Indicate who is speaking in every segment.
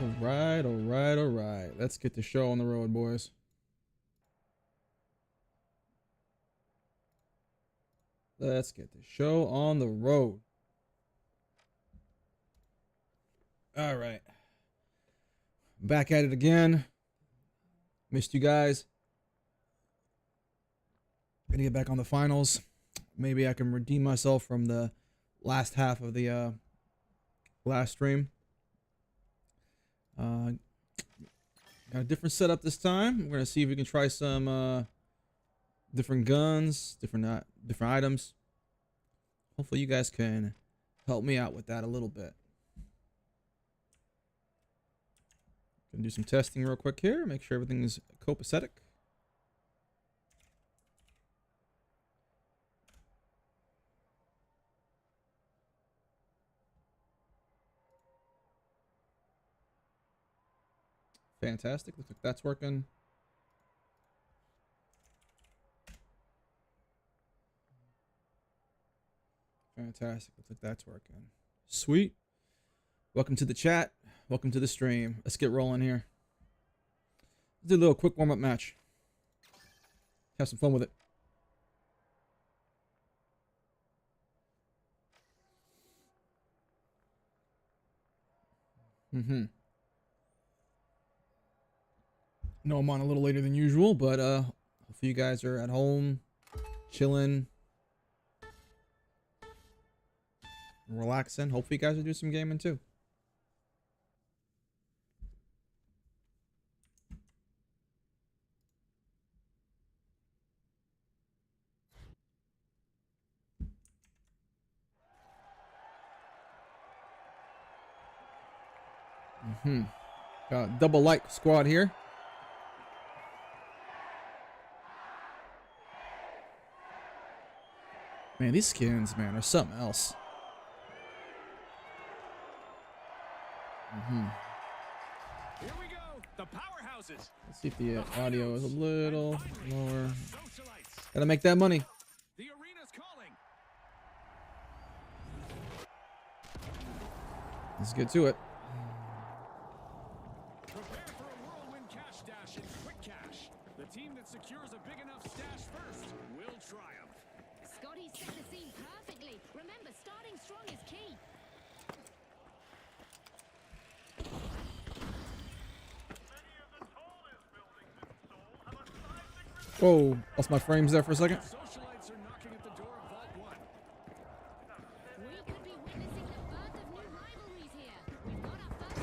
Speaker 1: All right, all right, all right. Let's get the show on the road, boys. Let's get the show on the road. All right. Back at it again. Missed you guys. Gonna get back on the finals. Maybe I can redeem myself from the last half of the last stream. Got a different setup this time. We're gonna see if we can try some different guns, different items. Hopefully you guys can help me out with that a little bit. Gonna do some testing real quick here. Make sure everything is copacetic. Fantastic. Looks like that's working. Fantastic. Looks like that's working. Sweet. Welcome to the chat. Welcome to the stream. Let's get rolling here. Let's do a little quick warm-up match. Have some fun with it. No, I'm on a little later than usual, but hopefully you guys are at home, chilling, relaxing. Hopefully you guys will do some gaming too. Got a double like squad here. Man, these skins, man, are something else.
Speaker 2: Here we go. The powerhouses.
Speaker 1: Let's see if the audio is a little lower. Gotta make that money.
Speaker 2: The arena's calling.
Speaker 1: Let's get to it.
Speaker 2: Prepare for a whirlwind cash dash in Quick Cash. The team that secures a big enough stash first will triumph.
Speaker 3: Scotty set the scene perfectly. Remember, starting strong is key.
Speaker 1: Whoa, lost my frames there for a second.
Speaker 2: Socialites are knocking at the door of Vault 1.
Speaker 3: We could be witnessing the birth of new rivalries here. We've got our first.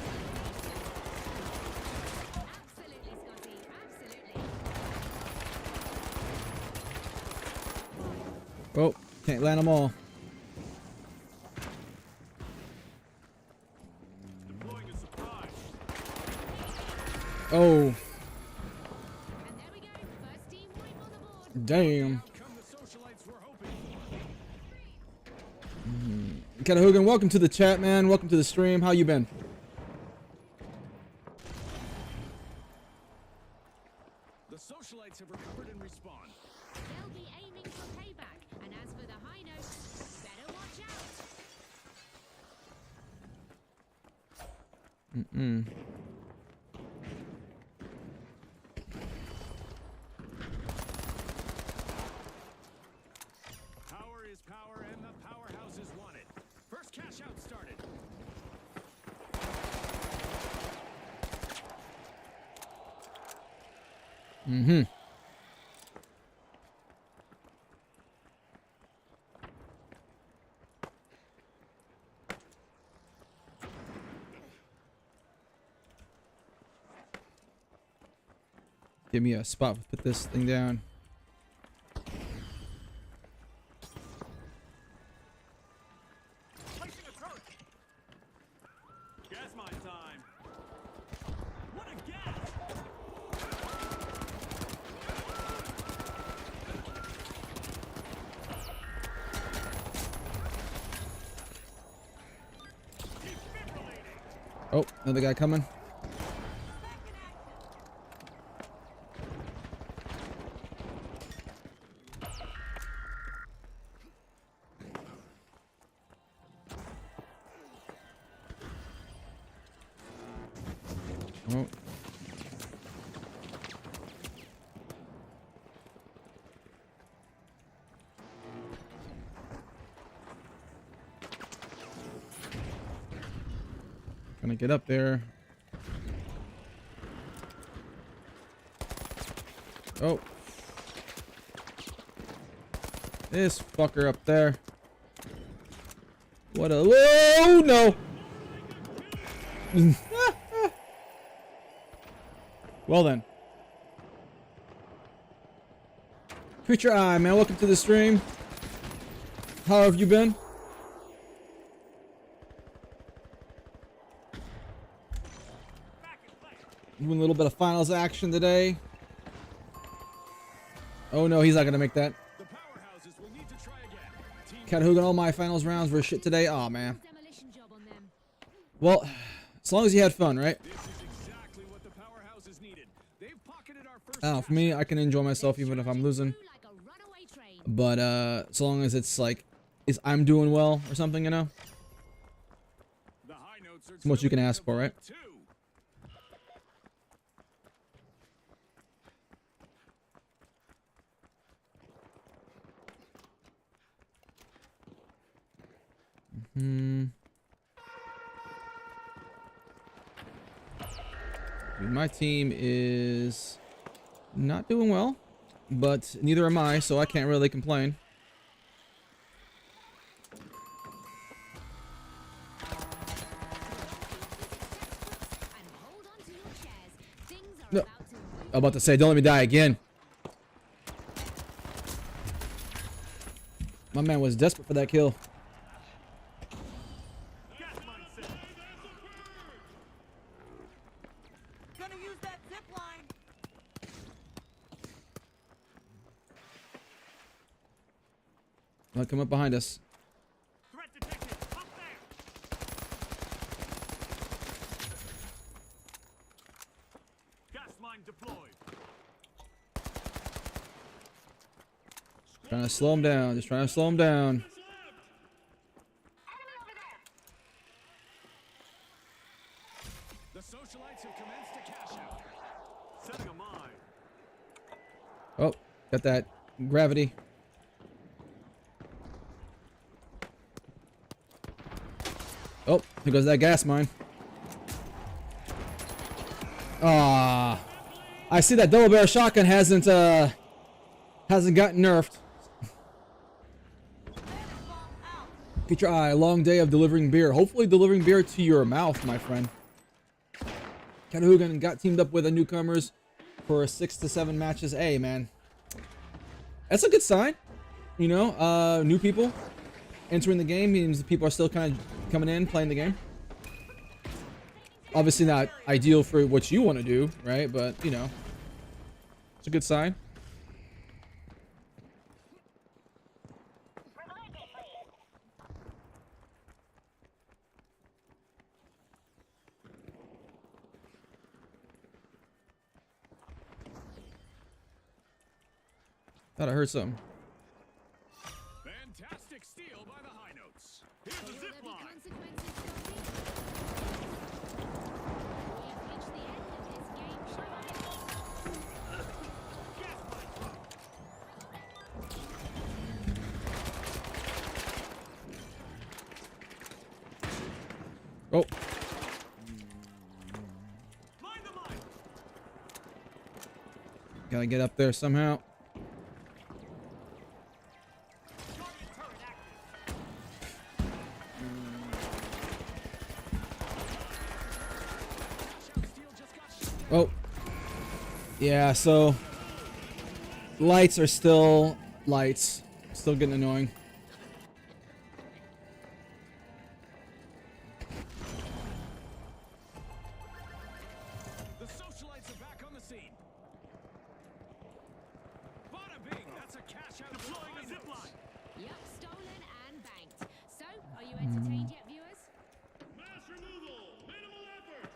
Speaker 3: Absolutely, Scotty. Absolutely.
Speaker 1: Oh, can't land them all.
Speaker 2: Deploying a surprise.
Speaker 1: Oh,
Speaker 3: And there we go. First team wipe on the board.
Speaker 1: damn.
Speaker 2: Come the socialites we're hoping.
Speaker 1: Catahogan, welcome to the chat, man. Welcome to the stream. How you been?
Speaker 2: The socialites have recovered and respawned.
Speaker 3: They'll be aiming for payback. And as for the high notes, better watch out.
Speaker 2: Power is power, and the powerhouses want it. First cash out started.
Speaker 1: Give me a spot to put this thing down.
Speaker 2: Placing a turret. Gas mine time. What a gas! Defibrillating.
Speaker 1: Oh, another guy coming. Oh. Gonna get up there. Oh. This fucker up there. What a... Whoa, no! Well then. Creature Eye, man. Welcome to the stream. How have you been? Doing a little bit of finals action today. Oh no, he's not gonna make that.
Speaker 2: The powerhouses will need to try again. Team
Speaker 1: Cat Hoogan, all my finals rounds were shit today. Aw, man.
Speaker 3: Demolition job on them.
Speaker 1: Well, as long as you had fun, right?
Speaker 2: This is exactly what the powerhouses needed. They've pocketed our first.
Speaker 1: I don't know, for me, I can enjoy myself even if I'm losing.
Speaker 3: Through like a runaway train.
Speaker 1: But so long as it's like, I'm doing well or something, you know?
Speaker 2: The high notes are
Speaker 1: It's what you can
Speaker 2: tilted
Speaker 1: ask
Speaker 2: to
Speaker 1: for, right?
Speaker 2: two.
Speaker 1: Dude, my team is not doing well, but neither am I, so I can't really complain.
Speaker 3: And hold on to your chairs. Things are
Speaker 1: No.
Speaker 3: about to move.
Speaker 1: I'm about to say, don't let me die again. My man was desperate for that kill.
Speaker 4: Gonna use that zip line.
Speaker 1: I'll come up behind us.
Speaker 4: Threat detected. Up there. Gas mine deployed.
Speaker 1: Trying to slow him down. Just trying to slow him down.
Speaker 2: The socialites have commenced to cash out.
Speaker 4: Setting a mine.
Speaker 1: Oh, got that gravity. Oh, here goes that gas mine. Ah, I see that double barrel shotgun hasn't gotten nerfed. Get your eye. Long day of delivering beer. Hopefully delivering beer to your mouth, my friend. Cat Hoogan got teamed up with the newcomers for 6 to 7 matches. Hey, man. That's a good sign. You know, new people entering the game means people are still kind of coming in, playing the game. Obviously not ideal for what you want to do, right? But, you know, it's a good sign. Thought I heard something.
Speaker 2: Fantastic steal by the high notes.
Speaker 4: Here's the
Speaker 3: Will
Speaker 4: zip
Speaker 3: there be
Speaker 4: line.
Speaker 3: consequences, Scotty? We've reached the end of this game, Shabbat.
Speaker 4: Gas mine dropped.
Speaker 1: Oh,
Speaker 4: Mine the mine.
Speaker 1: gotta get up there somehow.
Speaker 4: Target turret active.
Speaker 2: Cash out steal just got shut down.
Speaker 1: Oh. Yeah, so lights are still lights. Still getting annoying.
Speaker 2: The socialites are back on the scene. Bada bing, that's a cash out.
Speaker 4: Deploying a zip line.
Speaker 3: Yup, stolen and banked. So, are you entertained yet, viewers?
Speaker 4: Mass removal. Minimal effort.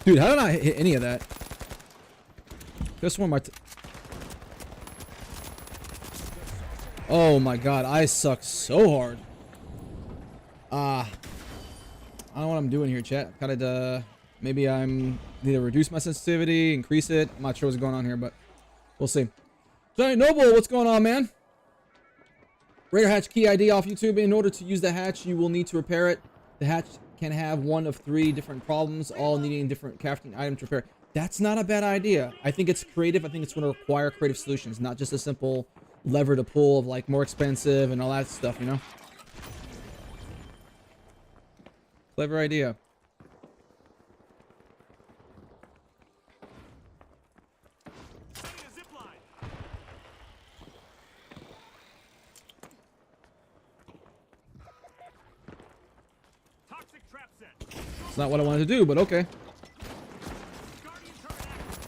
Speaker 1: Dude, how did I hit any of that? This one, oh my god, I suck so hard. I don't know what I'm doing here, chat. Kind of, maybe I'm need to reduce my sensitivity, increase it. I'm not sure what's going on here, but we'll see. Johnny Noble, what's going on, man? Raider hatch key ID off YouTube. In order to use the hatch, you will need to repair it. The hatch can have one of 3 different problems, all needing different crafting items to repair. That's not a bad idea. I think it's creative. I think it's going to require creative solutions, not just a simple lever to pull of like more expensive and all that stuff, you know? Clever idea.
Speaker 4: Setting a zip line. Toxic trap set.
Speaker 1: It's not what I wanted to do, but okay.
Speaker 4: Guardian turret active.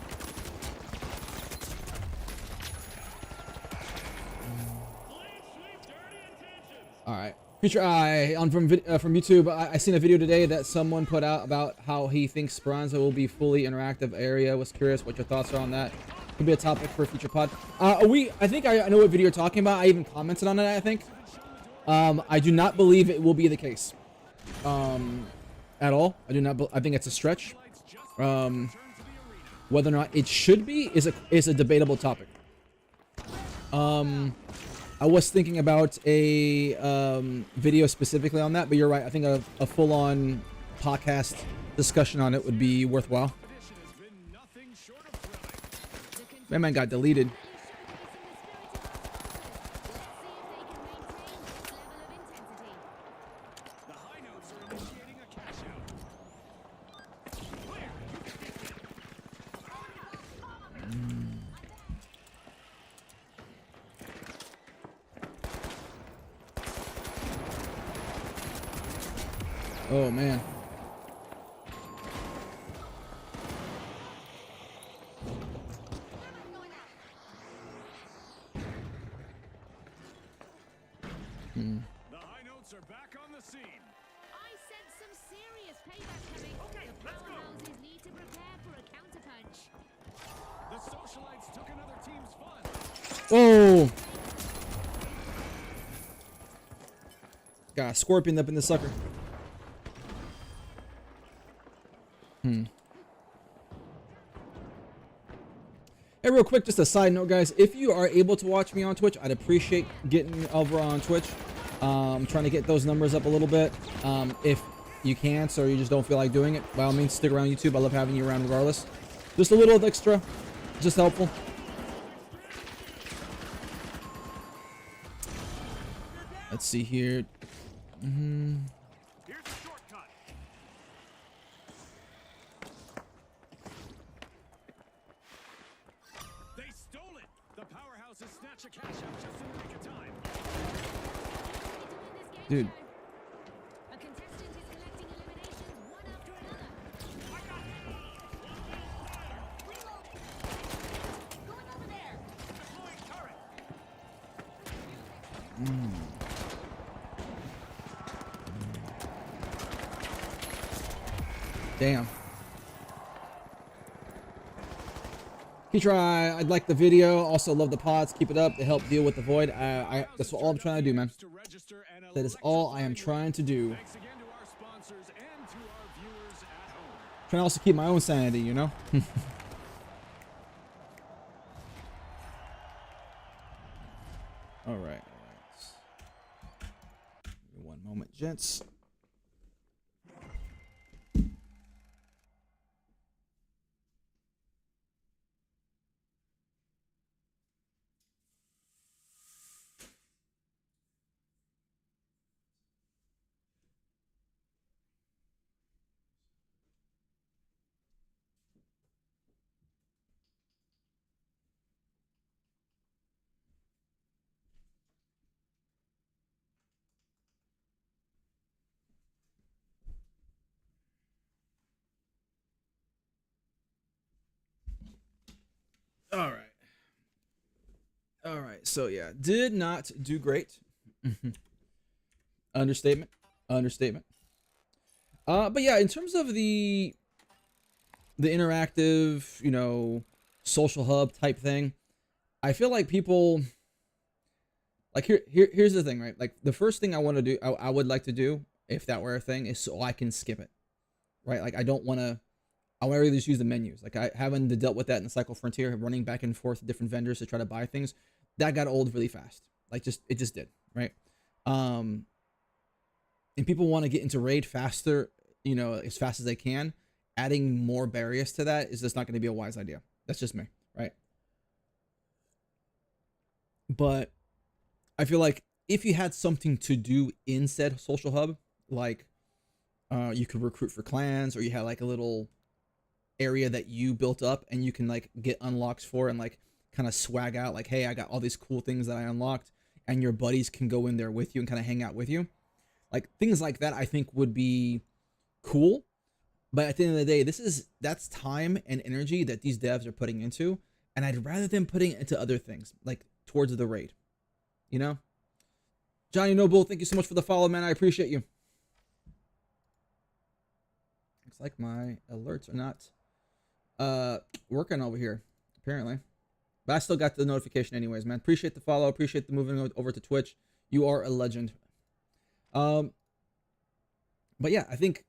Speaker 4: Blade sweep dirty intentions.
Speaker 1: All right. Future Eye on from YouTube. I seen a video today that someone put out about how he thinks Speranza will be fully interactive area. Was curious what your thoughts are on that. Could be a topic for a future pod. I think I know what video you're talking about. I even commented on it, I think. I do not believe it will be the case. At all. I do not. I think it's a stretch. Whether or not it should be is a debatable topic. I was thinking about a video specifically on that, but you're right. I think a full-on podcast discussion on it would be worthwhile. My man got deleted.
Speaker 2: The high notes are initiating a cash out.
Speaker 1: Oh man.
Speaker 2: The high notes are back on the scene.
Speaker 3: I sense some serious payback coming.
Speaker 4: Okay,
Speaker 3: The
Speaker 4: let's go.
Speaker 3: powerhouses need to prepare for a counterpunch.
Speaker 2: The socialites took another team's fun.
Speaker 1: Oh. Got a scorpion up in the sucker. Hey, real quick, just a side note, guys. If you are able to watch me on Twitch, I'd appreciate getting over on Twitch. I'm trying to get those numbers up a little bit. If you can't, or you just don't feel like doing it, by all means, stick around YouTube. I love having you around regardless. Just a little extra, just helpful. Let's see here.
Speaker 4: Here's a shortcut.
Speaker 2: They stole it. The powerhouses snatch a cash out just in the nick of time.
Speaker 1: Dude.
Speaker 3: A contestant is collecting eliminations one after another.
Speaker 4: I got it.
Speaker 3: Reload. Going over there.
Speaker 4: Deploying turret.
Speaker 1: Damn. Keep try. I'd like the video. Also love the pods. Keep it up. They help deal with the void. That's all I'm trying to do, man.
Speaker 2: To register and
Speaker 1: That is all I am trying to do.
Speaker 2: Thanks again to our sponsors and to our viewers at home.
Speaker 1: Trying to also keep my own sanity, you know? All right. One moment, gents. All right. All right. So yeah, did not do great. Understatement. Understatement. But yeah, in terms of the interactive, you know, social hub type thing, I feel like people like here's the thing, right? Like the first thing I want to do, I would like to do if that were a thing, is so I can skip it, right? Like I don't want to. I want to really just use the menus. Like I haven't dealt with that in the Cycle Frontier, running back and forth to different vendors to try to buy things. That got old really fast. Like it just did, right? And people want to get into raid faster, you know, as fast as they can. Adding more barriers to that is just not going to be a wise idea. That's just me, right? But I feel like if you had something to do in said social hub, like you could recruit for clans, or you had like a little area that you built up and you can like get unlocks for and like kind of swag out like, hey, I got all these cool things that I unlocked, and your buddies can go in there with you and kind of hang out with you. Like things like that I think would be cool. But at the end of the day, that's time and energy that these devs are putting into, and I'd rather them putting it into other things, like towards the raid. You know? Johnny Noble, thank you so much for the follow, man. I appreciate you. Looks like my alerts are not working over here, apparently. But I still got the notification anyways, man. Appreciate the follow. Appreciate the moving over to Twitch. You are a legend. But yeah, I think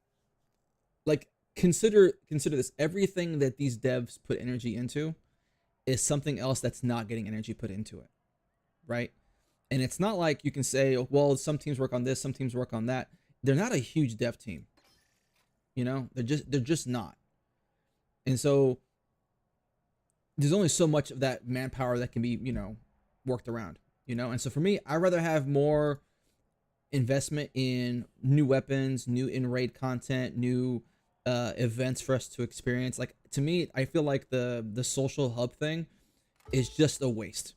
Speaker 1: like consider this. Everything that these devs put energy into is something else that's not getting energy put into it, right? And it's not like you can say, well, some teams work on this, some teams work on that. They're not a huge dev team. You know, they're just not. And so there's only so much of that manpower that can be, you know, worked around, you know? And so for me, I'd rather have more investment in new weapons, new in-raid content, new events for us to experience. Like to me, I feel like the social hub thing is just a waste.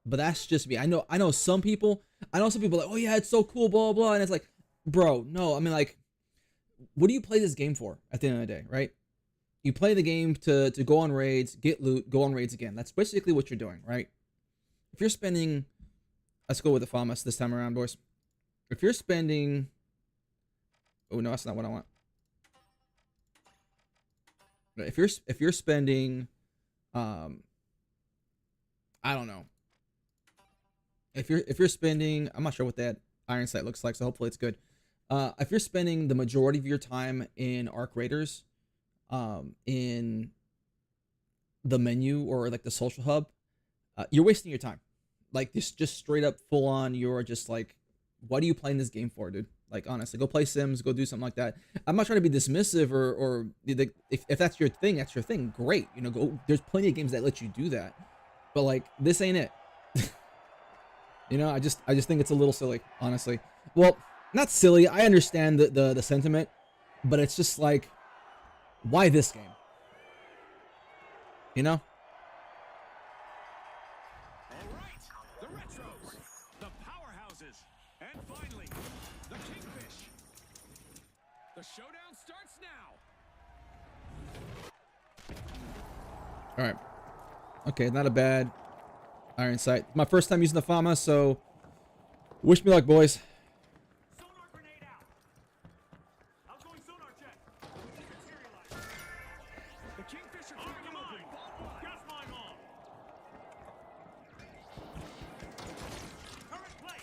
Speaker 1: But that's just me. I know some people like, oh yeah, it's so cool, blah, blah, blah. And it's like, bro, no, I mean, like, what do you play this game for at the end of the day, right? You play the game to go on raids, get loot, go on raids again. That's basically what you're doing, right? If you're spending, let's go with the FAMAS this time around, boys. If you're spending, oh no, that's not what I want. If you're spending, I don't know. If you're spending, I'm not sure what that Iron Sight looks like, so hopefully it's good. If you're spending the majority of your time in Arc Raiders, in the menu or like the social hub, you're wasting your time. Like this, just straight up full on, you're just like, what are you playing this game for, dude? Like honestly, go play Sims, go do something like that. I'm not trying to be dismissive or if that's your thing, that's your thing. Great, you know, go. There's plenty of games that let you do that, but like this ain't it. You know, I just think it's a little silly, honestly. Well, not silly. I understand the sentiment, but it's just like, why this game? You know?
Speaker 2: All right, the Retros, the Powerhouses, and finally, the Kingfish. The showdown starts now.
Speaker 1: All right. Okay, not a bad Iron Sight. My first time using the FAMA, so wish me luck, boys.
Speaker 4: Sonar grenade out. Outgoing sonar check. Materialize.
Speaker 2: The Kingfish are
Speaker 4: Arc
Speaker 2: cracking
Speaker 4: mine.
Speaker 2: open.
Speaker 4: Gas mine on. Current play.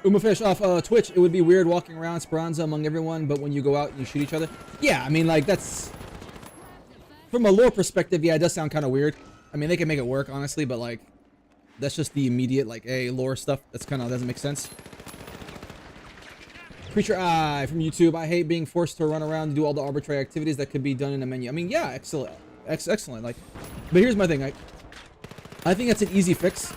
Speaker 1: Umafish off Twitch. It would be weird walking around Speranza among everyone, but when you go out and you shoot each other. Yeah, I mean, like, that's... From a lore perspective, yeah, it does sound kind of weird. I mean, they can make it work, honestly, but, like, that's just the immediate, like, lore stuff. That's kind of doesn't make sense. Creature Eye from YouTube. I hate being forced to run around and do all the arbitrary activities that could be done in a menu. I mean, yeah, excellent. Excellent. Like, but here's my thing. I think that's an easy fix.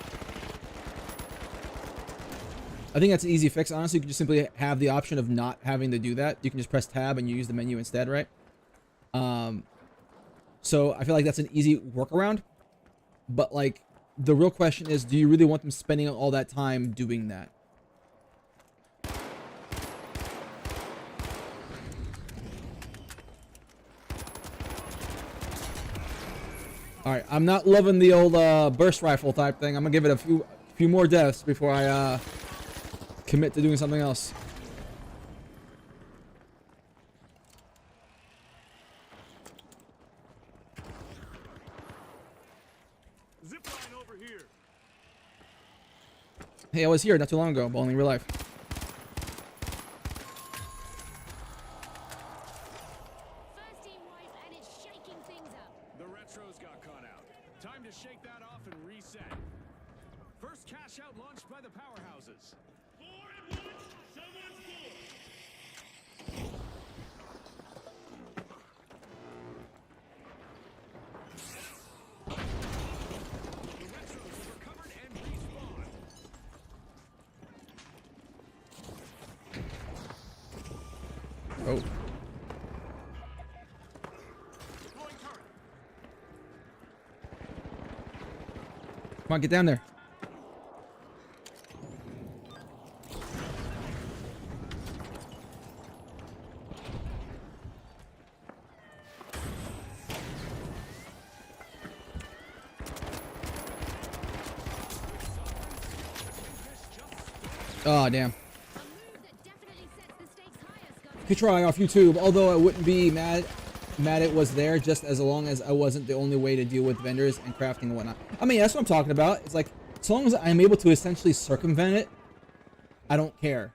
Speaker 1: Honestly, you can just simply have the option of not having to do that. You can just press tab and you use the menu instead, right? So I feel like that's an easy workaround. But like, the real question is, do you really want them spending all that time doing that? All right, I'm not loving the old burst rifle type thing. I'm gonna give it a few more deaths before I commit to doing something else.
Speaker 4: Zip line over here.
Speaker 1: Hey, I was here not too long ago, but only in real life.
Speaker 3: First team wipes and it's shaking things up.
Speaker 2: The retros got caught out. Time to shake that off and reset. First cash out launched by the powerhouses.
Speaker 4: Four at once, someone's full.
Speaker 2: The retros have recovered and respawned.
Speaker 1: Oh.
Speaker 4: Deploying turret.
Speaker 1: Come on, get down there. Oh, damn.
Speaker 3: A move that definitely sets the stakes higher, Scotty.
Speaker 1: Could try off YouTube, although I wouldn't be mad it was there, just as long as I wasn't the only way to deal with vendors and crafting and whatnot. I mean, that's what I'm talking about. It's like, as long as I'm able to essentially circumvent it, I don't care.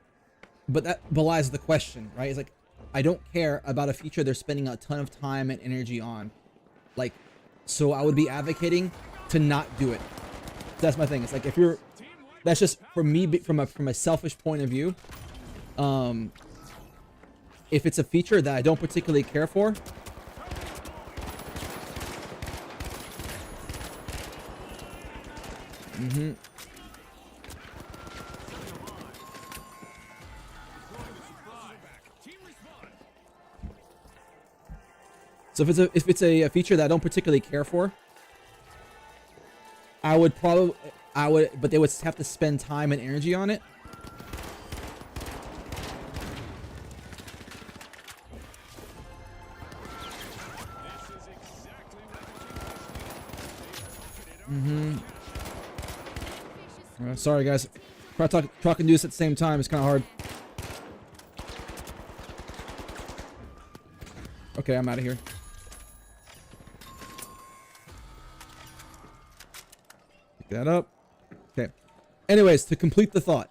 Speaker 1: But that belies the question, right? It's like, I don't care about a feature they're spending a ton of time and energy on. Like, so I would be advocating to not do it. That's my thing. It's like, if you're, that's just for me, from a selfish point of view. If it's a feature that I don't particularly care for,
Speaker 2: Team respawn.
Speaker 1: so if it's a feature that I don't particularly care for, I would, but they would have to spend time and energy on it.
Speaker 2: This is exactly what the Kingfish need.
Speaker 1: Sorry guys, try and do this at the same time. It's kind of hard. Okay, I'm out of here. Pick that up. Okay. Anyways, to complete the thought,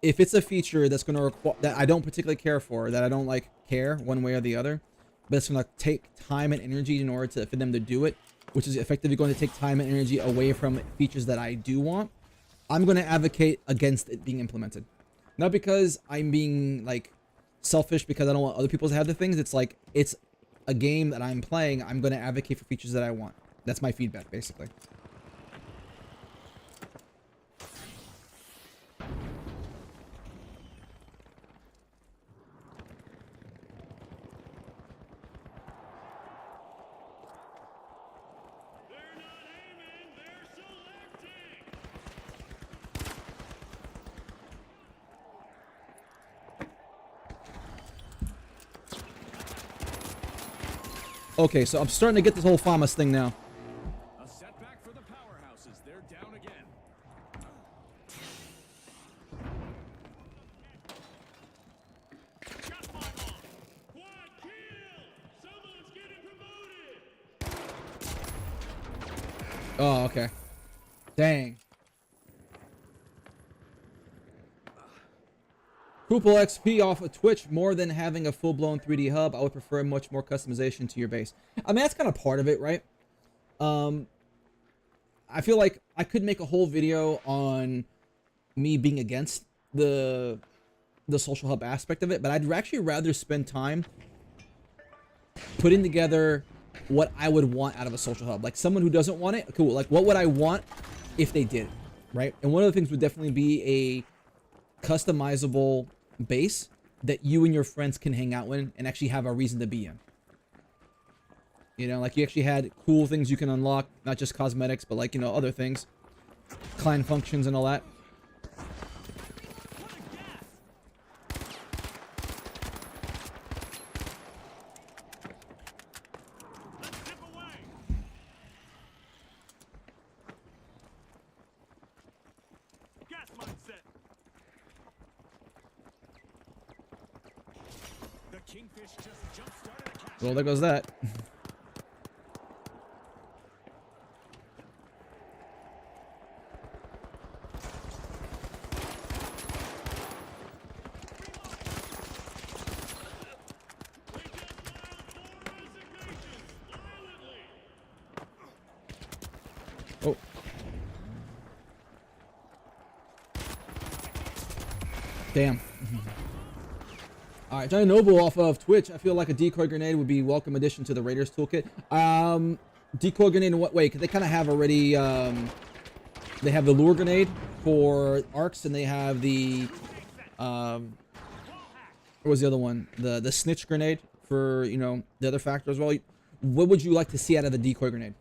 Speaker 1: if it's a feature that's going to require that I don't particularly care for, that I don't like care one way or the other, but it's going to take time and energy in order for them to do it, which is effectively going to take time and energy away from features that I do want, I'm going to advocate against it being implemented. Not because I'm being like selfish because I don't want other people to have the things. It's like, it's a game that I'm playing. I'm going to advocate for features that I want. That's my feedback, basically.
Speaker 4: They're not aiming, they're selecting.
Speaker 1: Okay, so I'm starting to get this whole FAMAS thing now.
Speaker 2: A setback for the powerhouses. They're down again.
Speaker 4: Got my mark. Quad kill. Someone's getting promoted.
Speaker 1: Oh, okay. Dang. Poople XP off of Twitch, more than having a full-blown 3D hub, I would prefer much more customization to your base. I mean, that's kind of part of it, right? I feel like I could make a whole video on me being against the social hub aspect of it, but I'd actually rather spend time putting together what I would want out of a social hub. Like, someone who doesn't want it, cool. Like, what would I want if they did it, right? And one of the things would definitely be a customizable base that you and your friends can hang out in and actually have a reason to be in. You know, like you actually had cool things you can unlock, not just cosmetics, but like, you know, other things, clan functions and all that.
Speaker 4: What a gas. Let's zip away. Gas mindset.
Speaker 2: The Kingfish just jump-started a cash.
Speaker 1: Well, there goes that. Oh. Damn. All right, Johnny Noble off of Twitch. I feel like a decoy grenade would be welcome addition to the Raiders toolkit. Decoy grenade in what way? Because they kind of have already. They have the lure grenade for arcs, and they have the. What was the other one? The snitch grenade for, you know, the other factor as well. What would you like to see out of the decoy grenade?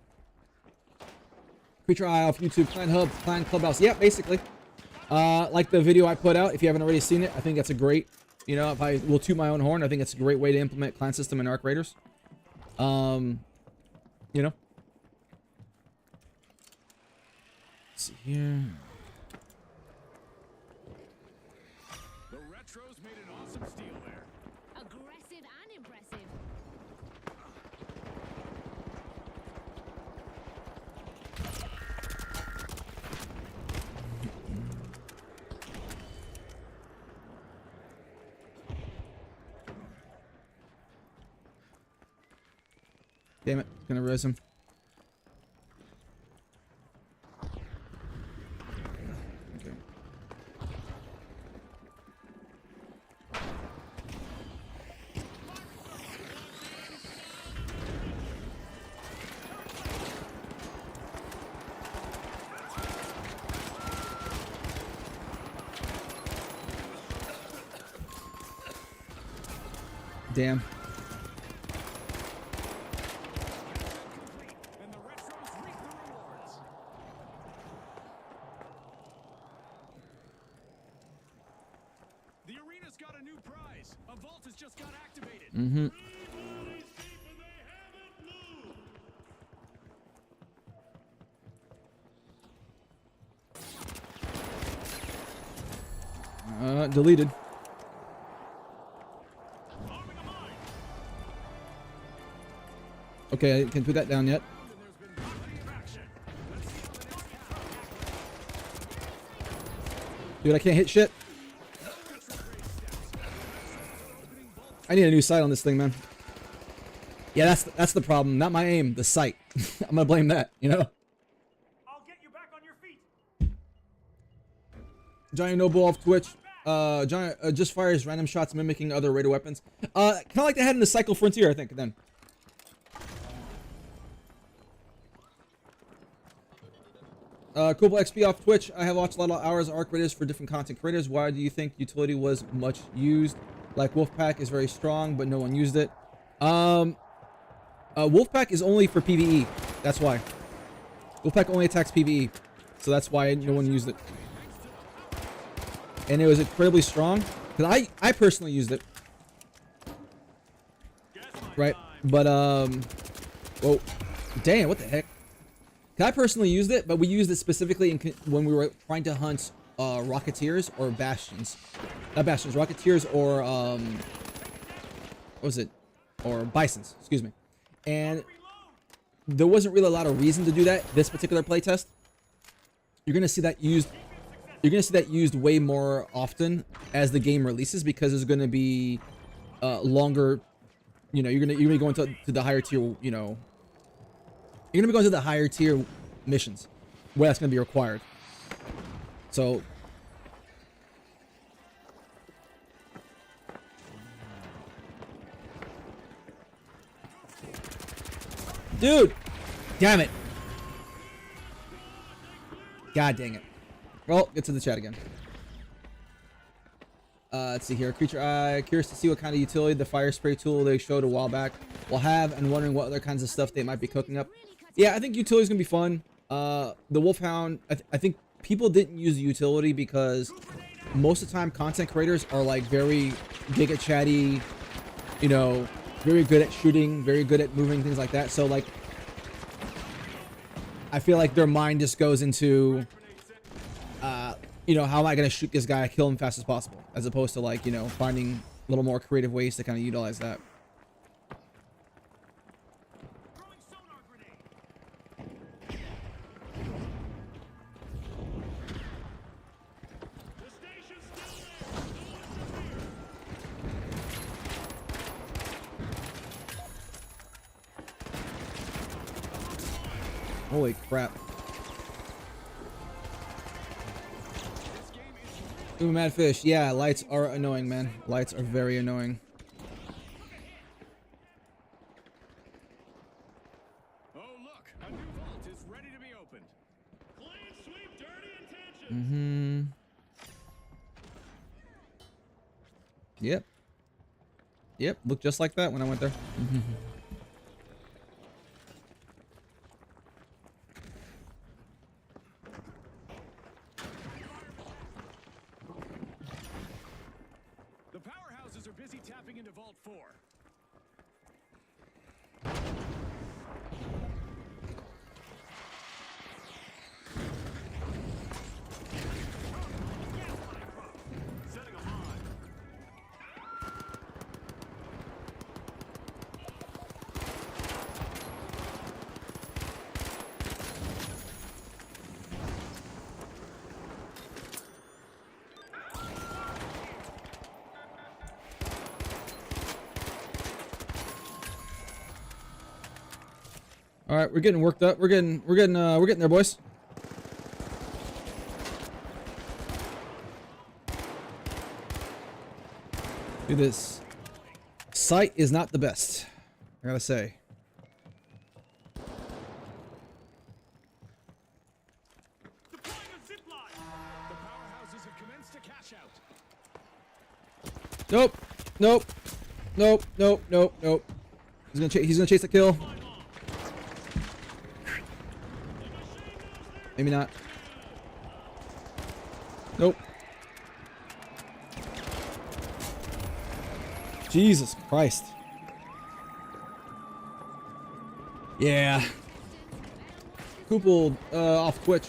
Speaker 1: Creature Eye off YouTube, Clan Hub, Clan Clubhouse. Yeah, basically. Like the video I put out, if you haven't already seen it, I think that's a great, you know, if I will toot my own horn, I think it's a great way to implement clan system in Arc Raiders. You know. Let's see here.
Speaker 2: The Retros made an awesome steal there.
Speaker 3: Aggressive and impressive.
Speaker 1: Damn it, gonna res him. Okay. Damn.
Speaker 2: And the Retros reap the rewards. The arena's got a new prize. A vault has just got activated.
Speaker 1: Mm-hmm.
Speaker 4: Everybody's keeping they have it blue.
Speaker 1: Deleted.
Speaker 2: Arming a mine.
Speaker 1: Okay, I can't put that down yet.
Speaker 2: And there's been plenty of action. Let's see how the next half.
Speaker 1: Dude, I can't hit shit. I need a new sight on this thing, man. Yeah, that's the problem. Not my aim, the sight. I'm gonna blame that, you know?
Speaker 2: I'll get you back on your feet.
Speaker 1: Giant Noble off Twitch. Giant just fires random shots mimicking other Raider weapons. Kind of like they had in the Cycle Frontier, I think, then. Kobo XP off Twitch. I have watched a lot of hours of Arc Raiders for different content creators. Why do you think utility was much used? Like Wolfpack is very strong, but no one used it. Wolfpack is only for PvE. That's why. Wolfpack only attacks PvE. So that's why no one used it. And it was incredibly strong. Because I personally used it. Right? But, whoa. Damn, what the heck? 'Cause I personally used it, but we used it specifically when we were trying to hunt Rocketeers or Bastions. Not Bastions, Rocketeers or, what was it? Or Bisons, excuse me. And there wasn't really a lot of reason to do that, this particular playtest. You're going to see that used... You're going to see that used way more often as the game releases because there's going to be longer, you know, you're going to be going to the higher tier, you know, you're going to be going to the higher tier missions where that's going to be required. So dude, damn it. God dang it. Well, get to the chat again. Let's see here. Creature Eye. Curious to see what kind of utility the fire spray tool they showed a while back will have, and wondering what other kinds of stuff they might be cooking up. Yeah, I think utility's gonna be fun. The Wolfhound. I think people didn't use the utility because most of the time content creators are like very giga chatty, you know, very good at shooting, very good at moving, things like that. So like, I feel like their mind just goes into, you know, how am I going to shoot this guy, kill him fast as possible, as opposed to like, you know, finding a little more creative ways to kind of utilize that.
Speaker 2: Throwing sonar grenade.
Speaker 4: The station's still there. No one interferes.
Speaker 1: Holy crap. Ooh, Mad Fish. Yeah, lights are annoying, man. Lights are very annoying.
Speaker 2: Oh, look, a new vault is ready to be opened.
Speaker 4: Clean sweep, dirty intentions.
Speaker 1: Mm-hmm. Yep. Yep, looked just like that when I went there.
Speaker 2: The powerhouses are busy tapping into Vault 4. Setting a mine.
Speaker 1: All right, we're getting worked up. We're getting there, boys. Do this. Sight is not the best, I gotta say.
Speaker 2: Deploying a zip line. The powerhouses have commenced to cash out.
Speaker 1: Nope. Nope. Nope. Nope. Nope. Nope. He's gonna chase the kill. Maybe not. Nope. Jesus Christ. Yeah. Kupal off Twitch.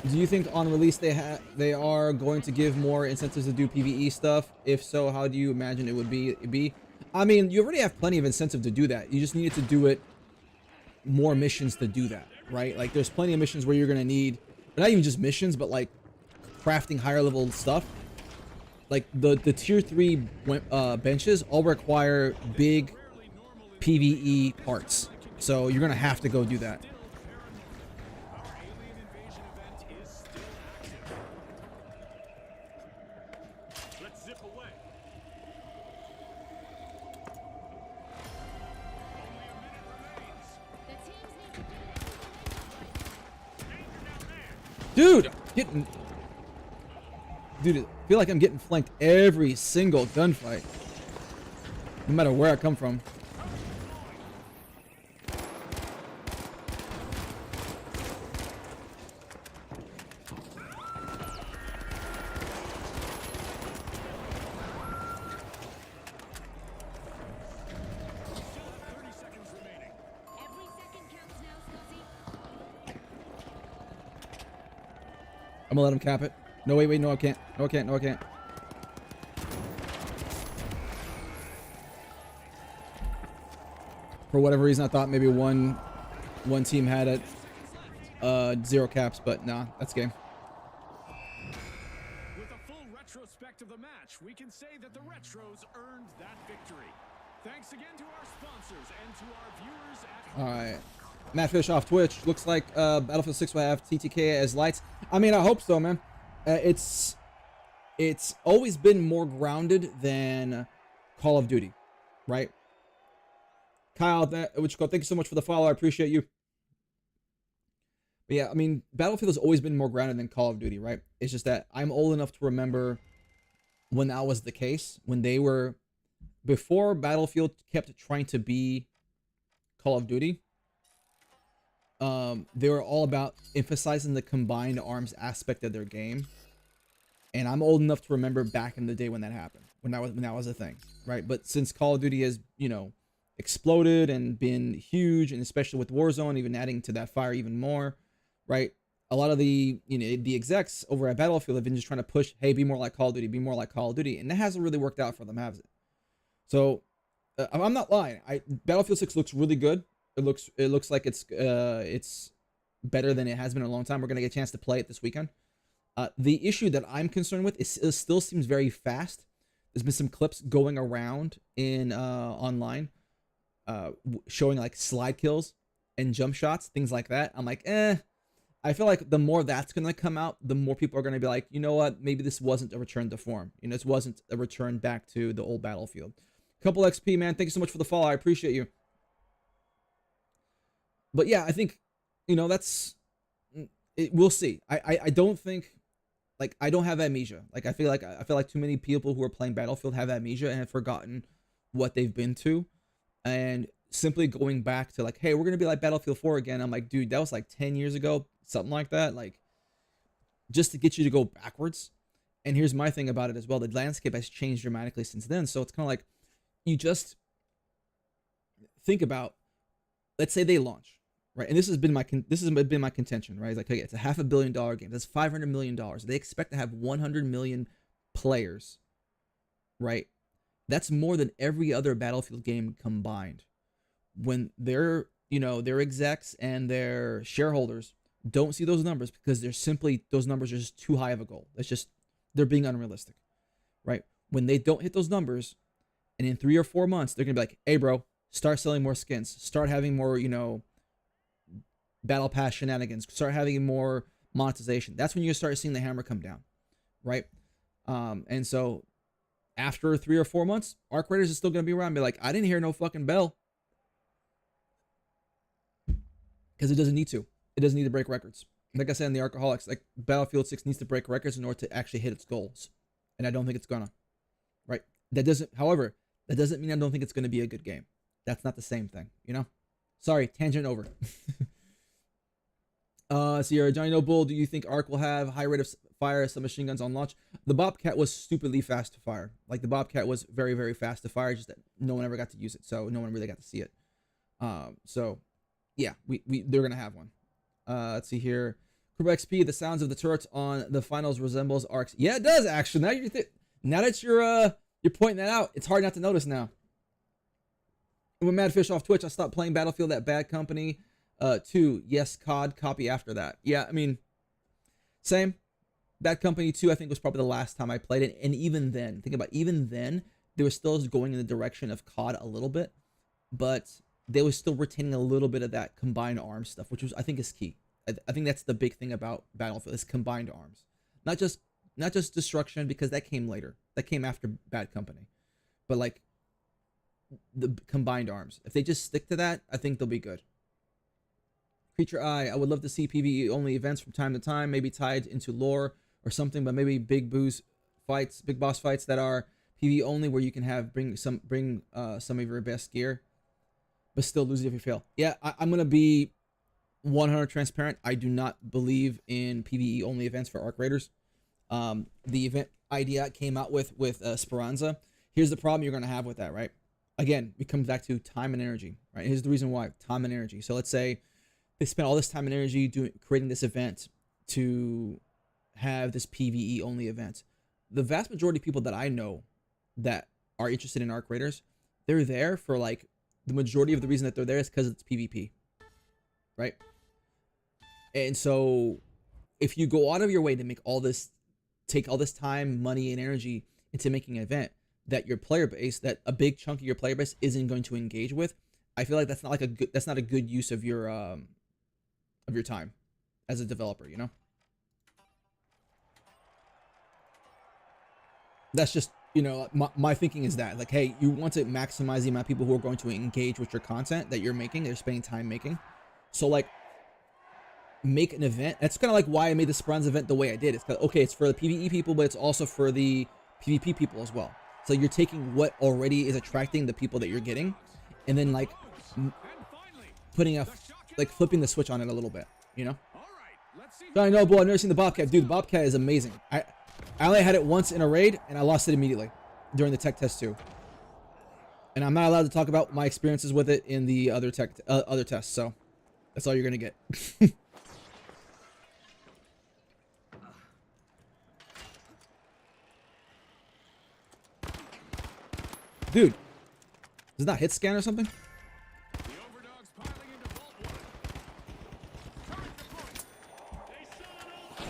Speaker 1: Do you think on release they are going to give more incentives to do PvE stuff? If so, how do you imagine it would be? I mean, you already have plenty of incentive to do that. You just needed to do it more missions to do that, right? Like there's plenty of missions where you're gonna need, not even just missions, but like crafting higher level stuff. Like the tier 3 benches all require big PvE parts, so you're gonna have to go do that.
Speaker 2: Our alien invasion event is still active. Let's zip away. Only a minute remains.
Speaker 3: The teams need to do everything
Speaker 2: Danger down there.
Speaker 1: Dude, I feel like I'm getting flanked every single gunfight, no matter where I come from.
Speaker 2: Still have 30 seconds remaining.
Speaker 3: Every second counts now, Scuzzy.
Speaker 1: I'm gonna let him cap it. No, wait, no, I can't. No, I can't. No, I can't. For whatever reason, I thought maybe one team had it. 0 caps, but nah, that's game.
Speaker 2: With a full retrospect of the match, we can say that the Retros earned that victory. Thanks again to our sponsors and to our viewers at home.
Speaker 1: All right. Matt Fish off Twitch. Looks like Battlefield 6 will have TTK as lights. I mean, I hope so, man. It's always been more grounded than Call of Duty, right? Kyle, thank you so much for the follow. I appreciate you. But yeah, I mean, Battlefield has always been more grounded than Call of Duty, right? It's just that I'm old enough to remember when that was the case, when they were, before Battlefield kept trying to be Call of Duty, they were all about emphasizing the combined arms aspect of their game. And I'm old enough to remember back in the day when that happened, when that was a thing, right? But since Call of Duty has, you know, exploded and been huge, and especially with Warzone, even adding to that fire even more, right? A lot of the, you know, the execs over at Battlefield have been just trying to push, hey, be more like Call of Duty, be more like Call of Duty, and that hasn't really worked out for them, has it? So I'm not lying. Battlefield 6 looks really good. It looks like it's better than it has been in a long time. We're gonna get a chance to play it this weekend. The issue that I'm concerned with is it still seems very fast. There's been some clips going around in online showing like slide kills and jump shots, things like that. I'm like, I I feel like the more that's going to come out, the more people are going to be like, you know what, maybe this wasn't a return to form. You know, this wasn't a return back to the old Battlefield. Couple XP, man. Thank you so much for the follow. I appreciate you. But yeah, I think, you know, that's it. We'll see. I don't think, like, I don't have amnesia. Like I feel like too many people who are playing Battlefield have amnesia and have forgotten what they've been to, and simply going back to like, hey, we're gonna be like Battlefield 4 again. I'm like, dude, that was like 10 years ago, something like that. Like, just to get you to go backwards. And here's my thing about it as well: the landscape has changed dramatically since then. So it's kind of like, you just think about, let's say they launch, right? And this has been my contention, right? It's like, okay, it's a $500 million game. That's $500 million. They expect to have 100 million players, right? That's more than every other Battlefield game combined. When their, you know, their execs and their shareholders don't see those numbers because they're simply, those numbers are just too high of a goal. It's just, they're being unrealistic, right? When they don't hit those numbers, and in 3 or 4 months, they're gonna be like, hey, bro, start selling more skins, start having more, you know, battle pass shenanigans, start having more monetization. That's when you start seeing the hammer come down, right? And so after 3 or 4 months, Arc Raiders is still gonna be around and be like, I didn't hear no fucking bell. Because it doesn't need to. It doesn't need to break records. Like I said in the Arcaholics, like Battlefield 6 needs to break records in order to actually hit its goals. And I don't think it's gonna, right? However, that doesn't mean I don't think it's gonna be a good game. That's not the same thing, you know? Sorry, tangent over. Sierra, Johnny No Bull, do you think Arc will have high rate of fire as submachine guns on launch? The Bobcat was stupidly fast to fire. Like, the Bobcat was very, very fast to fire, just that no one ever got to use it, so no one really got to see it. So yeah, they're gonna have one. Let's see here. Crib XP, the sounds of the turrets on the finals resembles Arc's. Yeah, it does actually. Now that you're pointing that out, it's hard not to notice now. And when Madfish off Twitch, I stopped playing Battlefield at Bad Company 2. Yes, COD copy after that. Yeah, I mean, same. Bad Company 2, I think, was probably the last time I played it. And even then, think about it, even then, they were still going in the direction of COD a little bit, but they were still retaining a little bit of that combined arms stuff, which was, I think, is key. I think that's the big thing about Battlefield, is combined arms. Not just destruction, because that came later. That came after Bad Company. But like the combined arms. If they just stick to that, I think they'll be good. Creature Eye, I would love to see PvE only events from time to time, maybe tied into lore or something, but maybe big boss fights that are PvE only, where you can bring some of your best gear, but still lose it if you fail. Yeah, I'm gonna be 100 transparent. I do not believe in PvE only events for Arc Raiders. The event idea came out with Speranza. Here's the problem you're gonna have with that, right? Again, it comes back to time and energy, right? Here's the reason why: time and energy. So let's say they spent all this time and energy creating this event to have this PvE only event. The vast majority of people that I know that are interested in Arc Raiders, they're there for, like, the majority of the reason that they're there is because it's PvP, right? And so if you go out of your way to take all this time, money, and energy into making an event that your player base, that a big chunk of your player base isn't going to engage with, I feel like that's not a good use of your time as a developer, you know? That's just, you know, my thinking is that, like, hey, you want to maximize the amount of people who are going to engage with your content that you're making, they're spending time making. So, like, make an event. That's kind of like why I made the Speranza event the way I did. It's okay, it's for the PvE people, but it's also for the PvP people as well. So you're taking what already is attracting the people that you're getting, and then, like, flipping the switch on it a little bit, you know? Johnny Noble, I've never seen the Bobcat. Dude, the Bobcat is amazing. I only had it once in a raid, and I lost it immediately during the tech test too. And I'm not allowed to talk about my experiences with it in the other tests, so that's all you're gonna get. Dude, is it not hit scan or something?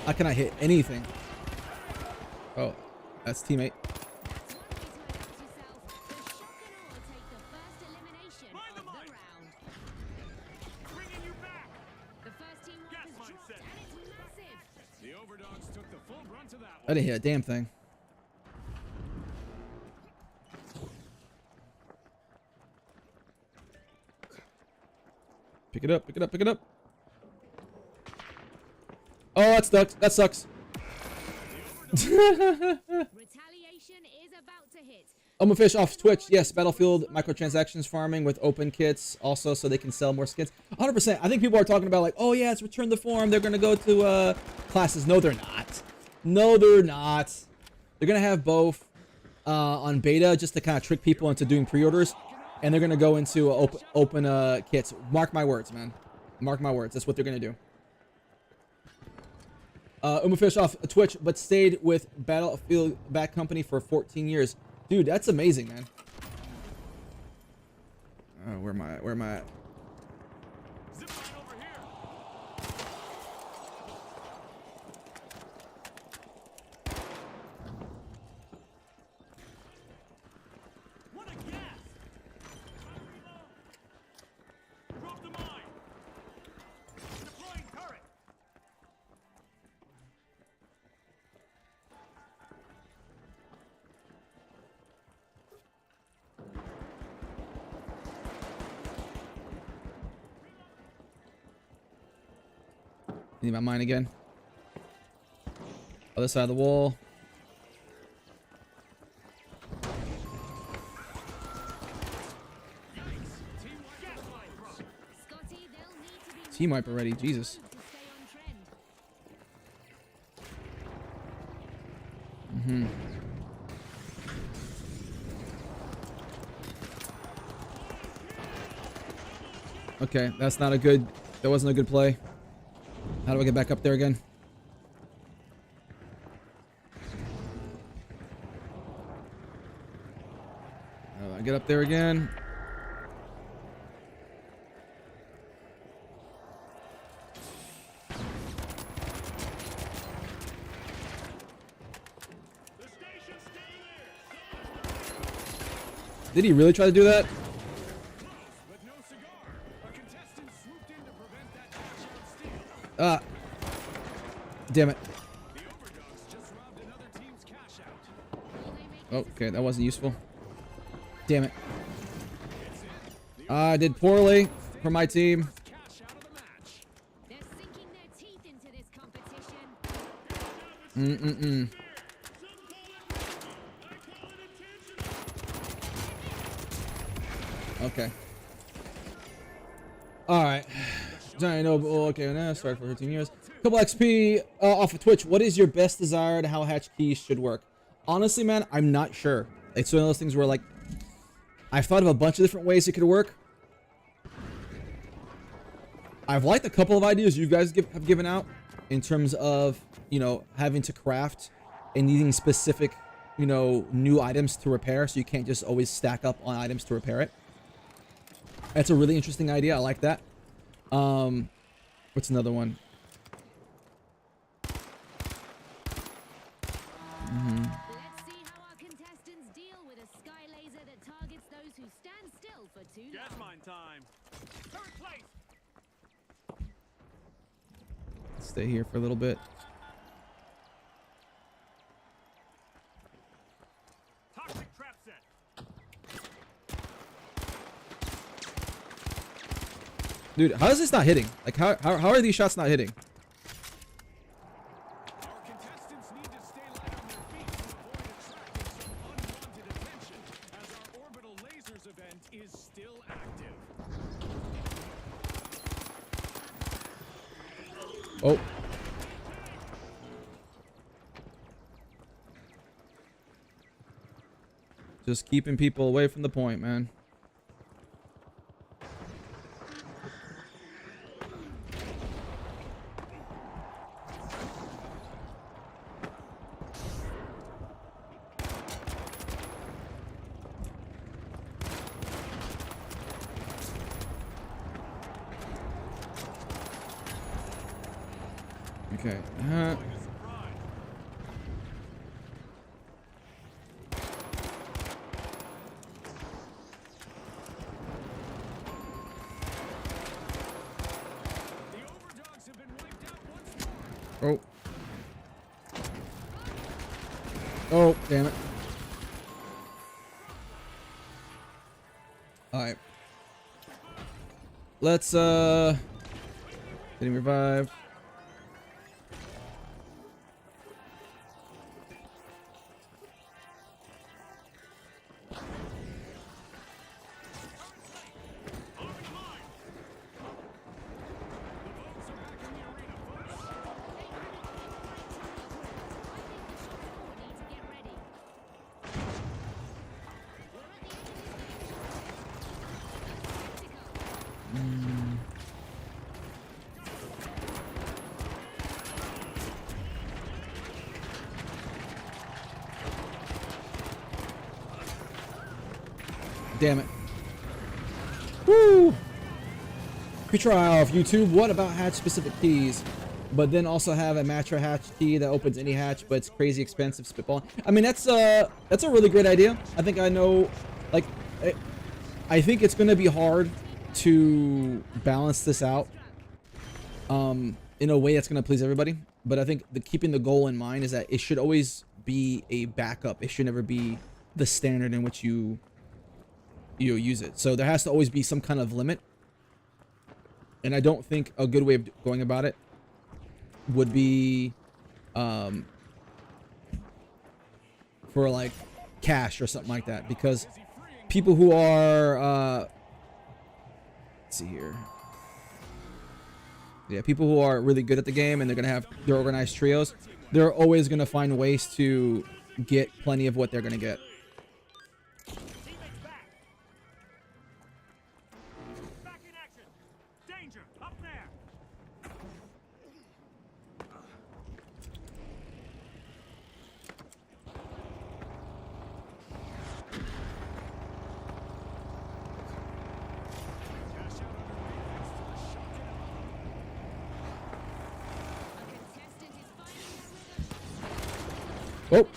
Speaker 1: How can I hit anything? Oh, that's teammate.
Speaker 2: jump run to that
Speaker 1: I
Speaker 2: one.
Speaker 1: didn't hit a damn thing. Pick it up, pick it up, pick it up. Oh, that sucks. That sucks.
Speaker 3: Retaliation is about to hit.
Speaker 1: Fish off Twitch. Yes, Battlefield microtransactions farming with open kits also so they can sell more skins. 100%. I think people are talking about like, oh yeah, it's Return to Form. They're going to go to classes. No, they're not. No, they're not. They're going to have both on beta just to kind of trick people into doing pre-orders. And they're going to go into open kits. Mark my words, man. Mark my words. That's what they're going to do. Fish off Twitch, but stayed with Battlefield Bad Company for 14 years. Dude, that's amazing, man. Where am I? Where am I at?
Speaker 2: Zip line over here.
Speaker 4: What a gas! Drop the mine! Deploying turret!
Speaker 1: Need my mine again. Other side of the wall.
Speaker 3: Scotty, they'll need to be
Speaker 1: Team wipe already. Jesus.
Speaker 3: to stay on trend.
Speaker 1: Okay, that's not a good. That wasn't a good play. How do I get back up there again? How do I get up there again?
Speaker 4: The station's still there!
Speaker 1: Did he really try to do that?
Speaker 2: But no cigar. A contestant swooped in to prevent that cash out steal.
Speaker 1: Ah. Damn it.
Speaker 2: The Overdogs just robbed another team's cash out.
Speaker 3: Will they make
Speaker 1: Okay, that wasn't useful. Damn it.
Speaker 2: It's in. The
Speaker 1: I did poorly for my team.
Speaker 2: cash out of the match.
Speaker 3: They're sinking their teeth into this competition.
Speaker 1: Mm-mm-mm. Okay. Alright. Giant Noble, okay, now started for 13 years. Couple XP off of Twitch. What is your best desire to how hatch keys should work? Honestly, man, I'm not sure. It's one of those things where, like, I've thought of a bunch of different ways it could work. I've liked a couple of ideas you guys have given out in terms of, you know, having to craft and needing specific, you know, new items to repair, so you can't just always stack up on items to repair it. That's a really interesting idea. I like that. What's another one?
Speaker 3: Let's see how our contestants deal with a sky laser that targets those who stand still for too
Speaker 2: Gas
Speaker 3: long.
Speaker 2: mine time.
Speaker 4: Turret place!
Speaker 1: Stay here for a little bit.
Speaker 4: Toxic trap set!
Speaker 1: Dude, how is this not hitting? Like, how are these shots not hitting?
Speaker 2: Our contestants need to stay light on their feet to avoid attracting some unwanted attention, as our orbital lasers event is still active.
Speaker 1: Oh. Just keeping people away from the point, man. Okay.
Speaker 4: A surprise!
Speaker 2: The Overdogs have been wiped out once more.
Speaker 1: Oh. Oh, damn it. Alright. Let's, getting revived. Damn it. Woo! Free trial of YouTube. What about hatch specific keys? But then also have a Matra hatch key that opens any hatch, but it's crazy expensive spitball. I mean, that's a really great idea. I think I know, like, I think it's gonna be hard to balance this out, in a way that's gonna please everybody. But I think keeping the goal in mind is that it should always be a backup. It should never be the standard in which you use it. So there has to always be some kind of limit. And I don't think a good way of going about it would be for like cash or something like that, because people who are let's see here. Yeah, people who are really good at the game and they're gonna have their organized trios, they're always gonna find ways to get plenty of what they're gonna get.
Speaker 2: Back in action. Danger up there.
Speaker 1: Oh.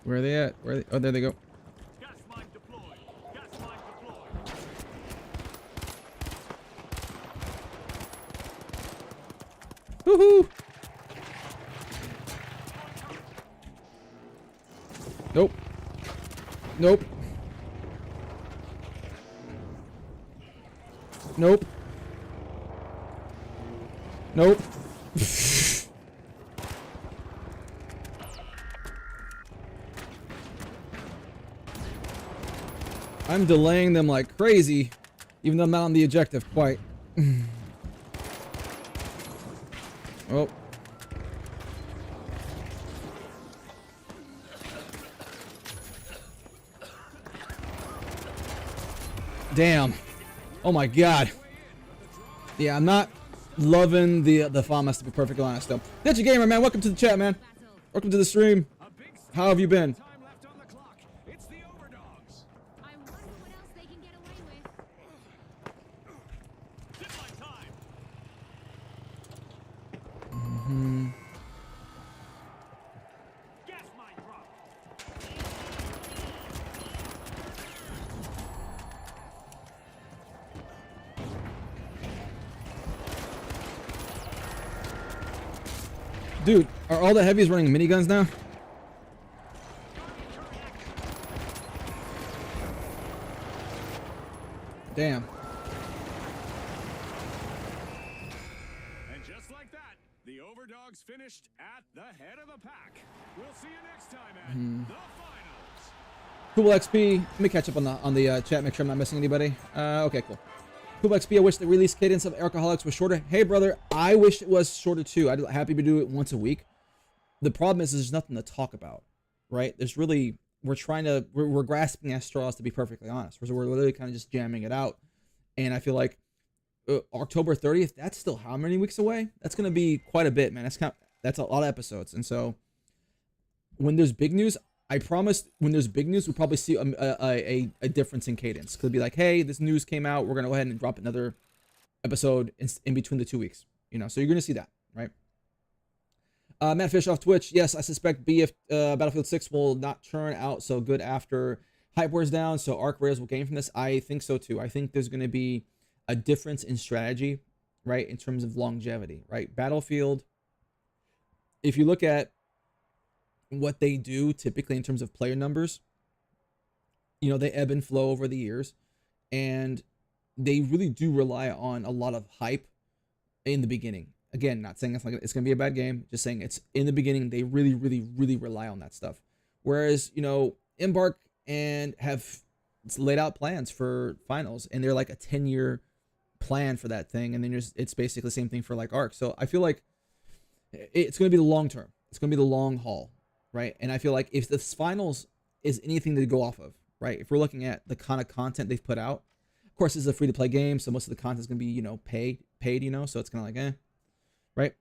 Speaker 1: Where are they at? Where are they? Oh, there they go.
Speaker 2: Gas mine deployed. Gas mine deployed.
Speaker 1: Woohoo! Nope. Nope. Nope. Nope. I'm delaying them like crazy, even though I'm not on the objective quite. Oh. Damn. Oh my god. Yeah, I'm not loving the FAMAS, to be perfectly honest though. Ninja Gamer, man, welcome to the chat, man. Welcome to the stream. How have you been?
Speaker 2: Time left on the clock. It's the overdogs.
Speaker 3: I wonder what else they can get away with.
Speaker 2: Zipline time. Gas mine drop.
Speaker 1: Dude, are all the heavies running miniguns now? Damn.
Speaker 2: And just like that, the overdogs finished at the head of the pack. We'll see you next time at the finals.
Speaker 1: Cool XP. Let me catch up on the chat, make sure I'm not missing anybody. Okay, cool. Cool XP, I wish the release cadence of Alcoholics was shorter. Hey, brother, I wish it was shorter too. I'd be happy to do it once a week. The problem is there's nothing to talk about, right? There's really, we're grasping at straws, to be perfectly honest. We're literally kind of just jamming it out. And I feel like October 30th, that's still how many weeks away? That's going to be quite a bit, man. That's a lot of episodes. And so when there's big news, I promise when there's big news, we'll probably see a difference in cadence. Could be like, hey, this news came out. We're going to go ahead and drop another episode in between the 2 weeks. You know, so you're going to see that, right? Matt Fish off Twitch. Yes, I suspect BF Battlefield 6 will not turn out so good after hype wears down, so Arc Raiders will gain from this. I think so too. I think there's going to be a difference in strategy, right, in terms of longevity, right? Battlefield, if you look at what they do typically in terms of player numbers, you know, they ebb and flow over the years, and they really do rely on a lot of hype in the beginning. Again, not saying it's going to be a bad game, just saying it's in the beginning, they really, really, really rely on that stuff. Whereas, you know, Embark and have laid out plans for finals, and they're like a 10-year plan for that thing, and then it's basically the same thing for like Arc. So I feel like it's going to be the long term. It's going to be the long haul, right? And I feel like if this finals is anything to go off of, right? If we're looking at the kind of content they've put out, of course, this is a free-to-play game, so most of the content is going to be, you know, paid, you know, so it's kind of like, right?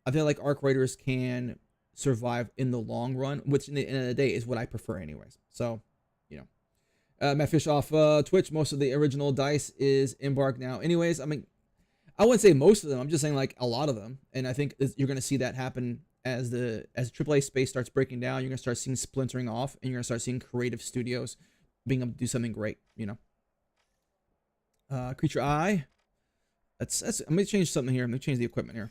Speaker 1: I feel like Arc Raiders can survive in the long run, which in the end of the day is what I prefer anyways. So, you know. Matt Fish off Twitch, most of the original dice is Embark now. Anyways, I mean, I wouldn't say most of them. I'm just saying like a lot of them. And I think you're going to see that happen as AAA space starts breaking down. You're going to start seeing splintering off, and you're going to start seeing creative studios being able to do something great, you know. Creature Eye. Let me change something here. Let me change the equipment here.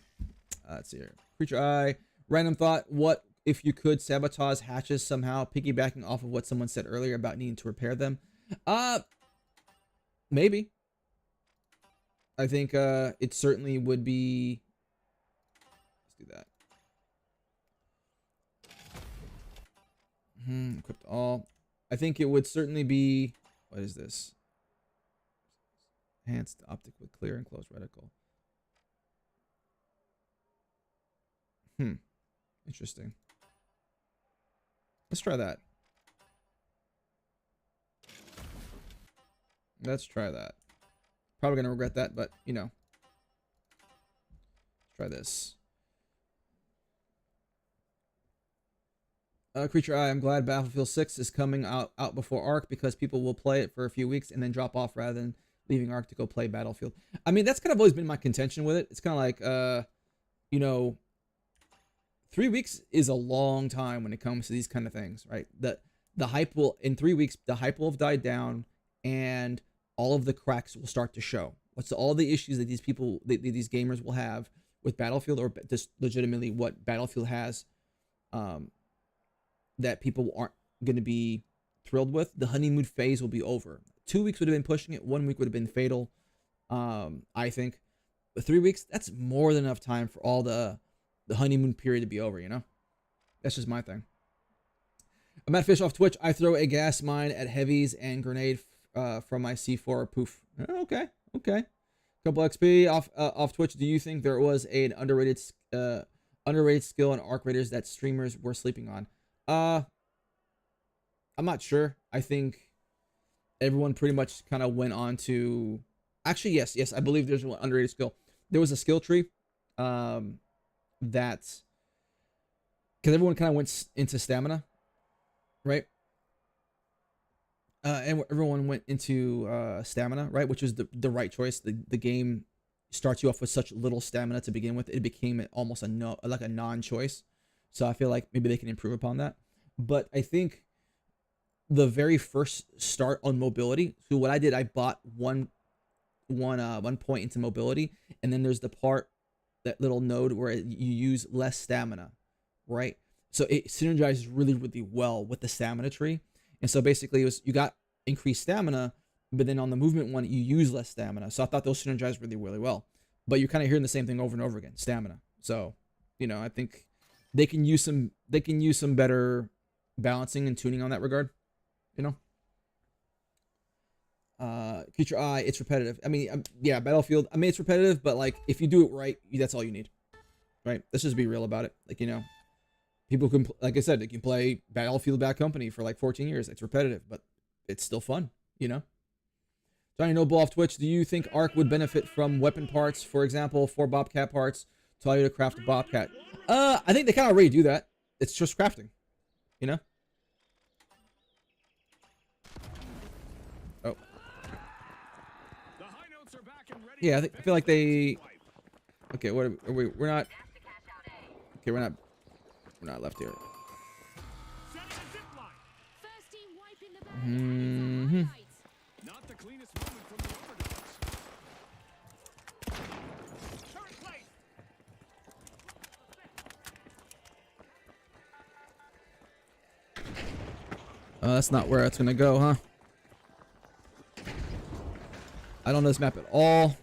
Speaker 1: Let's see here. Creature Eye. Random thought. What if you could sabotage hatches somehow, piggybacking off of what someone said earlier about needing to repair them? Maybe. I think it certainly would be. Let's do that. Equipped all. I think it would certainly be. What is this? Enhanced optic with clear and close reticle. Interesting. Let's try that. Let's try that. Probably gonna regret that, but you know. Let's try this. Creature Eye, I'm glad Battlefield 6 is coming out before Arc, because people will play it for a few weeks and then drop off rather than leaving Arc to go play Battlefield. I mean, that's kind of always been my contention with it. It's kind of like, you know, 3 weeks is a long time when it comes to these kind of things, right? The hype will, in 3 weeks, the hype will have died down, and all of the cracks will start to show. What's all the issues that these people, these gamers will have with Battlefield, or just legitimately what Battlefield has, that people aren't going to be thrilled with. The honeymoon phase will be over. 2 weeks would have been pushing it. 1 week would have been fatal, I think. But 3 weeks, that's more than enough time for all the honeymoon period to be over, you know? That's just my thing. I'm Matt Fish off Twitch. I throw a gas mine at heavies and grenade from my C4 poof. Okay. Couple XP off Twitch. Do you think there was an underrated skill in Arc Raiders that streamers were sleeping on? I'm not sure. I think everyone pretty much kind of went on to. Actually, yes. I believe there's one underrated skill. There was a skill tree, that, because everyone kind of went into stamina, right? And everyone went into stamina, right? Which is the right choice. The game starts you off with such little stamina to begin with. It became almost a non-choice. So I feel like maybe they can improve upon that. But I think the very first start on mobility. So what I did, I bought one point into mobility, and then there's the part, that little node where you use less stamina, right? So it synergizes really, really well with the stamina tree. And so basically, you got increased stamina, but then on the movement one, you use less stamina. So I thought those synergized really, really well. But you're kind of hearing the same thing over and over again, stamina. So, you know, I think they can use some better balancing and tuning on that regard, you know. Creature Eye, it's repetitive. I mean, yeah, Battlefield. I mean, it's repetitive, but like if you do it right, that's all you need, right? Let's just be real about it. Like, you know, people can, like I said, they can play Battlefield Bad Company for like 14 years. It's repetitive, but it's still fun, you know. Johnny Noble off Twitch. Do you think Arc would benefit from weapon parts, for example, 4 Bobcat parts to allow you to craft a Bobcat? I think they kind of already do that. It's just crafting, you know. Oh. Yeah, I feel like they. Okay, what are we? We're not. Okay, we're not left here.
Speaker 3: First team wiping the
Speaker 1: That's not where it's gonna go, huh? I don't know this map at all.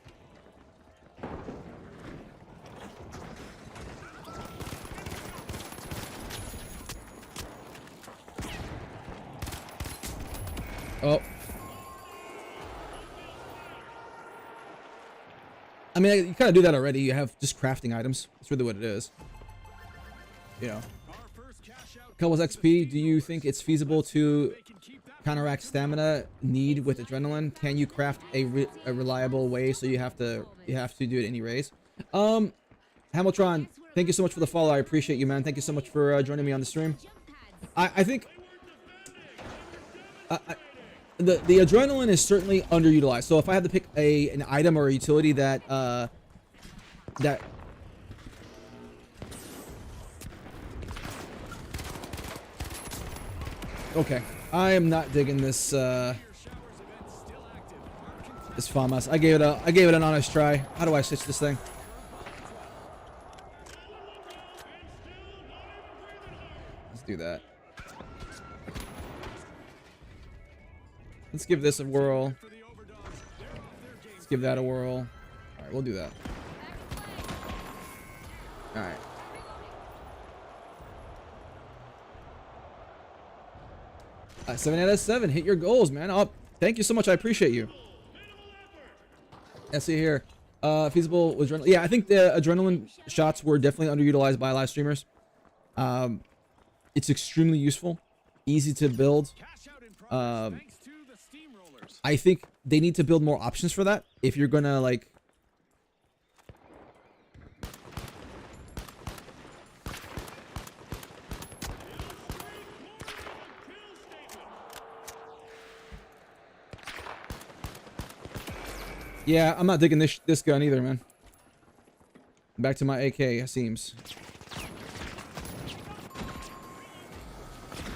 Speaker 1: Oh. I mean, you kind of do that already. You have just crafting items. That's really what it is. You know.
Speaker 2: Our first cash out
Speaker 1: Couples XP, do you think it's feasible to counteract stamina need with adrenaline? Can you craft a reliable way so you have to do it any race? Hamiltron, thank you so much for the follow. I appreciate you, man. Thank you so much for joining me on the stream. I think the adrenaline is certainly underutilized. So if I had to pick an item or a utility that okay, I am not digging this this FAMAS. I gave it an honest try. How do I switch this thing? Let's do that. Let's give this a whirl. Let's give that a whirl. Alright, we'll do that. Alright. 7 out of 7. Hit your goals, man. Oh, thank you so much. I appreciate you. Let's see here. Feasible with adrenaline. Yeah, I think the adrenaline shots were definitely underutilized by live streamers. It's extremely useful. Easy to build. I think they need to build more options for that. If you're gonna like, yeah, I'm not digging this gun either, man. Back to my AK, it seems.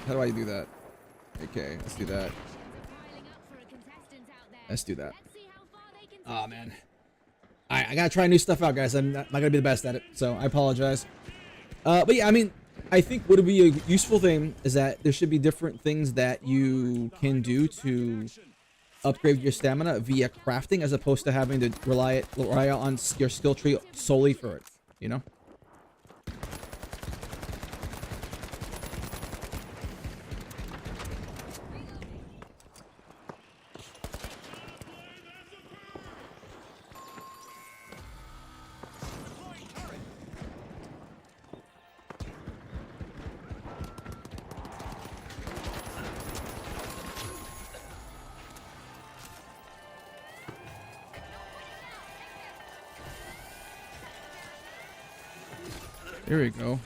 Speaker 1: How do I do that? Okay, let's do that. Let's do that. Oh man, I gotta try new stuff out, guys. I'm not gonna be the best at it, so I apologize. But yeah, I mean, I think what would be a useful thing is that there should be different things that you can do to upgrade your stamina via crafting, as opposed to having to rely on your skill tree solely for it. You know. Here we go.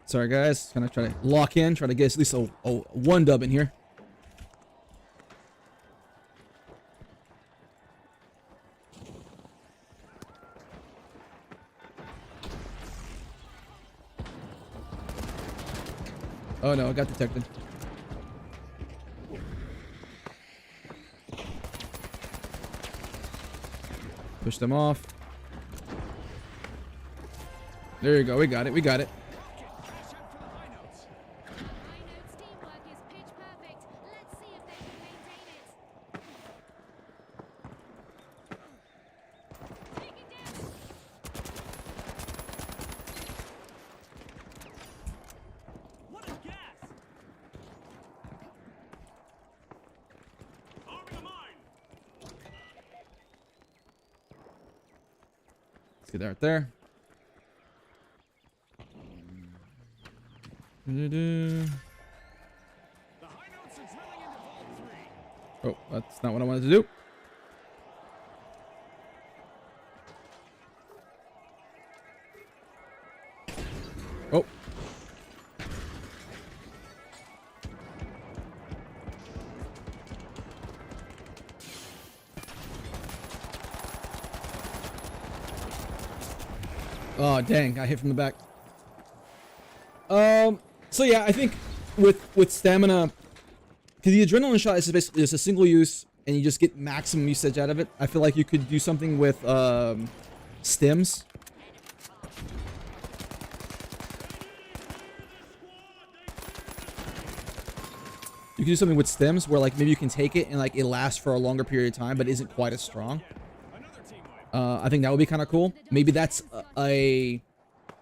Speaker 1: Sorry, guys. Gonna try to lock in, try to get at least a one dub in here. Oh no, I got detected. Push them off. There you go. We got it. We got it. Get that right there. Oh, that's not what I wanted to do. Oh. Oh dang, I hit from the back. So yeah, I think with stamina, because the adrenaline shot is basically just a single use and you just get maximum usage out of it. I feel like you could do something with stims. You can do something with stems where like maybe you can take it and like it lasts for a longer period of time, but isn't quite as strong.
Speaker 2: Another team wipe.
Speaker 1: I think that would be kind of cool. Maybe that's a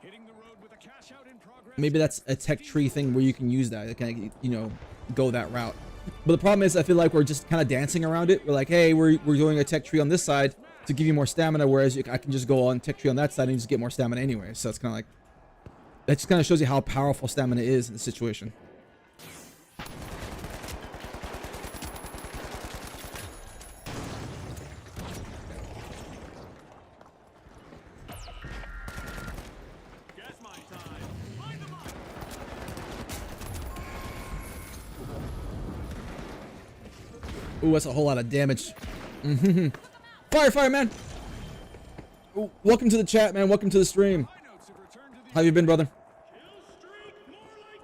Speaker 2: Hitting the road with a cash out in progress.
Speaker 1: maybe that's a tech tree thing where you can use that. Kind of, you know, go that route. But the problem is, I feel like we're just kind of dancing around it. We're like, hey, we're doing a tech tree on this side to give you more stamina, whereas I can just go on tech tree on that side and just get more stamina anyway. So it's kind of like that just kind of shows you how powerful stamina is in the situation.
Speaker 2: Gas mine time. Line them up.
Speaker 1: Ooh, that's a whole lot of damage. Fire, man. Ooh, welcome to the chat, man. Welcome to the stream.
Speaker 2: High notes have returned to the
Speaker 1: How you been, brother?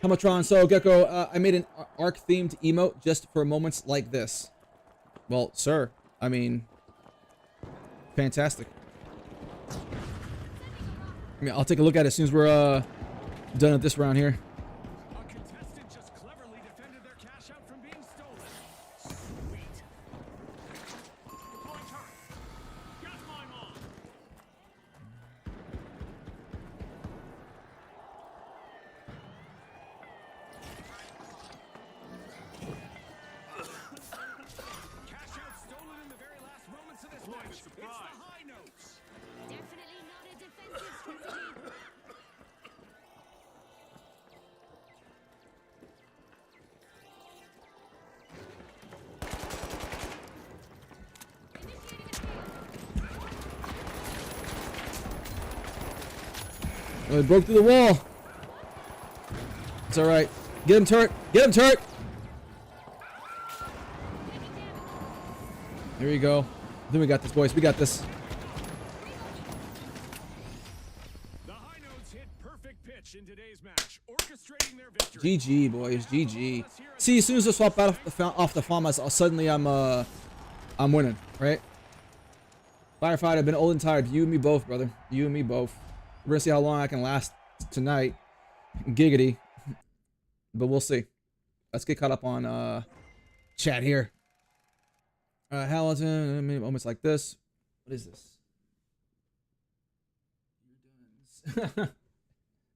Speaker 1: Hamatron, so Gecko, I made an arc themed emote just for moments like this. Well, sir, I mean, fantastic. I mean, I'll take a look at it as soon as we're done at this round here.
Speaker 2: A contestant just cleverly defended their cash out from being stolen. Sweet. Deploying turret. Gas mine on. Cash out stolen in the very last moments of this match. It's the high notes.
Speaker 3: Definitely not a defensive strategy.
Speaker 1: Oh, it broke through the wall. It's all right. Get him, turret. Get him, turret. There you go. I think we got this, boys. We got this.
Speaker 2: The high notes hit perfect pitch in today's match, orchestrating their victory.
Speaker 1: GG, boys. GG. See, as soon as I swap out off the farmers, suddenly I'm winning, right? Firefighter, I've been old and tired. You and me both, brother. You and me both. We're gonna see how long I can last tonight. Giggity. But we'll see. Let's get caught up on chat here. Hamilton, maybe moments like this. What is this?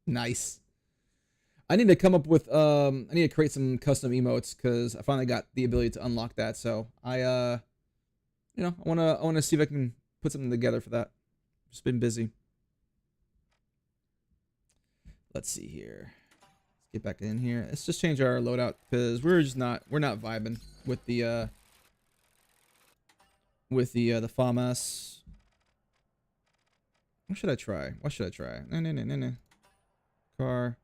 Speaker 1: Nice. I need to come up with I need to create some custom emotes because I finally got the ability to unlock that. So I you know, I wanna see if I can put something together for that. Just been busy. Let's see here. Let's get back in here. Let's just change our loadout because we're not vibing with the FAMAS. What should I try? What should I try? No. Car.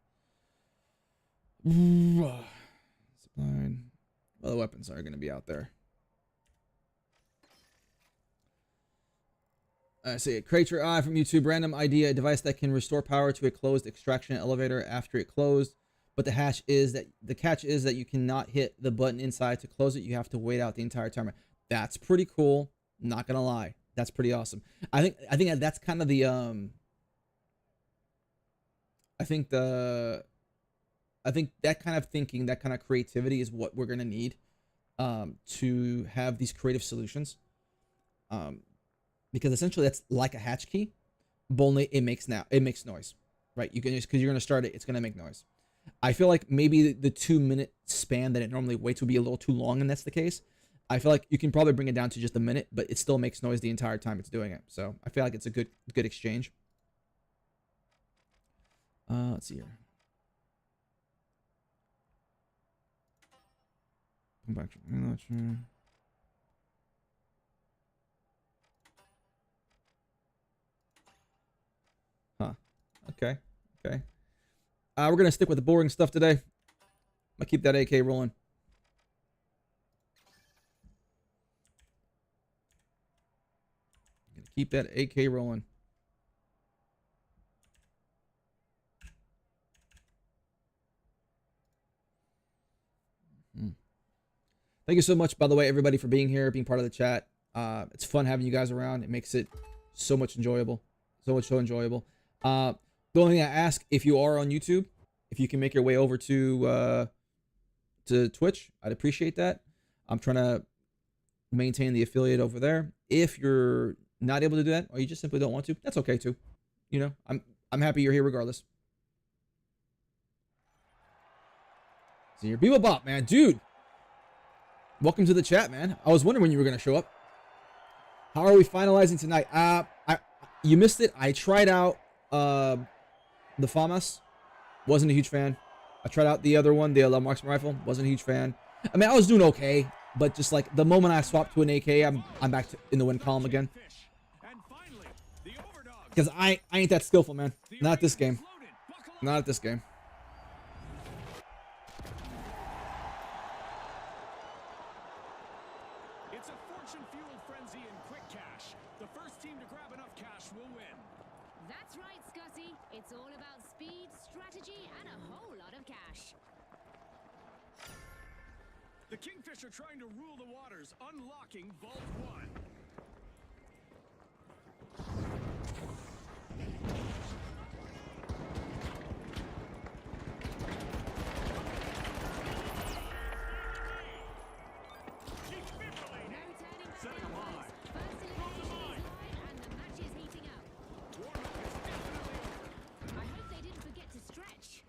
Speaker 1: Supplied. Well, the weapons are going to be out there. I see it. Create your eye from YouTube. Random idea. A device that can restore power to a closed extraction elevator after it closed. But the catch is that you cannot hit the button inside to close it. You have to wait out the entire timer. That's pretty cool. Not gonna lie. That's pretty awesome. I think that's kind of the I think that kind of thinking, that kind of creativity is what we're gonna need to have these creative solutions. Because essentially that's like a hatch key, but only it makes noise, right? You can just, because you're gonna start it, it's gonna make noise. I feel like maybe the 2-minute span that it normally waits would be a little too long, and that's the case. I feel like you can probably bring it down to just a minute, but it still makes noise the entire time it's doing it. So I feel like it's a good exchange. Let's see here. Come back to launcher. Huh. Okay. We're gonna stick with the boring stuff today. I'm gonna keep that AK rolling. Keep that AK rolling. Thank you so much, by the way, everybody, for being here, being part of the chat. It's fun having you guys around. It makes it so much enjoyable. So enjoyable. The only thing I ask, if you are on YouTube, if you can make your way over to to Twitch, I'd appreciate that. I'm trying to maintain the affiliate over there. If you're not able to do that, or you just simply don't want to, that's okay too. You know, I'm happy you're here regardless. So you're Bebo Bop, man, dude. Welcome to the chat, man. I was wondering when you were gonna show up. How are we finalizing tonight? You missed it. I tried out the FAMAS. Wasn't a huge fan. I tried out the other one, the marksman rifle. Wasn't a huge fan. I mean, I was doing okay, but just like the moment I swapped to an AK, I'm back in the win column again.
Speaker 2: And finally, the Overdogs.
Speaker 1: Because I ain't that skillful, man. Not at this game. Not at this game.
Speaker 2: It's a fortune-fueled frenzy in quick cash. The first team to grab enough cash will win.
Speaker 3: That's right, Scotty. It's all about speed, strategy, and a whole lot of cash.
Speaker 2: The Kingfisher trying to rule the waters, unlocking Vault 1.
Speaker 3: No turning back
Speaker 2: Setting
Speaker 3: now,
Speaker 2: them high.
Speaker 3: boys. First elimination is live, and the match is heating up.
Speaker 2: Warm-up is definitely over.
Speaker 3: I hope they didn't forget to stretch.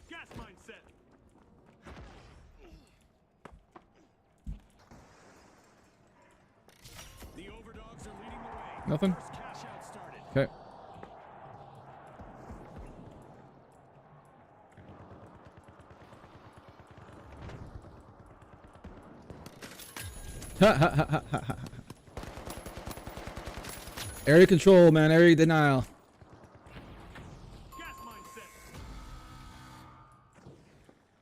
Speaker 2: Gas mine set. The Overdogs are leading the way.
Speaker 1: Nothing?
Speaker 2: First cash out started.
Speaker 1: Okay. Area control, man. Area denial.
Speaker 2: Gas mine set.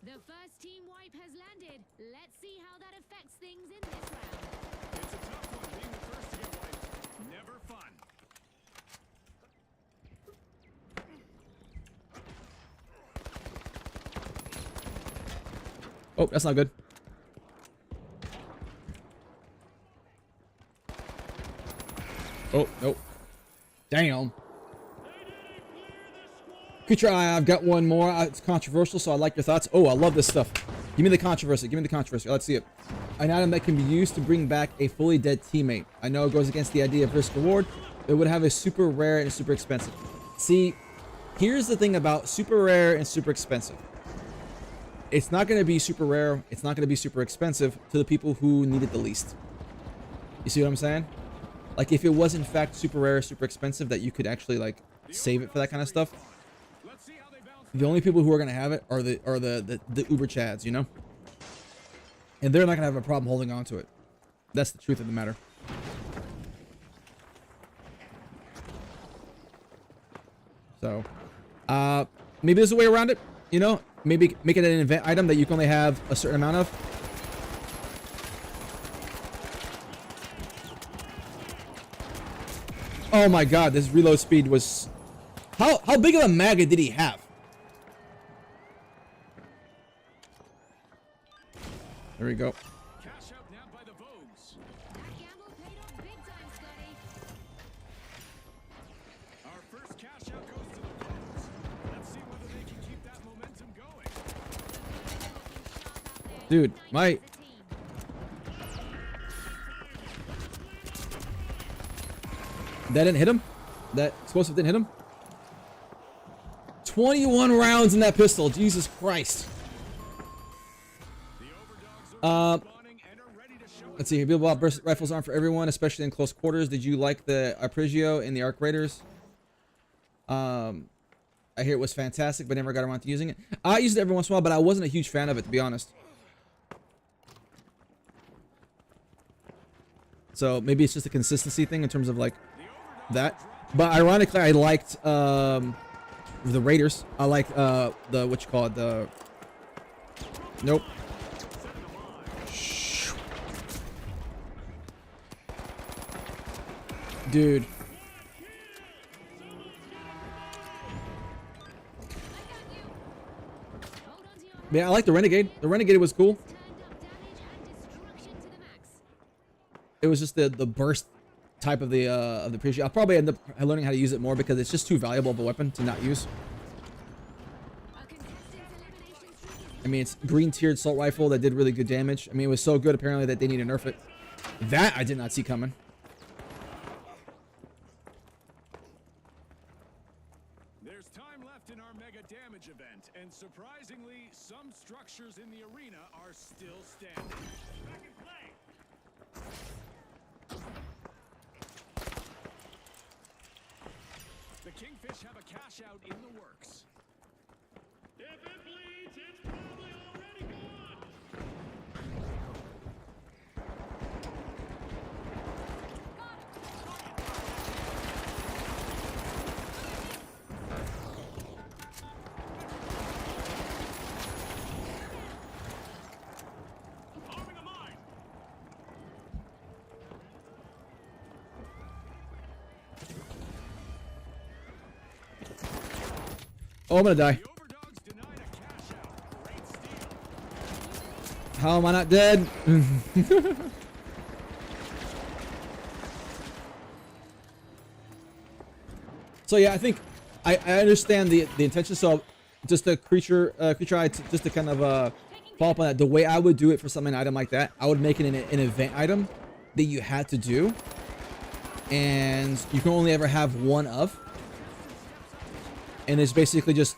Speaker 3: The first team wipe has landed. Let's see how that affects things in this round.
Speaker 2: It's a tough one being the first to get wiped. Never fun.
Speaker 1: Oh, that's not good. Oh, nope. Damn. Good try. I've got one more. It's controversial, so I like your thoughts. Oh, I love this stuff. Give me the controversy. Give me the controversy. Let's see it. An item that can be used to bring back a fully dead teammate. I know it goes against the idea of risk reward. It would have a super rare and super expensive. See, here's the thing about super rare and super expensive. It's not going to be super rare. It's not going to be super expensive to the people who need it the least. You see what I'm saying? Like if it was in fact super rare, super expensive, that you could actually like save it for that kind of stuff.
Speaker 2: Let's see how they bounce.
Speaker 1: The only people who are gonna have it are the Uber Chads, you know? And they're not gonna have a problem holding on to it. That's the truth of the matter. So, maybe there's a way around it, you know? Maybe make it an event item that you can only have a certain amount of. Oh my god, this reload speed was... How big of a maggot did he have? There we go.
Speaker 2: Cash out now by the Vogues.
Speaker 3: That gamble paid off big time, Scotty.
Speaker 2: Our first cash out goes to the Vogues. Let's see whether they can keep that momentum going.
Speaker 1: Dude, my... That didn't hit him? That explosive didn't hit him? 21 rounds in that pistol. Jesus Christ.
Speaker 2: The Overdogs are
Speaker 1: Um,
Speaker 2: spawning and are ready to show it.
Speaker 1: Let's see. Billboard burst rifles aren't for everyone, especially in close quarters. Did you like the Arpeggio and the Arc Raiders? I hear it was fantastic, but never got around to using it. I used it every once in a while, but I wasn't a huge fan of it, to be honest. So maybe it's just a consistency thing in terms of like that. But ironically, I liked the Raiders. I like the what you call it, the nope. Shh. Dude. Yeah, I like the Renegade. The Renegade was cool.
Speaker 3: Turned up damage and destruction to the max.
Speaker 1: It was just the burst type of the appreciation. I'll probably end up learning how to use it more because it's just too valuable of a weapon to not use.
Speaker 3: A contestant's elimination streak is
Speaker 1: I mean, it's green tiered assault rifle that did really good damage. I mean, it was so good apparently that they need to nerf it. That I did not see coming.
Speaker 2: There's time left in our mega damage event, and surprisingly, some structures in the arena are still standing. Back in play. The Kingfish have a cash out in the works.
Speaker 4: If it bleeds, it's probably already gone.
Speaker 2: Arming a mine.
Speaker 1: Oh, I'm gonna die.
Speaker 2: The Overdogs denied a cash out. Great steal.
Speaker 1: How am I not dead? So yeah, I think I understand the intention. So just a creature eye just to kind of follow up on that. The way I would do it for something item like that, I would make it an event item that you had to do, and you can only ever have one of, and it's basically just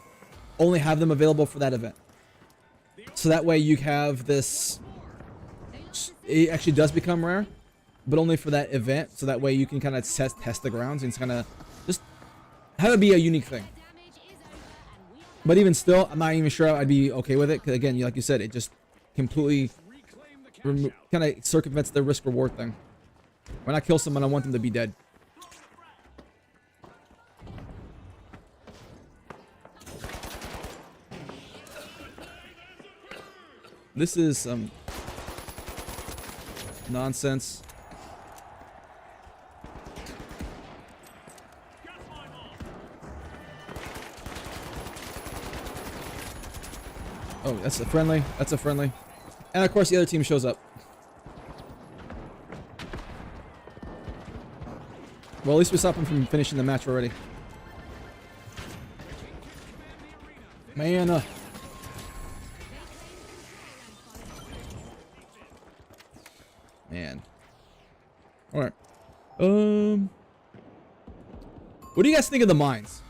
Speaker 1: only have them available for that event. So that way you have this. It actually does become rare, but only for that event. So that way you can kind of test the grounds and kind of just have it be a unique thing.
Speaker 3: damage is over and we are
Speaker 1: But even still, I'm not even sure I'd be okay with it. Because again, like you said, it just completely
Speaker 2: Reclaim the cash out.
Speaker 1: kind of circumvents the risk reward thing. When I kill someone, I want them to be dead. This is some nonsense.
Speaker 2: Got mine off.
Speaker 1: Oh, that's a friendly. That's a friendly. And of course, the other team shows up. Well, at least we stopped him from finishing the match already. Man, man. All right. What do you guys think of the mines?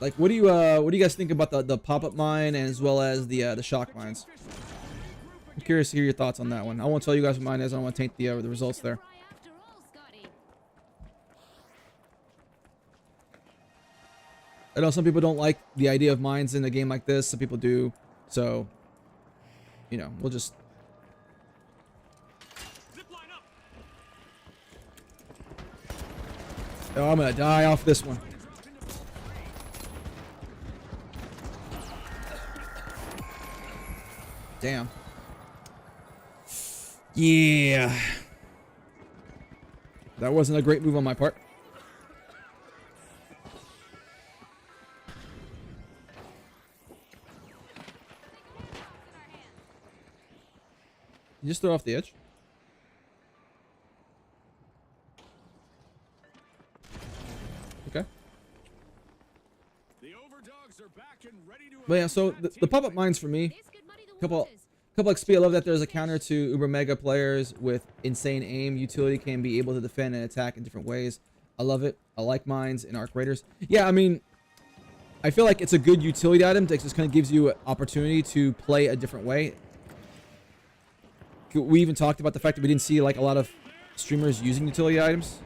Speaker 1: Like, what do you guys think about the pop-up mine as well as the shock mines? I'm curious to hear your thoughts on that one. I won't tell you guys what mine is. I don't want to taint the results there.
Speaker 3: fry after all, Scotty.
Speaker 1: I know some people don't like the idea of mines in a game like this. Some people do. So, you know, we'll just.
Speaker 2: Zip line up.
Speaker 1: Oh, I'm gonna die off this one. Damn. Yeah. That wasn't a great move on my part. You just throw off the edge. Okay.
Speaker 2: The Overdogs are back and ready to.
Speaker 1: But yeah, so the pop-up mines for me,
Speaker 3: This could muddy the
Speaker 1: couple
Speaker 3: waters.
Speaker 1: XP. I love that there's a counter to Uber Mega players with insane aim. Utility can be able to defend and attack in different ways. I love it. I like mines and arc raiders. Yeah, I mean, I feel like it's a good utility item that just kind of gives you an opportunity to play a different way. We even talked about the fact that we didn't see like a lot of streamers using utility items.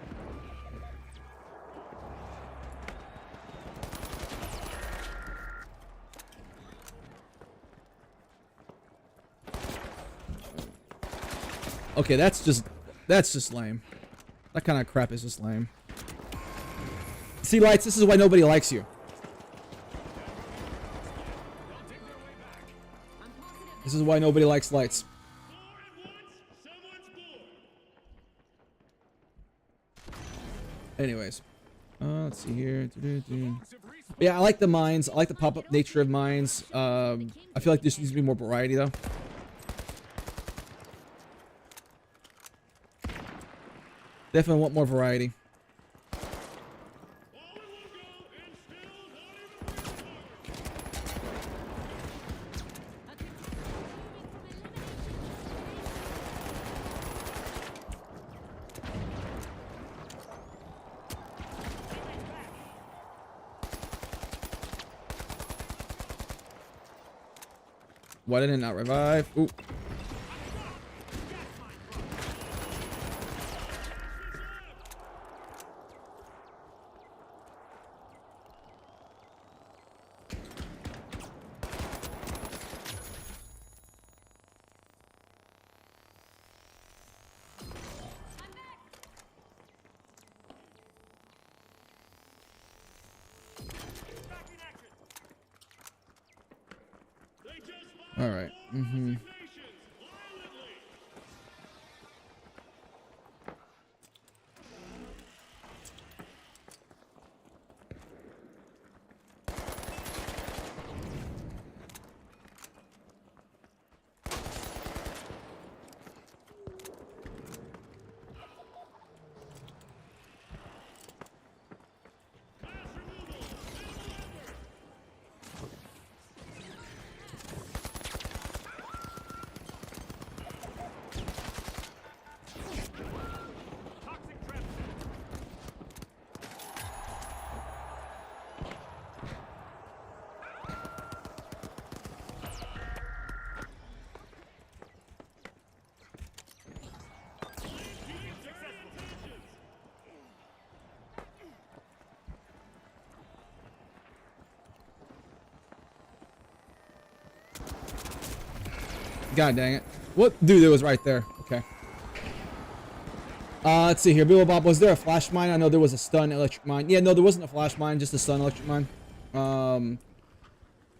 Speaker 1: Okay, that's just lame. That kind of crap is just lame. See, Lights, this is why nobody likes you. This is why nobody likes Lights.
Speaker 4: Four at once, someone's bored.
Speaker 1: Anyways, let's see here.
Speaker 2: Dogs have respawned
Speaker 1: But yeah, I like the mines. I like the pop-up nature of mines. I feel like there needs to be more variety though. Definitely want more variety.
Speaker 4: All in one go, and still not even real target.
Speaker 1: Why didn't it not revive? Ooh.
Speaker 4: Back in action. They just
Speaker 1: All right.
Speaker 4: resignations violently. Mass removal. Civil War.
Speaker 2: Toxic trap.
Speaker 1: God dang it. What? Dude, it was right there. Okay. Let's see here. Bill Bob, was there a flash mine? I know there was a stun electric mine. Yeah, no, there wasn't a flash mine, just a stun electric mine.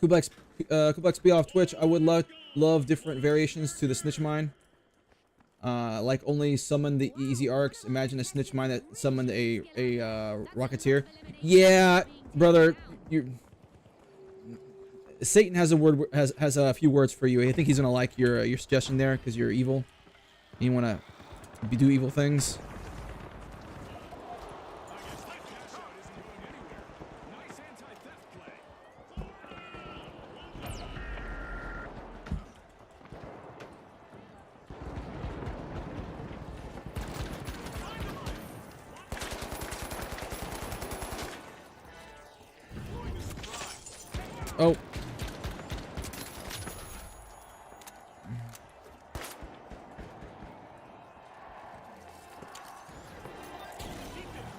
Speaker 1: Kublex, Kublex be off Twitch. I would love different variations to the snitch mine. Like only summon the easy arcs. Imagine a snitch mine that summoned a rocketeer. Yeah, brother, you. Satan has a word has a few words for you. I think he's gonna like your suggestion there because you're evil. And you wanna do evil things.
Speaker 2: Nice anti-theft play.
Speaker 1: Oh.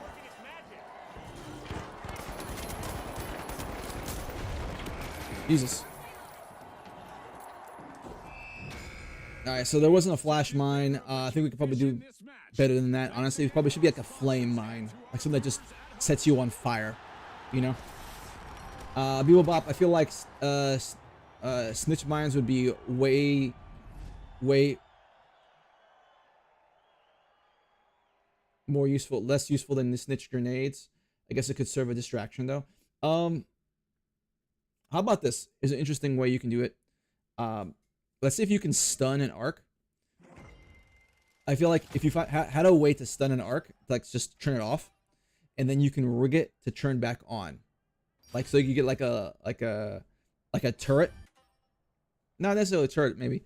Speaker 2: Working its magic.
Speaker 1: Jesus. Alright, so there wasn't a flash mine. I think we could probably do
Speaker 2: This match.
Speaker 1: better than that. Honestly, it probably should be like a flame mine. Like something that just sets you on fire. You know? Bebop, I feel like snitch mines would be way more useful, less useful than the snitch grenades. I guess it could serve a distraction though. How about this? Is an interesting way you can do it. Let's see if you can stun an arc. I feel like if you had a way to stun an arc, like just turn it off, and then you can rig it to turn back on. Like so you get like a turret. Not necessarily a turret, maybe.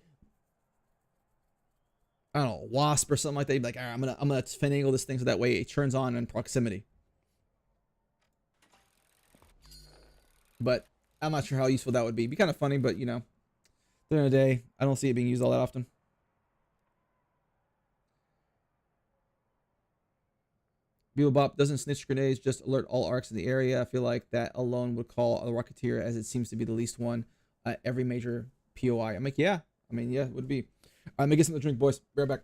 Speaker 1: I don't know, wasp or something like that. You'd be like, all right, I'm gonna finagle this thing so that way it turns on in proximity. But I'm not sure how useful that would be. It'd be kind of funny, but you know, at the end of the day, I don't see it being used all that often. Beelbop, doesn't snitch grenades just alert all arcs in the area? I feel like that alone would call the Rocketeer, as it seems to be the least one at every major POI. I'm like, yeah. I mean, yeah, it would be. All right, let me get something to drink, boys. Be right back.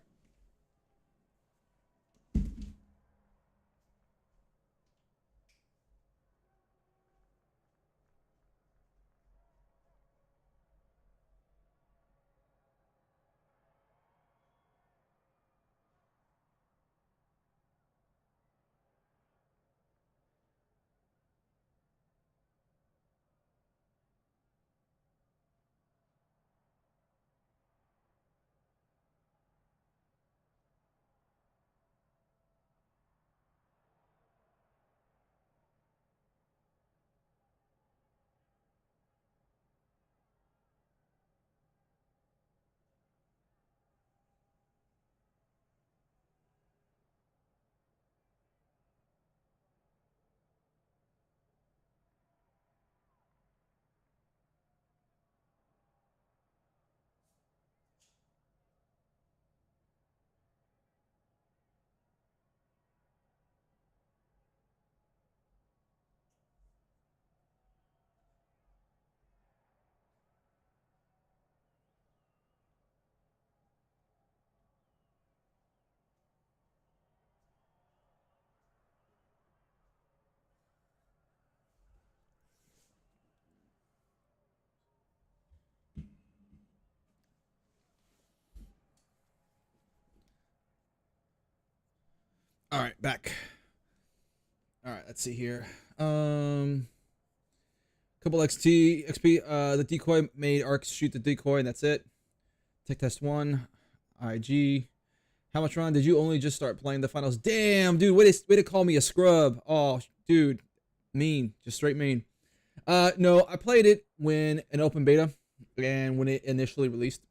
Speaker 1: All right, back. All right, let's see here. Couple XP. The decoy made Arcs shoot the decoy, and that's it. Tech test 1. IG. How much run did you only just start playing the finals? Damn, dude, way to call me a scrub. Oh, dude, mean, just straight mean. No, I played it when an open beta and when it initially released,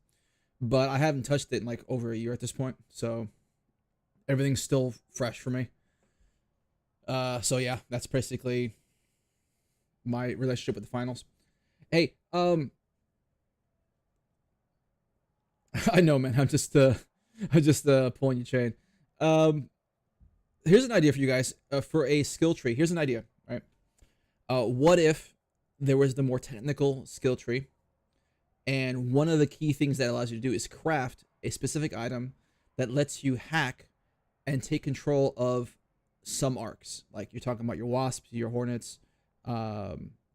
Speaker 1: but I haven't touched it in like over a year at this point, so everything's still fresh for me. So yeah, that's basically my relationship with the finals. Hey, I know, man. I'm just pulling your chain. Here's an idea for you guys for a skill tree. Here's an idea, right? What if there was the more technical skill tree, and one of the key things that allows you to do is craft a specific item that lets you hack and take control of some arcs. Like you're talking about your wasps, your hornets,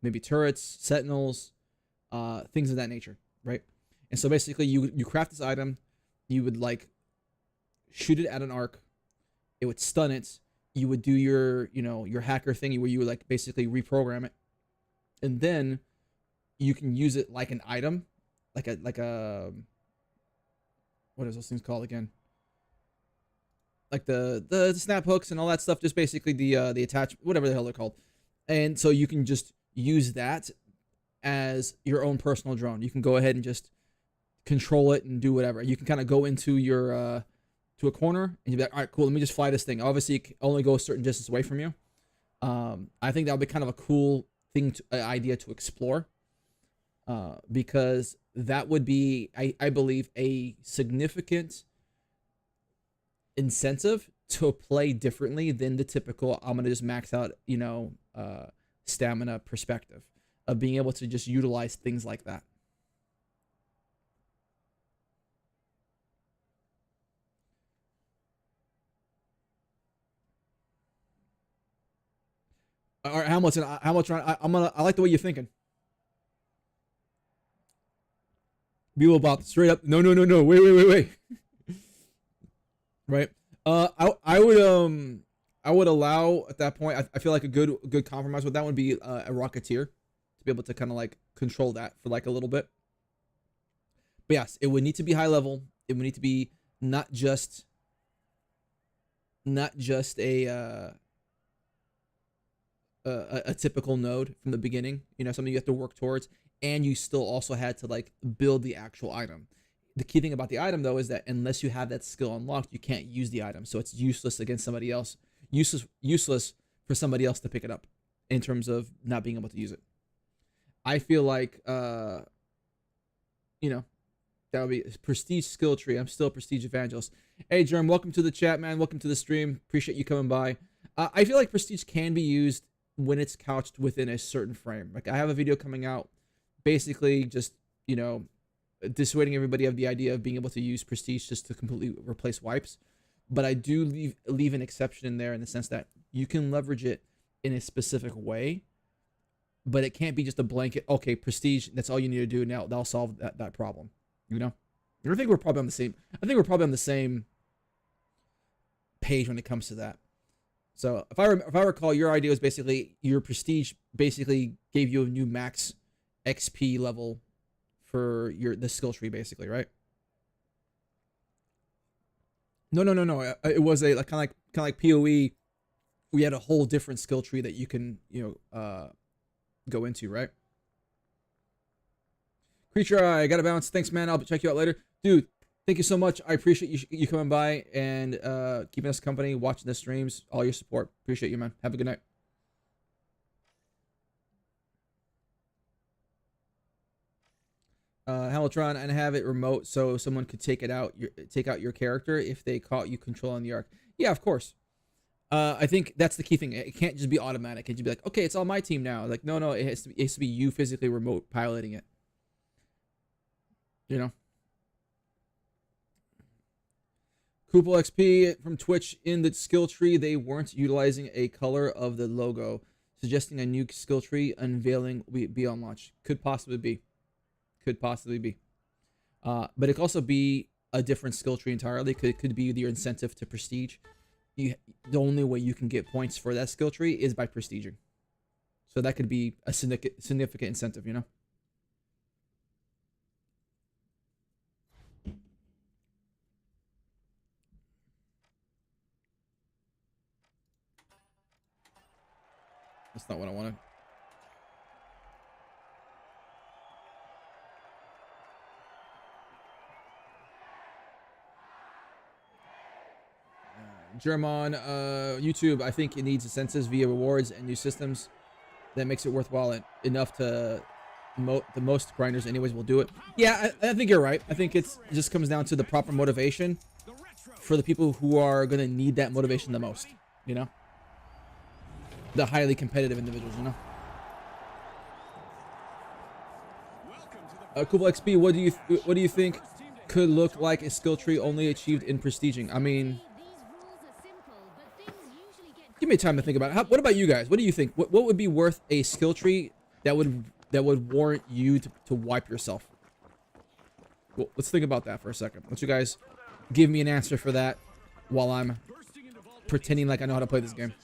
Speaker 1: maybe turrets, sentinels, things of that nature, right? And so basically you craft this item, you would like shoot it at an arc, it would stun it, you would do your, your hacker thingy where you would like basically reprogram it, and then you can use it like an item, like a what is those things called again? Like the snap hooks and all that stuff, just basically the attach, whatever the hell they're called. And so you can just use that as your own personal drone. You can go ahead and just control it and do whatever. You can kind of go into your to a corner and you'll be like, all right, cool, let me just fly this thing. Obviously, it can only go a certain distance away from you. I think that would be kind of a cool thing, idea to explore, because that would be, I believe, a significant incentive to play differently than the typical I'm gonna just max out stamina perspective of being able to just utilize things like that. All right, how much I like the way you're thinking. Bebop, straight up, no, wait. Right. I would allow at that point. I feel like a good compromise with that would be a Rocketeer to be able to kind of like control that for like a little bit. But yes, it would need to be high level. It would need to be not just a typical node from the beginning. Something you have to work towards, and you still also had to like build the actual item. The key thing about the item, though, is that unless you have that skill unlocked, you can't use the item. So it's useless against somebody else. Useless for somebody else to pick it up in terms of not being able to use it. I feel like, that would be prestige skill tree. I'm still a prestige evangelist. Hey, Jerm, welcome to the chat, man. Welcome to the stream. Appreciate you coming by. I feel like prestige can be used when it's couched within a certain frame. Like I have a video coming out, basically just, dissuading everybody of the idea of being able to use prestige just to completely replace wipes. But I do leave an exception in there in the sense that you can leverage it in a specific way, but it can't be just a blanket, okay, prestige, that's all you need to do now, that'll solve that problem. I think we're probably on the same page when it comes to that. So if I recall, your idea was basically your prestige basically gave you a new max XP level for the skill tree, basically, right? No. It was a kind of like PoE. We had a whole different skill tree that you can go into, right? Creature, I gotta bounce. Thanks, man. I'll check you out later, dude. Thank you so much. I appreciate you coming by and keeping us company, watching the streams, all your support. Appreciate you, man. Have a good night. Halotron, and have it remote so someone could take out your character if they caught you controlling the arc. Yeah, of course. I think that's the key thing. It can't just be automatic. It should be like, okay, it's all my team now. Like, no, it has to be you physically remote piloting it. Kupal XP from Twitch, in the skill tree, they weren't utilizing a color of the logo, suggesting a new skill tree unveiling will be on launch. Could possibly be. But it could also be a different skill tree entirely. Could be your incentive to prestige. the only way you can get points for that skill tree is by prestiging. So that could be a significant incentive, you know? That's not what I wanted. German, YouTube, I think it needs incentives via rewards and new systems that makes it worthwhile enough to the most grinders anyways will do it. Yeah, I think you're right. I think it just comes down to the proper motivation for the people who are going to need that motivation the most, you know? The highly competitive individuals, you know? Kubo XP, what do you think could look like a skill tree only achieved in prestiging? I mean, give me time to think about it. What about you guys? What do you think? What would be worth a skill tree that would warrant you to wipe yourself? Well, let's think about that for a second. Why don't you guys give me an answer for that while I'm pretending like I know how to play this game.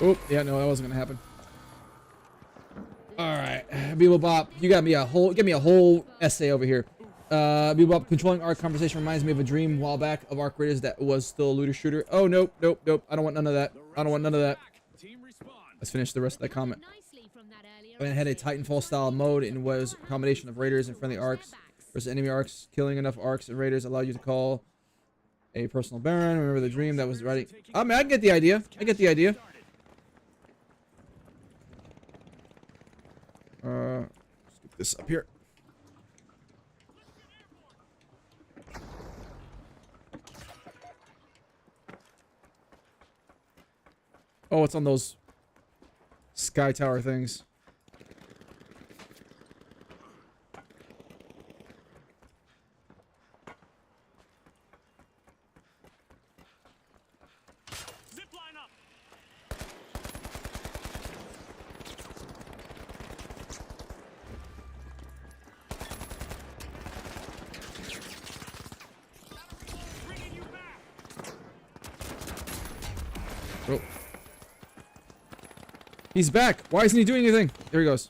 Speaker 1: Oh, yeah, no, that wasn't gonna happen. All right, Bebop, you got me a whole essay over here. Bebop, controlling our conversation reminds me of a dream a while back of Arc Raiders that was still a looter shooter. Oh, nope. I don't want none of that. Let's finish the rest of that comment. And it had a Titanfall style mode and was a combination of raiders and friendly arcs versus enemy arcs. Killing enough arcs and raiders allowed you to call a personal baron. Remember the dream that was writing. I mean, I get the idea. Let's get this up here. Oh, it's on those sky tower things. Oh. He's back. Why isn't he doing anything? There he goes.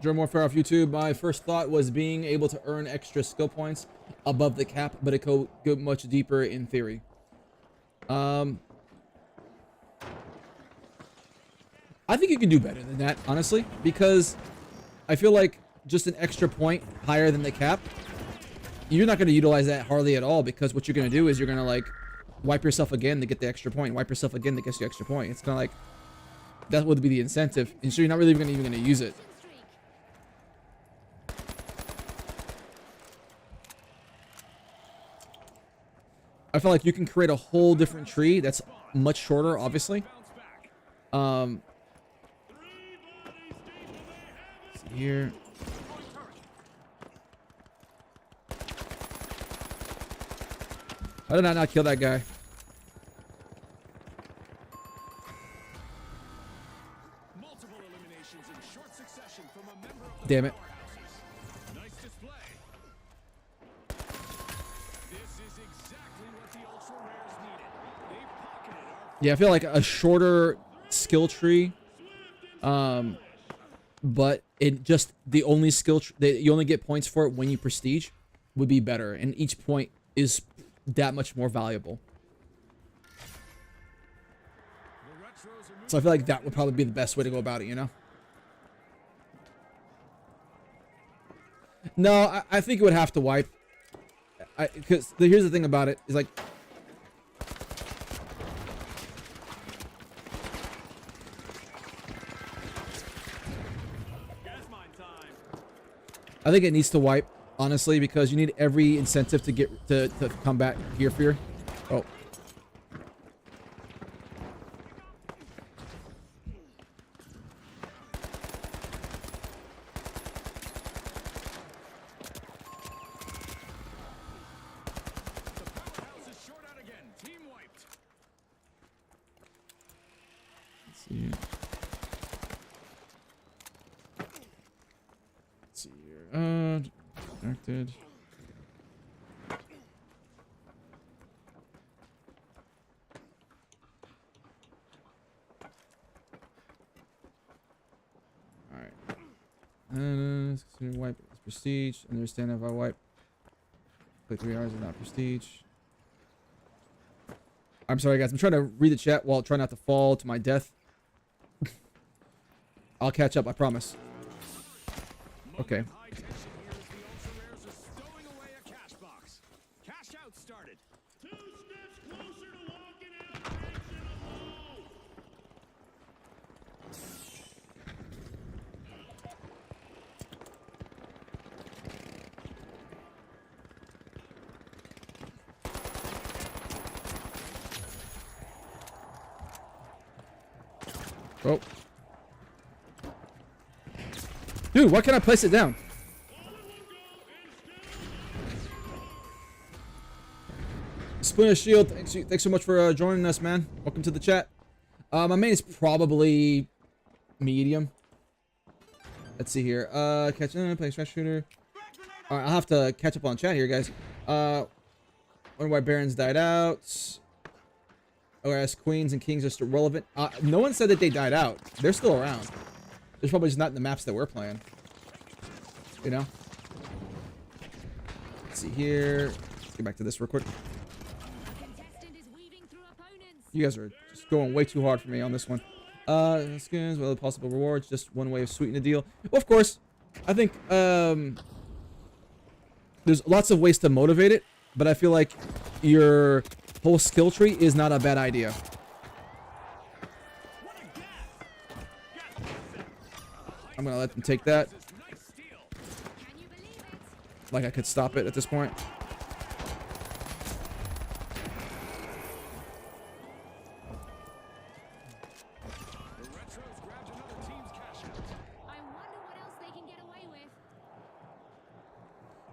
Speaker 1: Joe Morfair off YouTube. My first thought was being able to earn extra skill points above the cap, but it could go much deeper in theory. I think you can do better than that, honestly, because I feel like just an extra point higher than the cap, you're not going to utilize that hardly at all, because what you're going to do is you're going to like wipe yourself again to get the extra point, wipe yourself again to get the extra point. It's kind of like that would be the incentive, and so you're not really even going to use it. I feel like you can create a whole different tree that's much shorter, obviously. See here. How did I not kill that guy? Damn it.
Speaker 2: Nice display. This is exactly what the ultra rares needed. They pocketed our
Speaker 1: Yeah, I feel like a shorter skill tree, but it just the only skill that you only get points for it when you prestige would be better, and each point is that much more valuable. So I feel like that would probably be the best way to go about it, you know? No, I think it would have to wipe. Because here's the thing about it, is like, I think it needs to wipe, honestly, because you need every incentive to get to combat Gear Fear. Oh.
Speaker 2: The powerhouse is short out again. Team wiped.
Speaker 1: Let's see here. Let's see here. Connected. Alright. And wipe is prestige. Understand if I wipe. Play 3 hours is not prestige. I'm sorry, guys. I'm trying to read the chat while trying not to fall to my death. I'll catch up, I promise. Okay.
Speaker 2: High tension here as the ultra rares are stowing away a cash box. Cash out started.
Speaker 4: 2 steps closer to walking out action alone.
Speaker 1: Oh. Dude, why can't I place it down? Splinter Shield, thanks so much for joining us, man. Welcome to the chat. My main is probably medium. Let's see here. Catch playing Smash Shooter. Alright, I'll have to catch up on chat here, guys. Wonder why Barons died out. OS Queens and Kings are still relevant. No one said that they died out. They're still around. They're probably just not in the maps that we're playing. You know? Let's see here. Let's get back to this real quick.
Speaker 3: A contestant is weaving through opponents.
Speaker 1: You guys are just going way too hard for me on this one. Skins, well, possible rewards, just one way of sweetening the deal. Well, of course, I think there's lots of ways to motivate it, but I feel like your whole skill tree is not a bad idea. I'm gonna let them take that.
Speaker 2: Nice steal.
Speaker 3: Can you believe it?
Speaker 1: Like I could stop it at this point.
Speaker 2: The Retros grabbed another team's cash out.
Speaker 3: I wonder what else they can get away with.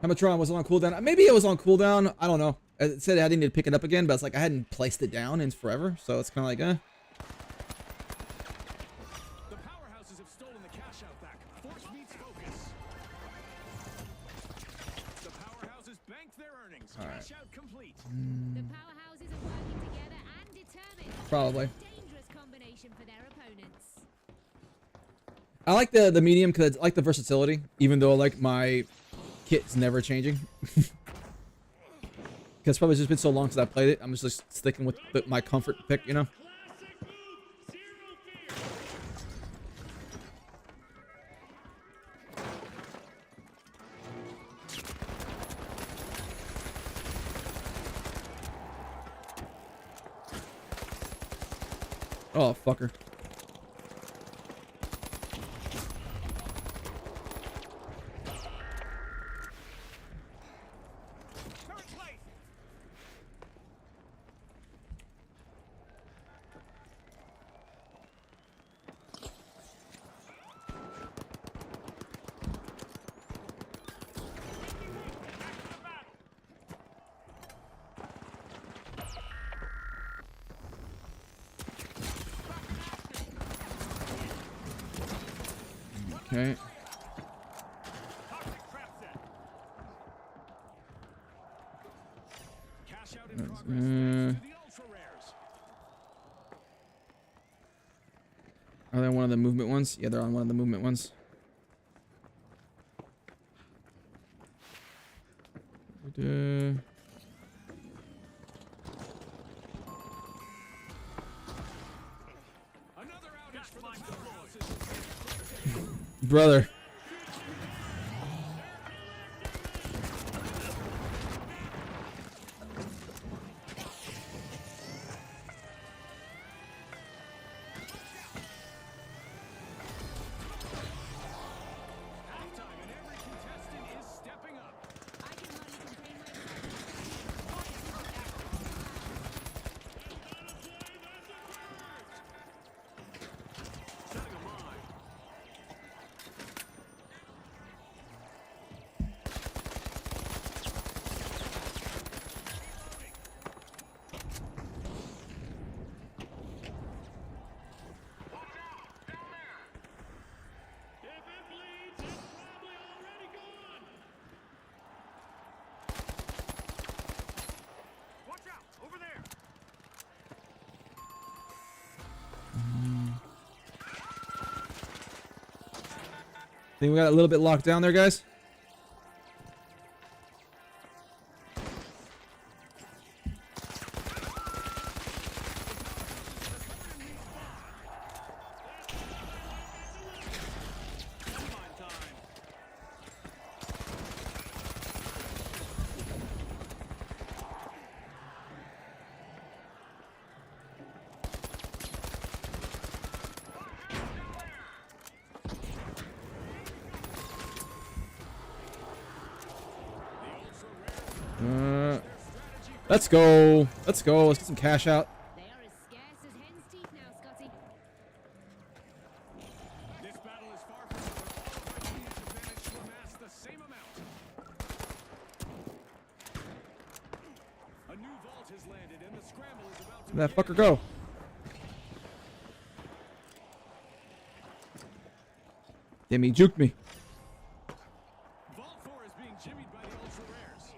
Speaker 1: Hamatron was on cooldown. Maybe it was on cooldown. I don't know. It said I didn't need to pick it up again, but it's like I hadn't placed it down in forever, so it's kind of like,
Speaker 2: The powerhouses have stolen the cash out back. Force meets focus. The powerhouses bank their earnings. Cash out complete.
Speaker 3: The powerhouses are working together and determined.
Speaker 1: Probably.
Speaker 3: Dangerous combination for their opponents.
Speaker 1: I like the medium because I like the versatility, even though like my kit's never changing. Because it's probably just been so long since I played it. I'm just like, sticking with my comfort pick, you know?
Speaker 4: Classic move. Zero fear.
Speaker 1: Oh, fucker.
Speaker 2: Turret place.
Speaker 1: Okay.
Speaker 2: Toxic trap set. Cash out in progress. Thanks to the ultra rares.
Speaker 1: Are they on one of the movement ones? Yeah, they're on one of the movement ones.
Speaker 2: Another outage for the powerhouses.
Speaker 1: Brother.
Speaker 2: Halftime, and every contestant is stepping up.
Speaker 3: I can hardly contain myself.
Speaker 1: Think we got a little bit locked down there, guys? Let's go. Let's go. Let's get some cash out.
Speaker 3: They are as scarce as hen's teeth now, Scotty.
Speaker 2: This battle is far from over. All of our teams have managed to amass the same amount. A new vault has landed, and the scramble is about to
Speaker 1: Where'd that
Speaker 2: begin.
Speaker 1: fucker go? Damn, he juked me.
Speaker 2: Vault 4 is being jimmied by the ultra rares.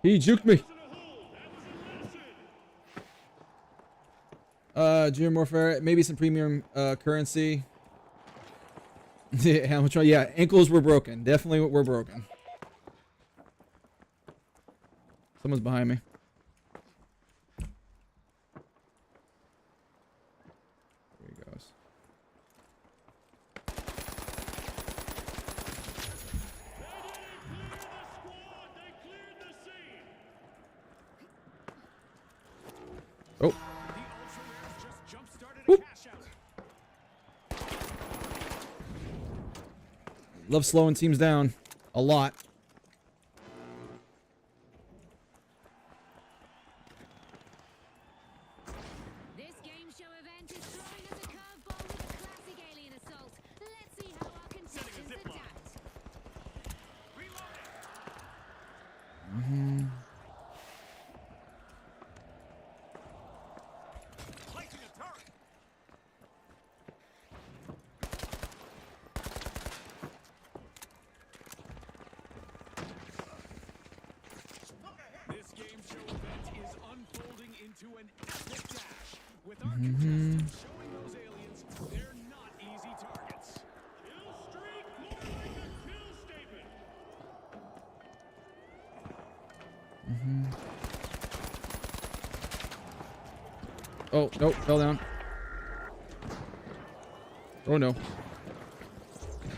Speaker 1: He juked me.
Speaker 4: In a hole. That was a lesson.
Speaker 1: Junior Warfare, maybe some premium currency. Yeah, I'm trying. Yeah, ankles were broken. Definitely were broken. Someone's behind me. There he goes.
Speaker 4: They cleared the scene.
Speaker 1: Oh,
Speaker 2: The ultra rares just jump-started a
Speaker 1: Whoop.
Speaker 2: cash out.
Speaker 1: love slowing teams down a lot.
Speaker 3: This game show event is throwing us a curveball with a classic alien assault. Let's see how our contestants adapt.
Speaker 2: Placing a turret. This game show event is unfolding into an epic dash, with our contestants showing those aliens they're not easy targets.
Speaker 4: Kill streak more like a kill statement.
Speaker 1: Oh, nope, fell down. Oh no.
Speaker 3: This is when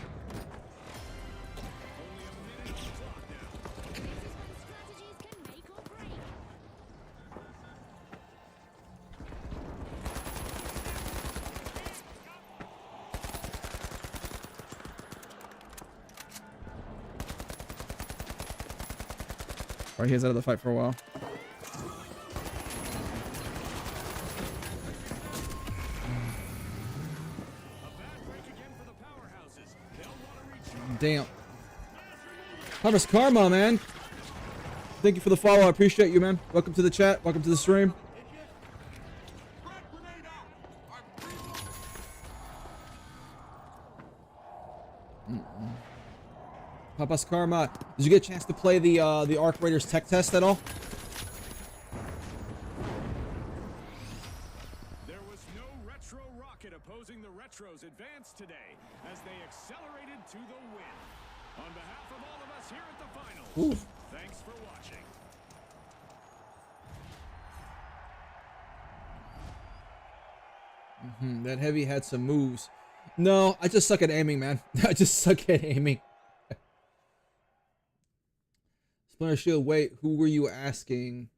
Speaker 3: strategies can make or break.
Speaker 1: Alright, he's out of the fight for a while.
Speaker 2: A bad break again for the powerhouses. They'll want to reach.
Speaker 1: Damn. Thomas Karma, man. Thank you for the follow. I appreciate you, man. Welcome to the chat. Welcome to the stream. Papas Karma. Did you get a chance to play the Arc Raiders tech test at all?
Speaker 2: There was no retro rocket opposing the retros advance today as they accelerated to the win. On behalf of all of us here at the finals,
Speaker 1: Ooh.
Speaker 2: thanks for watching.
Speaker 1: That heavy had some moves. No, I just suck at aiming, man. I just suck at aiming. Splinter Shield, wait, who were you asking?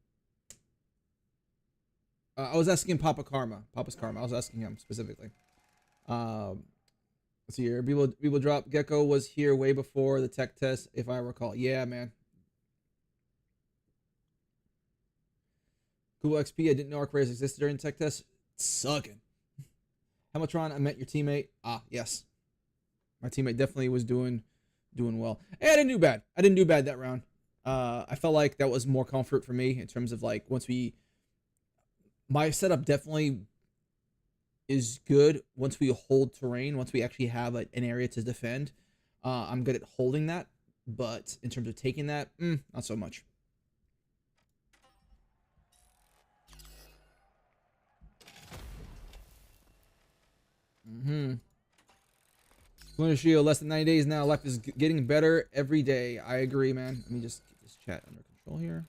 Speaker 1: I was asking Papa Karma. Papa's Karma. I was asking him specifically. Let's see here. People drop. Gecko was here way before the tech test, if I recall. Yeah, man. Google XP, I didn't know Arc Raiders existed during the tech test. Sucking. Helmatron, I met your teammate. Ah, yes. My teammate definitely was doing well. Hey, I didn't do bad. I didn't do bad that round. I felt like that was more comfort for me in terms of like my setup definitely is good once we hold terrain, once we actually have an area to defend. I'm good at holding that, but in terms of taking that, not so much. Splinter Shield, less than 90 days now. Life is getting better every day. I agree, man. Let me just get this chat under control here.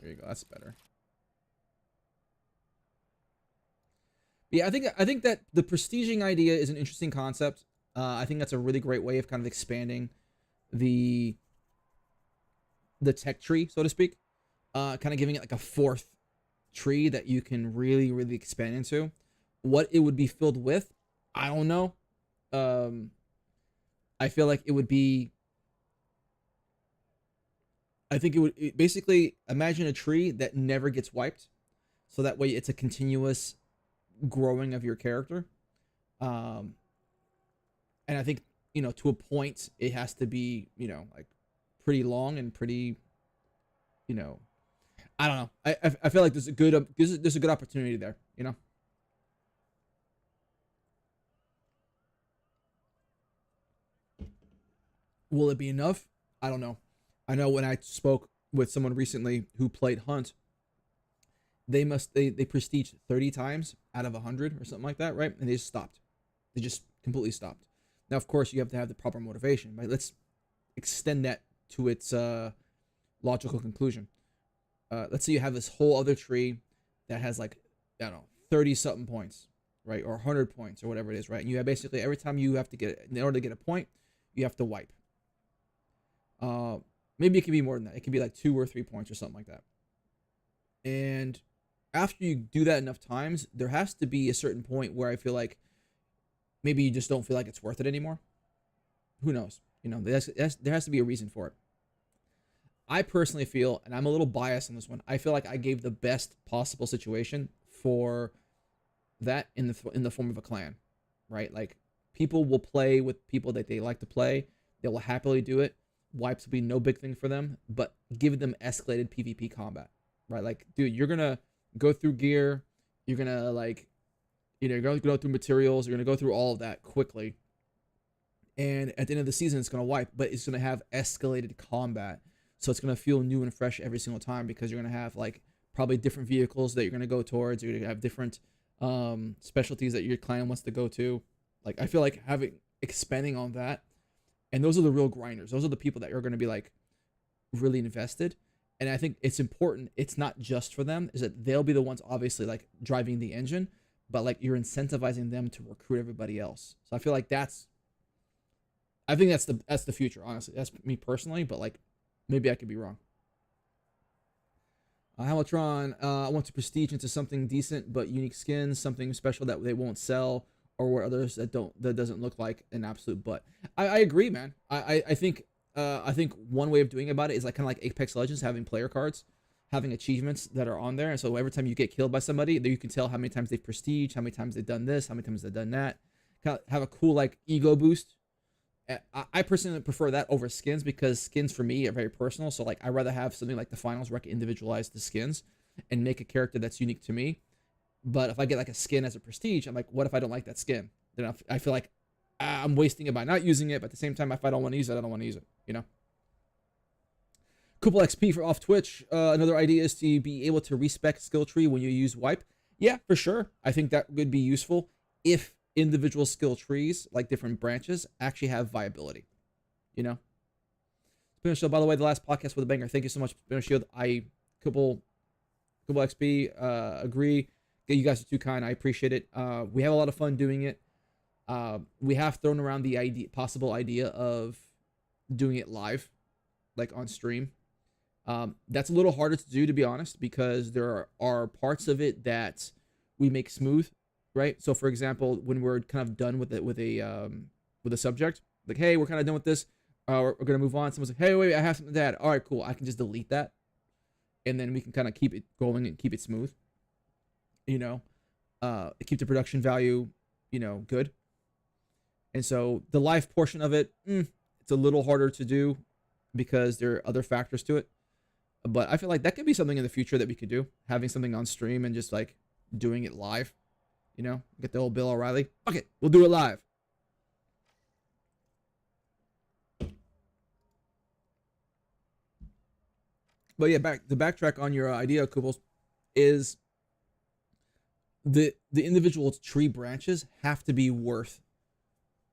Speaker 1: There you go. That's better. Yeah, I think that the prestiging idea is an interesting concept. I think that's a really great way of kind of expanding the tech tree, so to speak. Kind of giving it like a fourth tree that you can really, really expand into. What it would be filled with, I don't know. I feel like it would be. I think basically imagine a tree that never gets wiped, so that way it's a continuous growing of your character. And I think, you know, to a point it has to be, you know, like pretty long and pretty, you know, I don't know. I feel like there's a good opportunity there, you know. Will it be enough? I don't know. I know when I spoke with someone recently who played Hunt, they prestiged 30 times out of 100 or something like that, right? And they just stopped. They just completely stopped. Now, of course, you have to have the proper motivation, right? Let's extend that to its logical conclusion. Let's say you have this whole other tree that has like, I don't know, 30 something points, right? Or 100 points or whatever it is, right? And you have basically every time you have to in order to get a point, you have to wipe. Maybe it could be more than that. It could be like 2 or 3 points or something like that. And after you do that enough times, there has to be a certain point where I feel like maybe you just don't feel like it's worth it anymore. Who knows? You know, there has to be a reason for it. I personally feel, and I'm a little biased on this one, I feel like I gave the best possible situation for that in the form of a clan, right? Like, people will play with people that they like to play. They will happily do it. Wipes will be no big thing for them, but give them escalated PvP combat, right? Like, dude, you're gonna go through gear, you're gonna like, you know, you're gonna go through materials, you're gonna go through all of that quickly, and at the end of the season, it's gonna wipe, but it's gonna have escalated combat, so it's gonna feel new and fresh every single time because you're gonna have like probably different vehicles that you're gonna go towards. You're gonna have different specialties that your clan wants to go to. Like, I feel like expanding on that. And those are the real grinders. Those are the people that are going to be like really invested. And I think it's important. It's not just for them, is that they'll be the ones obviously like driving the engine, but like you're incentivizing them to recruit everybody else. So I feel like that's the future, honestly. That's me personally, but like maybe I could be wrong. Hamiltron, I want to prestige into something decent but unique skins, something special that they won't sell, or where others that doesn't look like an absolute butt. I agree, man. I think one way of doing about it is like kind of like Apex Legends, having player cards, having achievements that are on there, and so every time you get killed by somebody, you can tell how many times they've prestige, how many times they've done this, how many times they've done that. Kind of have a cool like ego boost. I personally prefer that over skins because skins for me are very personal. So like I'd rather have something like the finals where I can individualize the skins and make a character that's unique to me. But if I get like a skin as a prestige, I'm like, what if I don't like that skin? Then I feel like I'm wasting it by not using it. But at the same time, if I don't want to use it, I don't want to use it, you know? Couple XP for off Twitch. Another idea is to be able to respec skill tree when you use wipe. Yeah, for sure. I think that would be useful if individual skill trees, like different branches, actually have viability, you know? Spinner Shield, by the way, the last podcast with a banger. Thank you so much, Spinner Shield. Couple XP, agree. You guys are too kind. I appreciate it. We have a lot of fun doing it. We have thrown around the possible idea of doing it live, like on stream. That's a little harder to do, to be honest, because there are parts of it that we make smooth, right? So, for example, when we're kind of done with a subject, like, hey, we're kind of done with this. We're gonna move on. Someone's like, hey, wait, I have something to add. All right, cool. I can just delete that, and then we can kind of keep it going and keep it smooth. You know, keep the production value, you know, good. And so the live portion of it, it's a little harder to do because there are other factors to it. But I feel like that could be something in the future that we could do, having something on stream and just like doing it live. You know, get the old Bill O'Reilly. Fuck it, we'll do it live. But yeah, backtrack on your idea, Kubels, is the individual tree branches have to be worth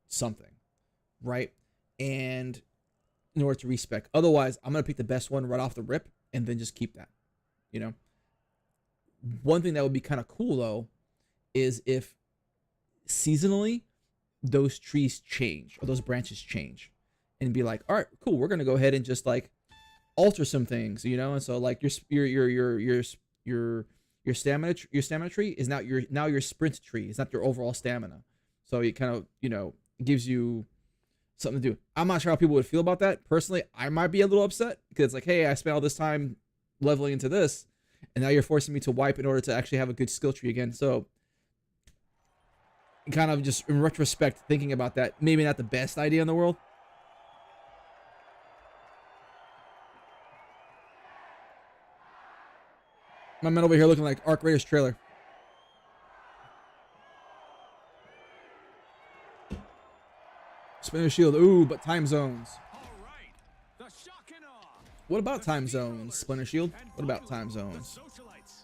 Speaker 1: something. right? And in order to respec. Otherwise, I'm gonna pick the best one right off the rip and then just keep that. You know. One thing that would be kind of cool though is if seasonally those trees change or those branches change and be like, all right, cool, we're gonna go ahead and just like alter some things, you know. And so like your stamina tree is now your sprint tree. It's not your overall stamina. So it kind of, you know, gives you something to do. I'm not sure how people would feel about that. Personally, I might be a little upset because it's like, hey, I spent all this time leveling into this, and now you're forcing me to wipe in order to actually have a good skill tree again. So kind of just in retrospect, thinking about that, maybe not the best idea in the world. My man over here looking like Arc Raiders trailer. Spinner shield. Ooh, but time zones.
Speaker 2: All right. The shock and awe.
Speaker 1: What about time zones, Splinter Shield? What about time zones?
Speaker 2: The socialites.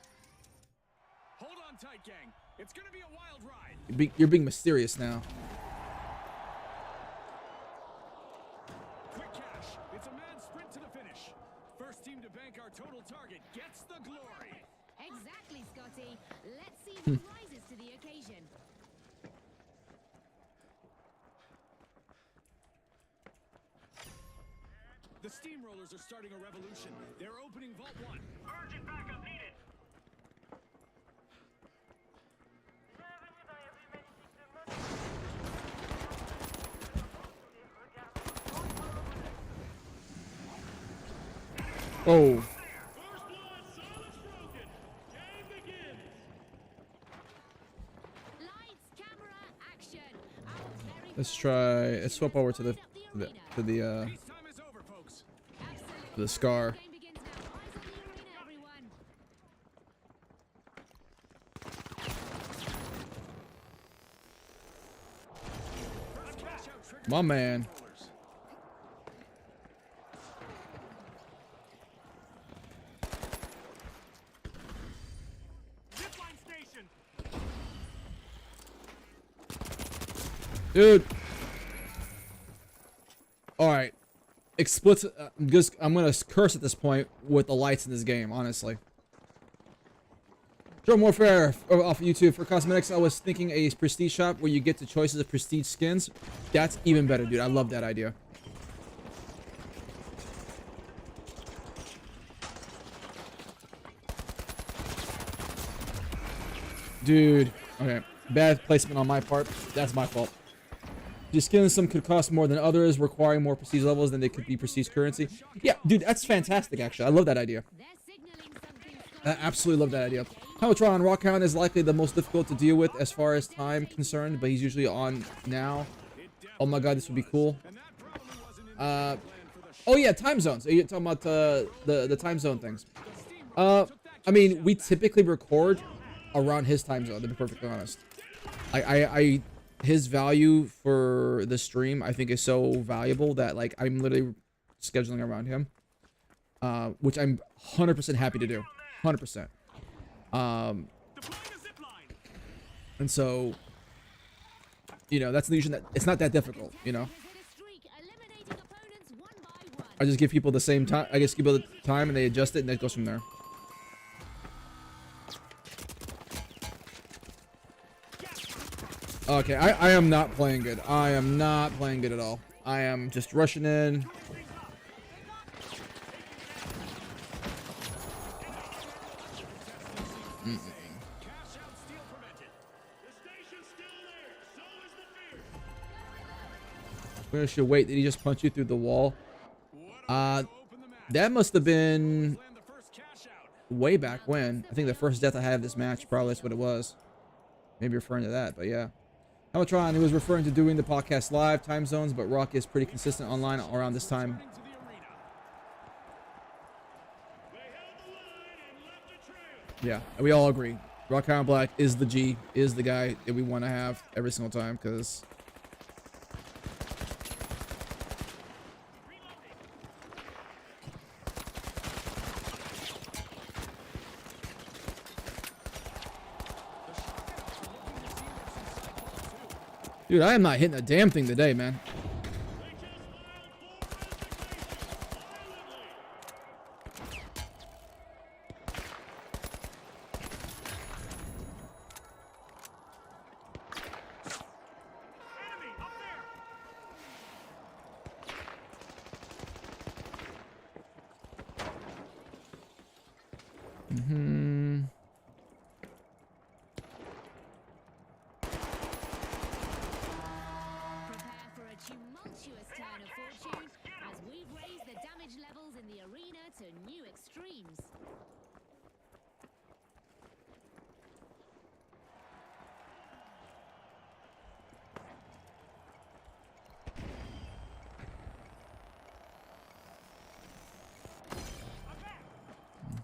Speaker 2: Hold on tight, gang. It's gonna be a wild ride.
Speaker 1: You're being mysterious now.
Speaker 2: Quick cash. It's a mad sprint to the finish. First team to bank our total target gets the glory.
Speaker 3: Exactly, Scotty. Let's see who rises to the occasion.
Speaker 2: The steamrollers are starting a revolution. They're opening Vault 1.
Speaker 4: Urgent backup needed.
Speaker 1: Oh,
Speaker 4: First blood, silence broken. Game begins.
Speaker 3: Lights, camera, action. Our very
Speaker 1: let's swap over to the
Speaker 2: Peace time is over, folks.
Speaker 3: Absolutely.
Speaker 1: the scar.
Speaker 3: Game begins now. Eyes on the arena, everyone.
Speaker 2: First cash out triggered
Speaker 1: My
Speaker 2: by
Speaker 1: man.
Speaker 2: steamrollers.
Speaker 4: Zipline station.
Speaker 1: Dude. All right. Explicit. I'm gonna curse at this point with the lights in this game. Honestly. Joe Warfare off of YouTube for cosmetics. I was thinking a prestige shop where you get the choices of prestige skins. That's even better, dude. I love that idea. Dude. Okay. Bad placement on my part. That's my fault. Your skins, some could cost more than others, requiring more prestige levels than they could be prestige currency. Yeah, dude, that's fantastic, actually. I love that idea.
Speaker 3: They're signaling something,
Speaker 1: I
Speaker 3: Scotty.
Speaker 1: absolutely love that idea. Helmetron, Rockhound is likely the most difficult to deal with as far as time concerned, but he's usually on now. Oh my god, this would be cool.
Speaker 2: And that probably wasn't in the plan for the
Speaker 1: Oh yeah, time zones. Are you talking about the time zone things?
Speaker 2: steamrollers took that
Speaker 1: I mean,
Speaker 2: cash
Speaker 1: we
Speaker 2: out back.
Speaker 1: typically record around his time zone, to be perfectly honest. His value for the stream, I think, is so valuable that like I'm literally scheduling around him, which I'm 100% happy to do, 100%.
Speaker 4: Deploying a zipline.
Speaker 1: And so, you know, that's the illusion that it's not that difficult, you know.
Speaker 3: Has hit a streak, eliminating opponents one by one.
Speaker 1: I just give people the same time. I just give people the time and they adjust it, and it goes from there. Okay, I am not playing good. I am not playing good at all. I am just rushing in.
Speaker 2: Cash out steal prevented.
Speaker 4: The station's still there. So is the fear.
Speaker 1: Where should wait? Did he just punch you through the wall?
Speaker 2: What
Speaker 1: Uh,
Speaker 2: to open the match.
Speaker 1: that must have been
Speaker 2: Land the first cash out.
Speaker 1: way back when. I think the first death I had of this match, probably that's what it was. Maybe referring to that, but yeah. Helmetron, he was referring to doing the podcast live time zones, but Rock is pretty consistent online around this time.
Speaker 2: Into the arena.
Speaker 4: They held the line and left a trail.
Speaker 1: Yeah, and we all agree. Rockhound Black is the G, is the guy that we want to have every single time, because dude, I am not hitting a damn thing today, man. Mm-hmm.
Speaker 3: Prepare for a tumultuous turn of fortune as we've raised the damage levels in the arena to new extremes.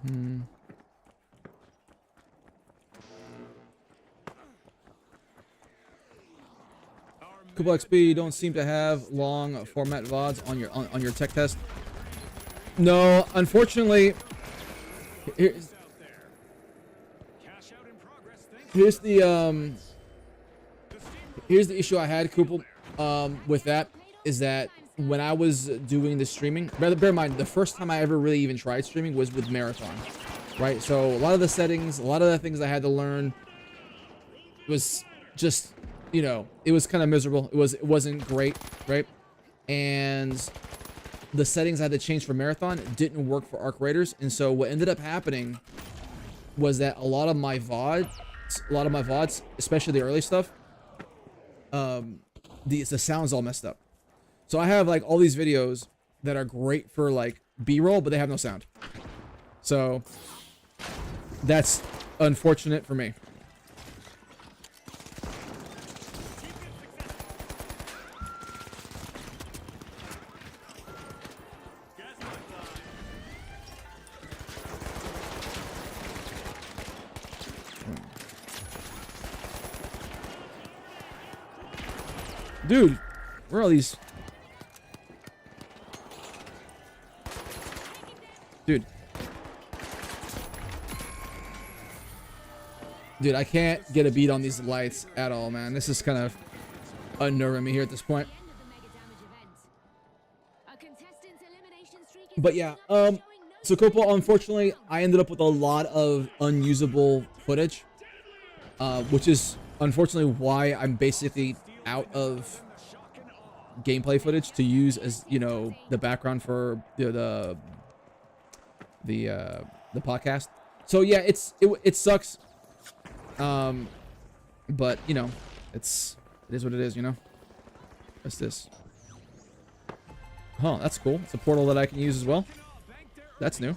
Speaker 1: Hmm. Kublai XP, you don't seem to have long format VODs on your tech test. No, unfortunately. Here's,
Speaker 2: Cash out in progress. Thank
Speaker 1: here's the
Speaker 2: The steam
Speaker 1: here's the issue I had, Kupal, with that is that when I was doing the streaming, bear in mind, the first time I ever really even tried streaming was with Marathon, right? So a lot of the settings, a lot of the things I had to learn was just, you know, it was kind of miserable. It wasn't great, right? And the settings I had to change for Marathon didn't work for Arc Raiders, and so what ended up happening was that a lot of my VODs, especially the early stuff, the sound's all messed up. So I have like all these videos that are great for like B-roll, but they have no sound. So that's unfortunate for me. Dude, where are all these? Dude. Dude, I can't get a beat on these lights at all, man. This is kind of unnerving me here at this point.
Speaker 3: End of the mega damage event. A contestant's elimination streak is
Speaker 1: But yeah,
Speaker 3: picking up and showing no
Speaker 1: so
Speaker 3: signs of
Speaker 1: Copal, unfortunately,
Speaker 3: slowing
Speaker 1: I ended up with a lot of unusable footage, which is unfortunately why I'm basically out of gameplay footage to use as, you know, the background for the podcast. So yeah, it sucks. But you know, it is what it is, you know. What's this? Oh, that's cool. It's a portal that I can use as well. That's new.
Speaker 3: I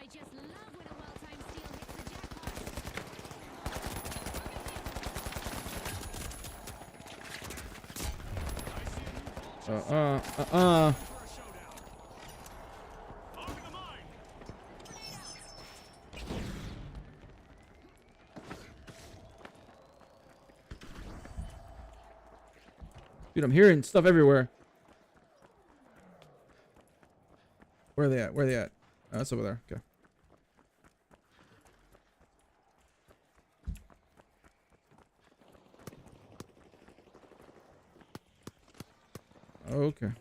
Speaker 3: just love when a well-timed steal hits the jackpot.
Speaker 1: Dude, I'm hearing stuff everywhere. Where are they at? Where are they at? Oh, that's over there. Okay. Okay.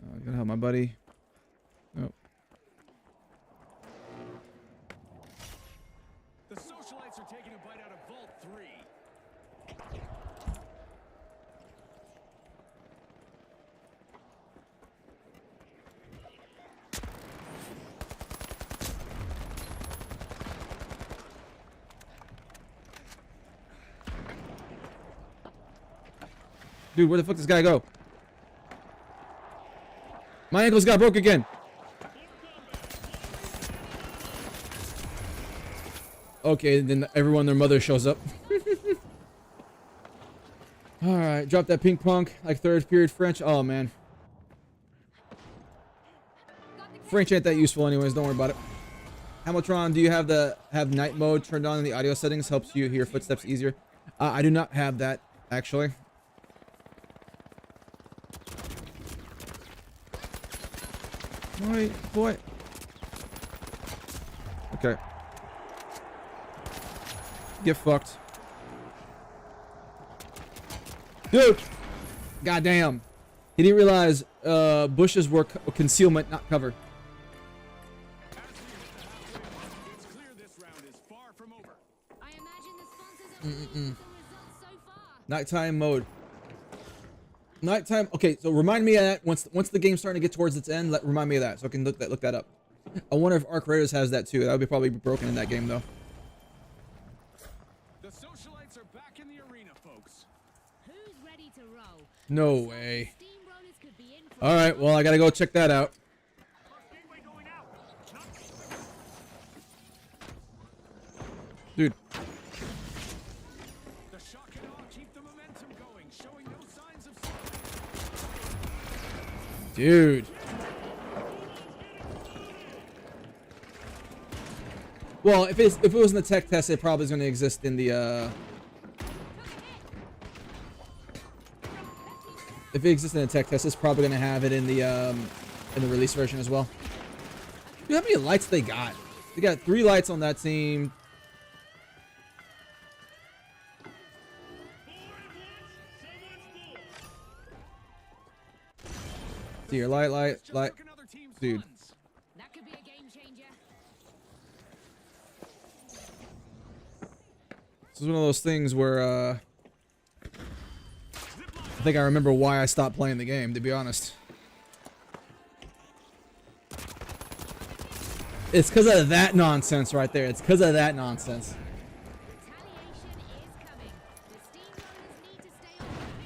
Speaker 1: I gotta help my buddy. Oh.
Speaker 2: The socialites are taking a bite out of Vault 3.
Speaker 1: Dude, where the fuck does this guy go? My ankles got broke again. Okay, then everyone, their mother shows up. Alright, drop that pink punk like third period French. Oh, man. French ain't that useful anyways, don't worry about it. Hamiltron, do you have night mode turned on in the audio settings? Helps you hear footsteps easier. I do not have that, actually. Boy. Okay. Get fucked. Dude! Goddamn. He didn't realize bushes were concealment, not cover.
Speaker 2: It's clear this round is far from over.
Speaker 3: I imagine the results so far.
Speaker 1: Nighttime mode. Nighttime. Okay, so remind me of that once the game's starting to get towards its end. Remind me of that so I can look that up. I wonder if Arc Raiders has that too. That would be probably broken in that game though.
Speaker 2: The socialites are back in the arena, folks.
Speaker 3: Who's ready to roll?
Speaker 1: No way.
Speaker 3: Steamrollers could be in for
Speaker 1: All right, well I gotta go check that out.
Speaker 2: Gateway going out.
Speaker 1: Dude,
Speaker 2: The shock and awe keep the momentum going, showing no signs of slowing.
Speaker 1: dude. Well, if it was in the tech test, it probably is going to exist in the. If it exists in the tech test, it's probably going to have it in the release version as well. Dude, how many lights they got? They got 3 lights on that team.
Speaker 4: 4 at once, someone's full.
Speaker 1: Dear, light.
Speaker 2: Took another team's
Speaker 1: Dude.
Speaker 2: funds.
Speaker 3: that could be a game changer.
Speaker 1: This is one of those things where I think I remember why I stopped playing the game, to be honest. It's because of that nonsense right there. It's because of that nonsense.
Speaker 3: Retaliation is coming. The steamrollers need to stay on the pick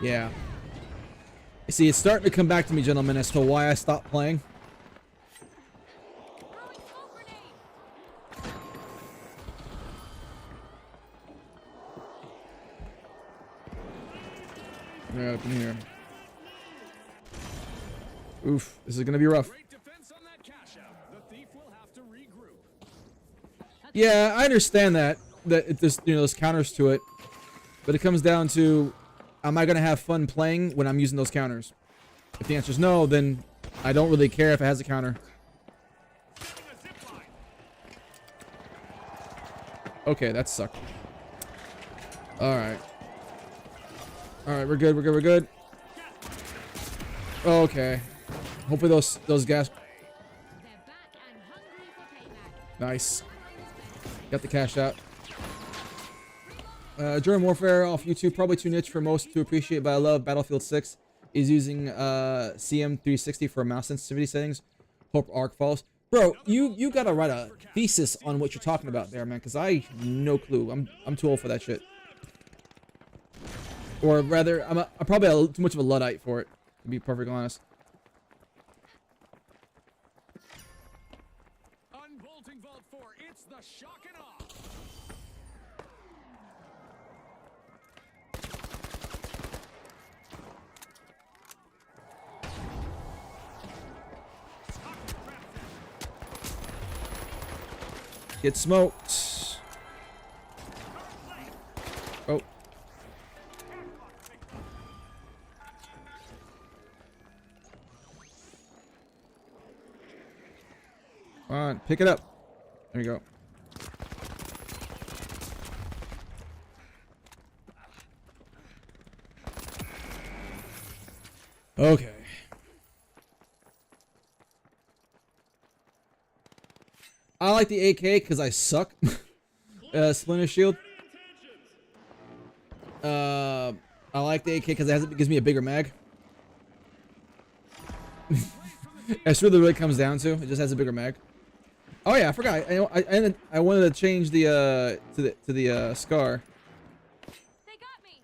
Speaker 3: and
Speaker 1: Yeah. You see, it's starting to come back to me, gentlemen, as to why I stopped playing.
Speaker 3: throwing smoke grenade.
Speaker 1: Right up in here. Oof, this is gonna be rough.
Speaker 2: Great defense on that cash out. The thief will have to regroup.
Speaker 1: Yeah, I understand that there's there's counters to it, but it comes down to, am I gonna have fun playing when I'm using those counters? If the answer is no, then I don't really care if it has a counter.
Speaker 2: Setting a zip line.
Speaker 1: Okay, that sucked. All right, we're good. Okay, hopefully those gas.
Speaker 3: They're back and hungry for payback.
Speaker 1: Nice. Got the cash out. During Warfare off YouTube, probably too niche for most to appreciate, but I love Battlefield 6 is using CM360 for mouse sensitivity settings. Hope ARC falls. Bro, you gotta write a thesis on what you're talking about there, man, because I no clue. I'm too old for that shit. Or rather, I'm probably too much of a Luddite for it, to be perfectly honest.
Speaker 2: Unbolting Vault 4. It's the shock and awe.
Speaker 1: Get smoked. Oh. Come on, pick it up. There you go. Okay. I like the AK because I suck. Splinter Shield. I like the AK because it gives me a bigger mag. That's really what it comes down to. It just has a bigger mag. Oh yeah, I forgot. I wanted to change the to the Scar.
Speaker 3: They got me.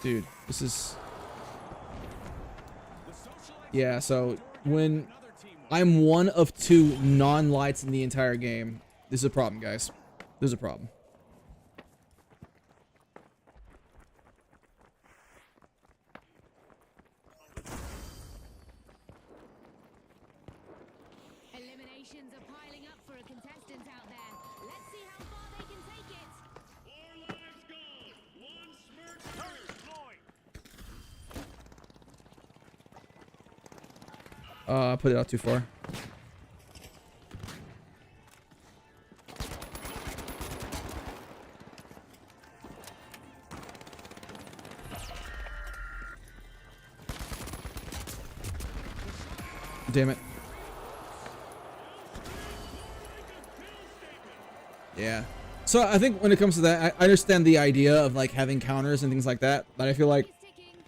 Speaker 1: Dude, this is
Speaker 2: The socialites
Speaker 1: yeah. So when
Speaker 2: another team.
Speaker 1: I'm one of 2 non-lights in the entire game, this is a problem, guys. This is a problem.
Speaker 3: Eliminations are piling up for a contestant out there. Let's see how far they can take it.
Speaker 4: 4 lives gone. 1 smirk
Speaker 2: Turret deployed.
Speaker 1: I put it out too far. Damn it. Yeah. So I think when it comes to that, I understand the idea of like having counters and things like that, but I feel like
Speaker 3: Is ticking.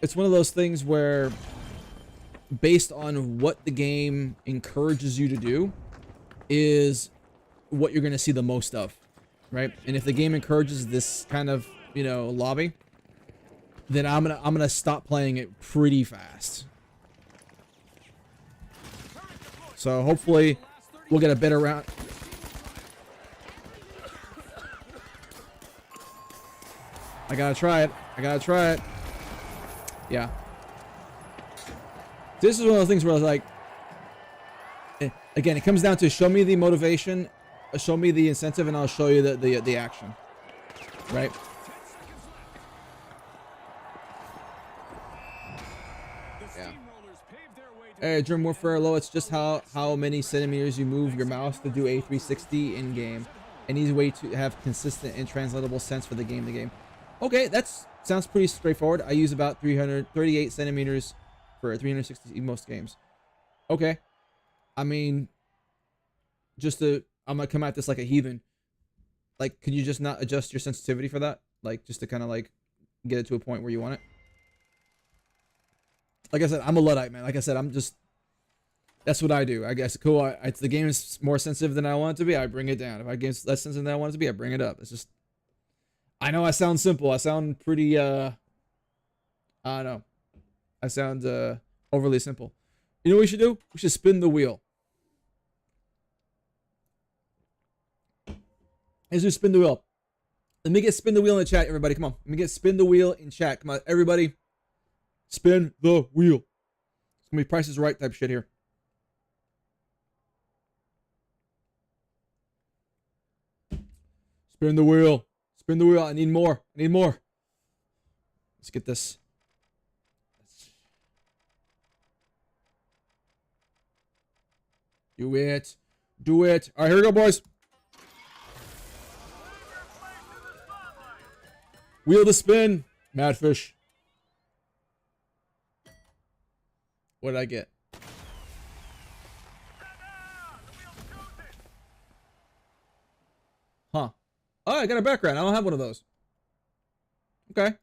Speaker 1: it's one of those things where based on what the game encourages you to do is what you're going to see the most of, right? And if the game encourages this kind of, you know, lobby, then I'm going to stop playing it pretty fast. So hopefully we'll get a better round. I got to try it. I got to try it. Yeah. This is one of those things where I was like, again, it comes down to show me the motivation, show me the incentive, and I'll show you the action, right?
Speaker 2: 10 seconds left. The
Speaker 1: Yeah.
Speaker 2: steamrollers paved their way to
Speaker 1: Hey, Germ Warfare Low, it's just how many centimeters you move your mouse to do a 360 in game. An easy way to have consistent and translatable sense for the game to game. Okay, sounds pretty straightforward. I use about 338 centimeters for 360 in most games. Okay. I mean, I'm gonna come at this like a heathen. Like, could you just not adjust your sensitivity for that? Like, just to kind of like get it to a point where you want it? Like I said, I'm a Luddite, man. Like I said, that's what I do. I guess cool. The game is more sensitive than I want it to be. I bring it down. If I game's less sensitive than I want it to be, I bring it up. It's just, I know I sound simple. I sound pretty, I don't know. I sound overly simple. You know what we should do? We should spin the wheel. Let's do spin the wheel. Let me get spin the wheel in the chat, everybody. Come on. Let me get spin the wheel in chat. Come on, everybody. Spin the wheel. It's gonna be Price is Right type shit here. Spin the wheel. Spin the wheel. I need more. I need more. Let's get this. Do it. Do it. All right, here we go, boys. Wheel to spin. Madfish. What did I get? Huh. Oh, I got a background. I don't have one of those. Okay.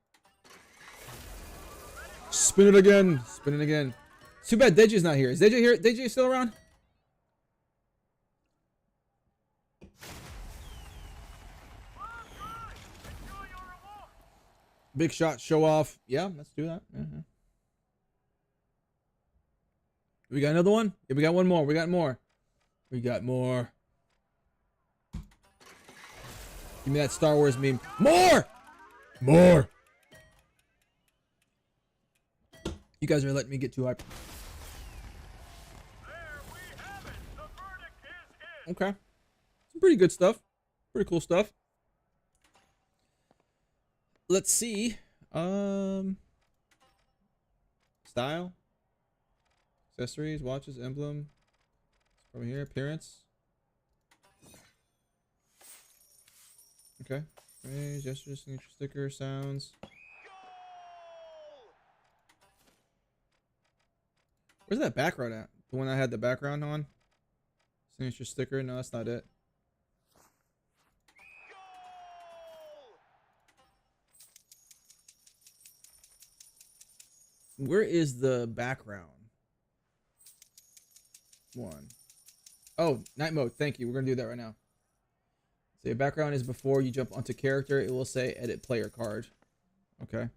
Speaker 1: Spin it again. Spin it again. Too bad Deji's not here. Is Deji here? Deji still around? Big shot, show off. Yeah, let's do that. We got another one? Yeah, we got one more. We got more. We got more. Give me that Star Wars meme. More! More! You guys are letting me get too hyped.
Speaker 4: There we have it. The verdict is in.
Speaker 1: Okay. Some pretty good stuff. Pretty cool stuff. Let's see. Style. Accessories, watches, emblem. From here, appearance. Okay. Hey, gestures, signature sticker, sounds. Where's that background at? The one I had the background on? Signature sticker? No, that's not it. Where is the background? One. Oh, night mode. Thank you. We're going to do that right now. So your background is before you jump onto character. It will say edit player card. Okay.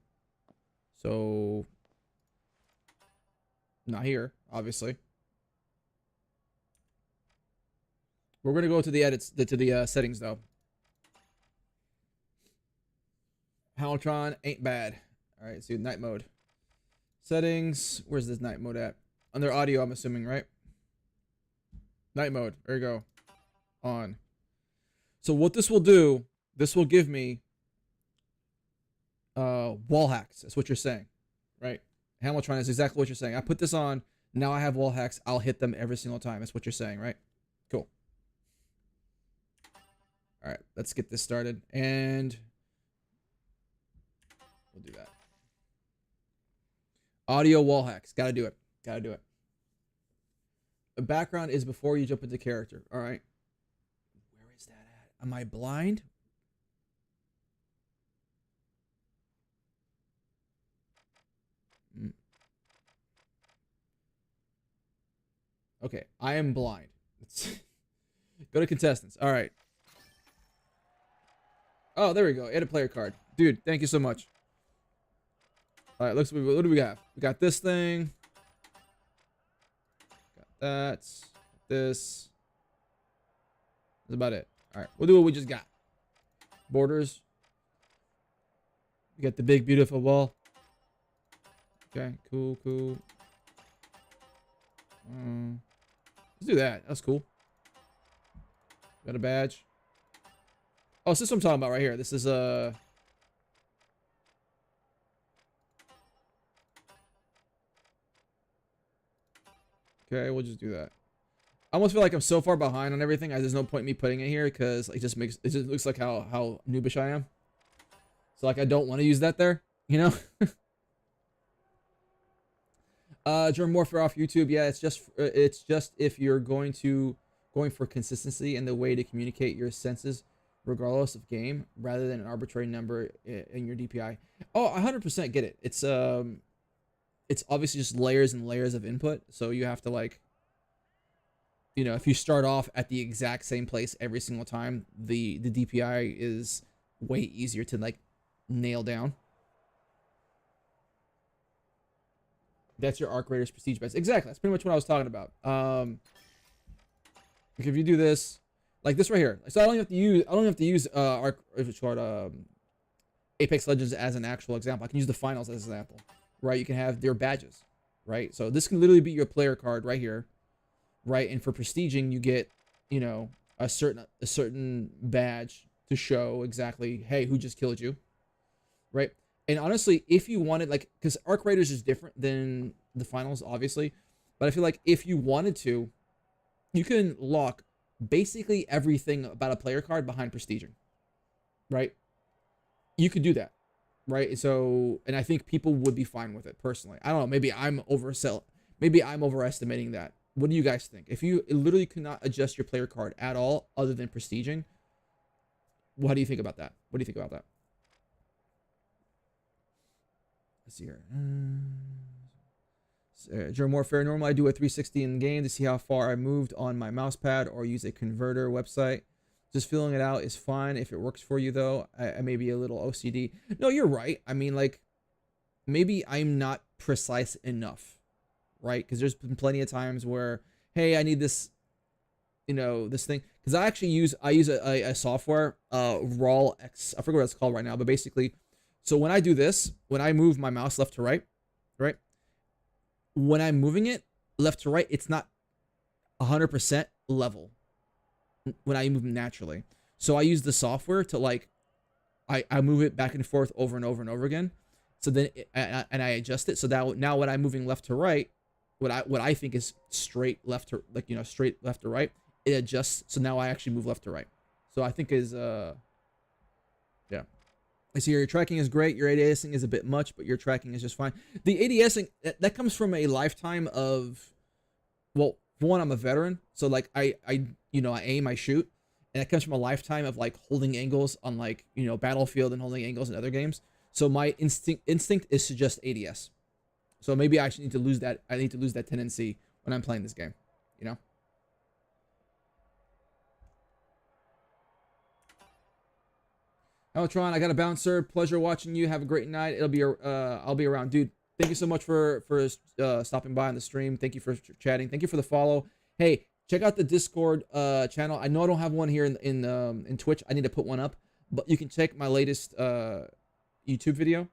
Speaker 1: So, not here, obviously. We're going to go to the edits, to the settings though. Haltron ain't bad. All right, so night mode. Settings. Where's this night mode at? Under audio, I'm assuming, right? Night mode. There you go. On. So what this will do, this will give me wall hacks. That's what you're saying, right? Hamiltron is exactly what you're saying. I put this on. Now I have wall hacks. I'll hit them every single time. That's what you're saying, right? Cool. All right, let's get this started. And we'll do that. Audio wall hacks. Gotta do it. Gotta do it. The background is before you jump into character. All right. Am I blind? Mm. Okay, I am blind. Let's go to contestants. All right. Oh, there we go. Add a player card. Dude, thank you so much. All right, what do we got? We got this thing. Got that. This. That's about it. All right, we'll do what we just got. Borders. We got the big, beautiful wall. Okay, cool. Let's do that. That's cool. Got a badge. Oh, this is what I'm talking about right here. This is okay, we'll just do that. I almost feel like I'm so far behind on everything. There's no point in me putting it here because it just looks like how noobish I am. So like I don't want to use that there, you know. German Warfare off YouTube. Yeah, it's just if you're going for consistency and the way to communicate your senses regardless of game rather than an arbitrary number in your DPI. Oh, 100% get it. It's obviously just layers and layers of input, so you have to like, you know, if you start off at the exact same place every single time, the DPI is way easier to like nail down. That's your Arc Raiders Prestige best. Exactly. That's pretty much what I was talking about. Like if you do this, like this right here. So I don't have to use Apex Legends as an actual example. I can use the finals as an example, right? You can have their badges, right? So this can literally be your player card right here, right? And for prestiging, you get, you know, a certain badge to show exactly, hey, who just killed you, right? And honestly, if you wanted, like, because Arc Raiders is different than the finals, obviously, but I feel like if you wanted to, you can lock basically everything about a player card behind prestiging, right? You could do that, right? So, and I think people would be fine with it personally. I don't know. Maybe I'm overestimating that. What do you guys think? If you literally could not adjust your player card at all other than prestiging, what do you think about that? What do you think about that? Let's see here. German Warfare. Normally I do a 360 in the game to see how far I moved on my mouse pad or use a converter website. Just filling it out is fine if it works for you though. I may be a little OCD. No, you're right. I mean, like, maybe I'm not precise enough, right? Because there's been plenty of times where, hey, I need this, you know, this thing. Because I use a software, RAWX. I forget what it's called right now, but basically, so when I do this, when I move my mouse left to right, right? When I'm moving it left to right, it's not 100% level when I move naturally. So I use the software to like, I move it back and forth over and over and over again. So then, and I adjust it. So that now when I'm moving left to right, what I think is straight left to, like, you know, straight left to right, it adjusts. So now I actually move left to right. So I think is, yeah. I see your tracking is great. Your ADSing is a bit much, but your tracking is just fine. The ADSing, that comes from a lifetime of, well, for one, I'm a veteran. So like I you know, I aim, I shoot. And that comes from a lifetime of like holding angles on like, you know, Battlefield and holding angles in other games. So my instinct is to just ADS. So maybe I should need to lose that. I need to lose that tendency when I'm playing this game, you know? Eltron, I got a bouncer. Pleasure watching you. Have a great night. I'll be around, dude. Thank you so much for stopping by on the stream. Thank you for chatting. Thank you for the follow. Hey, check out the Discord channel. I know I don't have one here in Twitch. I need to put one up, but you can check my latest YouTube video,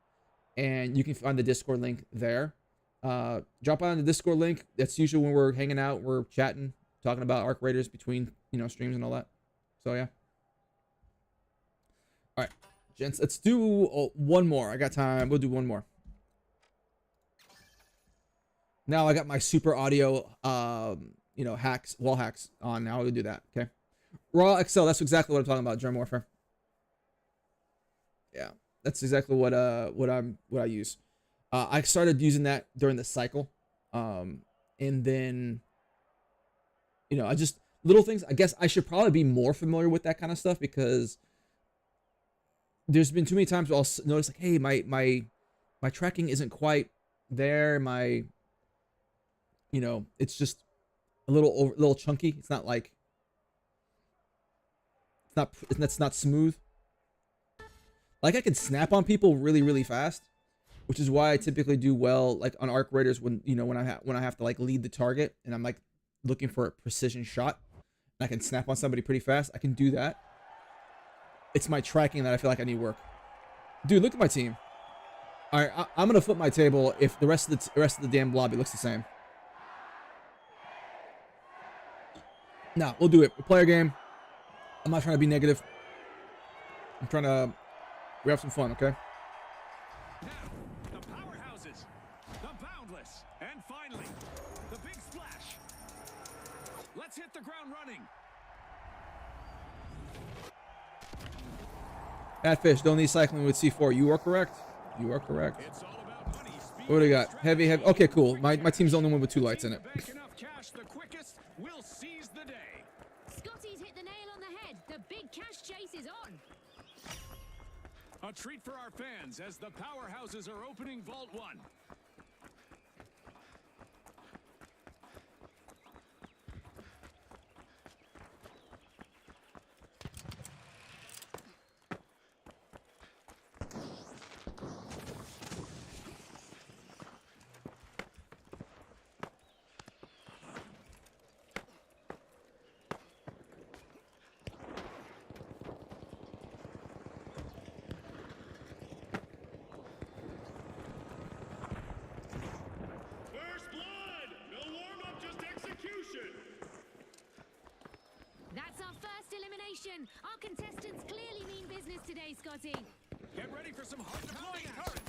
Speaker 1: and you can find the Discord link there. Drop on the Discord link. That's usually when we're hanging out, we're chatting, talking about Arc Raiders between, you know, streams and all that. So yeah. All right, gents, let's do one more. I got time. We'll do one more. Now I got my super audio, you know, wall hacks on. Now we'll do that. Okay. Raw XL. That's exactly what I'm talking about. German Warfare. Yeah, that's exactly what I use. I started using that during the cycle, and then, you know, I just little things. I guess I should probably be more familiar with that kind of stuff because there's been too many times where I'll notice like, hey, my tracking isn't quite there. It's just a little chunky. It's not like it's not smooth. Like I can snap on people really, really fast, which is why I typically do well like on arc raiders when when I have to like lead the target and I'm like looking for a precision shot. And I can snap on somebody pretty fast. I can do that. It's my tracking that I feel like I need work. Dude, look at my team. All right, I'm gonna flip my table if the rest of the damn lobby looks the same. Nah, we'll do it. We'll play our game. I'm not trying to be negative. I'm trying to. We have some fun, okay?
Speaker 2: Now, the powerhouses, the boundless, and finally, the big splash. Let's hit the ground running.
Speaker 1: Bad fish, don't need cycling with C4. You are correct. You are correct.
Speaker 2: It's all about money, speed,
Speaker 1: What do we got?
Speaker 2: and
Speaker 1: Heavy. Okay, cool. My team's the only one with 2 lights in it.
Speaker 2: Bank enough cash the quickest, we'll seize the day.
Speaker 3: Scotty's hit the nail on the head. The big cash chase is on.
Speaker 2: A treat for our fans as the powerhouses are opening Vault 1.
Speaker 4: First blood! No warm-up, just execution!
Speaker 3: That's our first elimination. Our contestants clearly mean business today, Scotty.
Speaker 2: Get ready for some hard deploying action.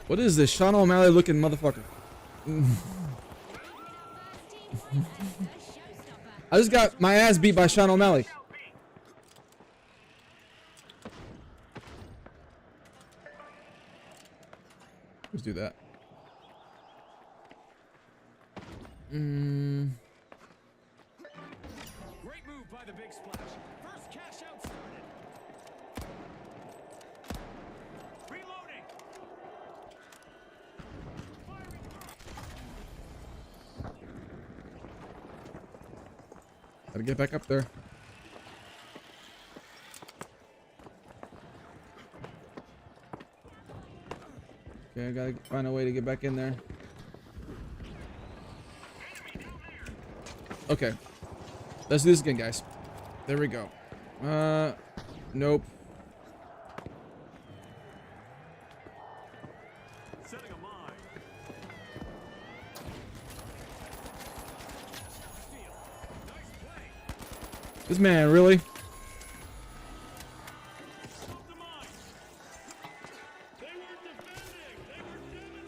Speaker 1: What is this Sean O'Malley looking motherfucker? I just got my ass beat by Sean O'Malley. Let's do that.
Speaker 2: Great move by the big splash. First cash out started. Reloading.
Speaker 1: Gotta get back up there. Okay, I gotta find a way to get back in there. Okay. Let's do this again, guys. There we go. Nope.
Speaker 2: Setting a mine. Steal. Nice play.
Speaker 1: This man, really?
Speaker 4: Stop the mine! They weren't defending! They were demonstrating!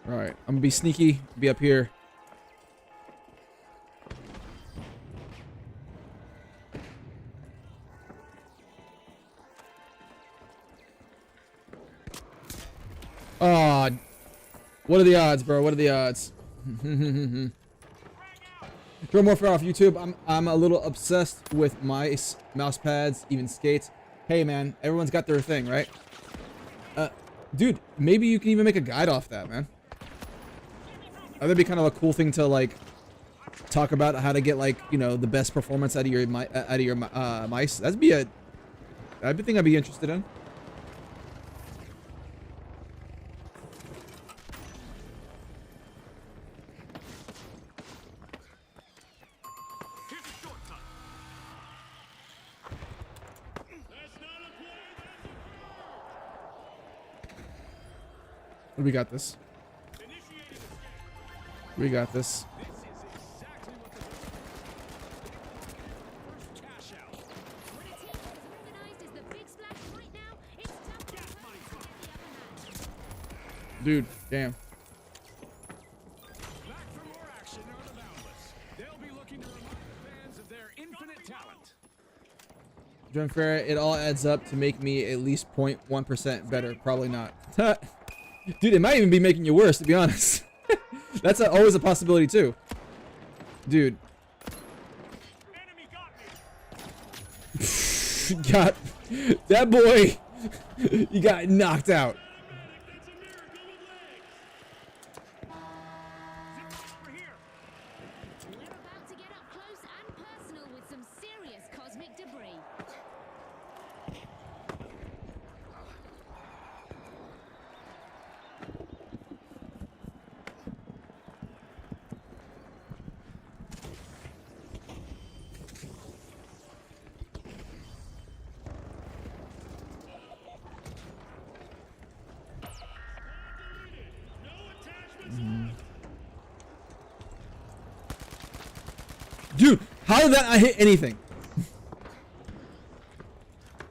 Speaker 1: Alright, I'm gonna be sneaky, be up here. Oh, what are the odds, bro? What are the odds? Throw more off YouTube. I'm a little obsessed with mice, mouse pads, even skates. Hey man, everyone's got their thing, right? Dude, maybe you can even make a guide off that, man. That'd be kind of a cool thing to like talk about how to get like, you know, the best performance out of your mice. That'd be a thing I'd be interested in.
Speaker 2: Here's a shortcut.
Speaker 4: That's not a play,
Speaker 1: We got this.
Speaker 4: that's initiating escape!
Speaker 1: We got this.
Speaker 2: This is exactly what the first cash out.
Speaker 3: When a team is as organized as the big splash right now, it's tough to get the upper hand.
Speaker 1: Dude, damn.
Speaker 2: Back for more action are the boundless. They'll be looking to remind the fans of their infinite talent.
Speaker 1: John Fair, it all adds up to make me at least 0.1% better. Probably not. Dude, it might even be making you worse, to be honest. That's always a possibility, too. Dude.
Speaker 2: Enemy got me.
Speaker 1: Got that boy. He got knocked out.
Speaker 2: Zip line over here.
Speaker 3: We're about to get up close and personal with some serious cosmic debris.
Speaker 1: Dude, how did that not hit anything?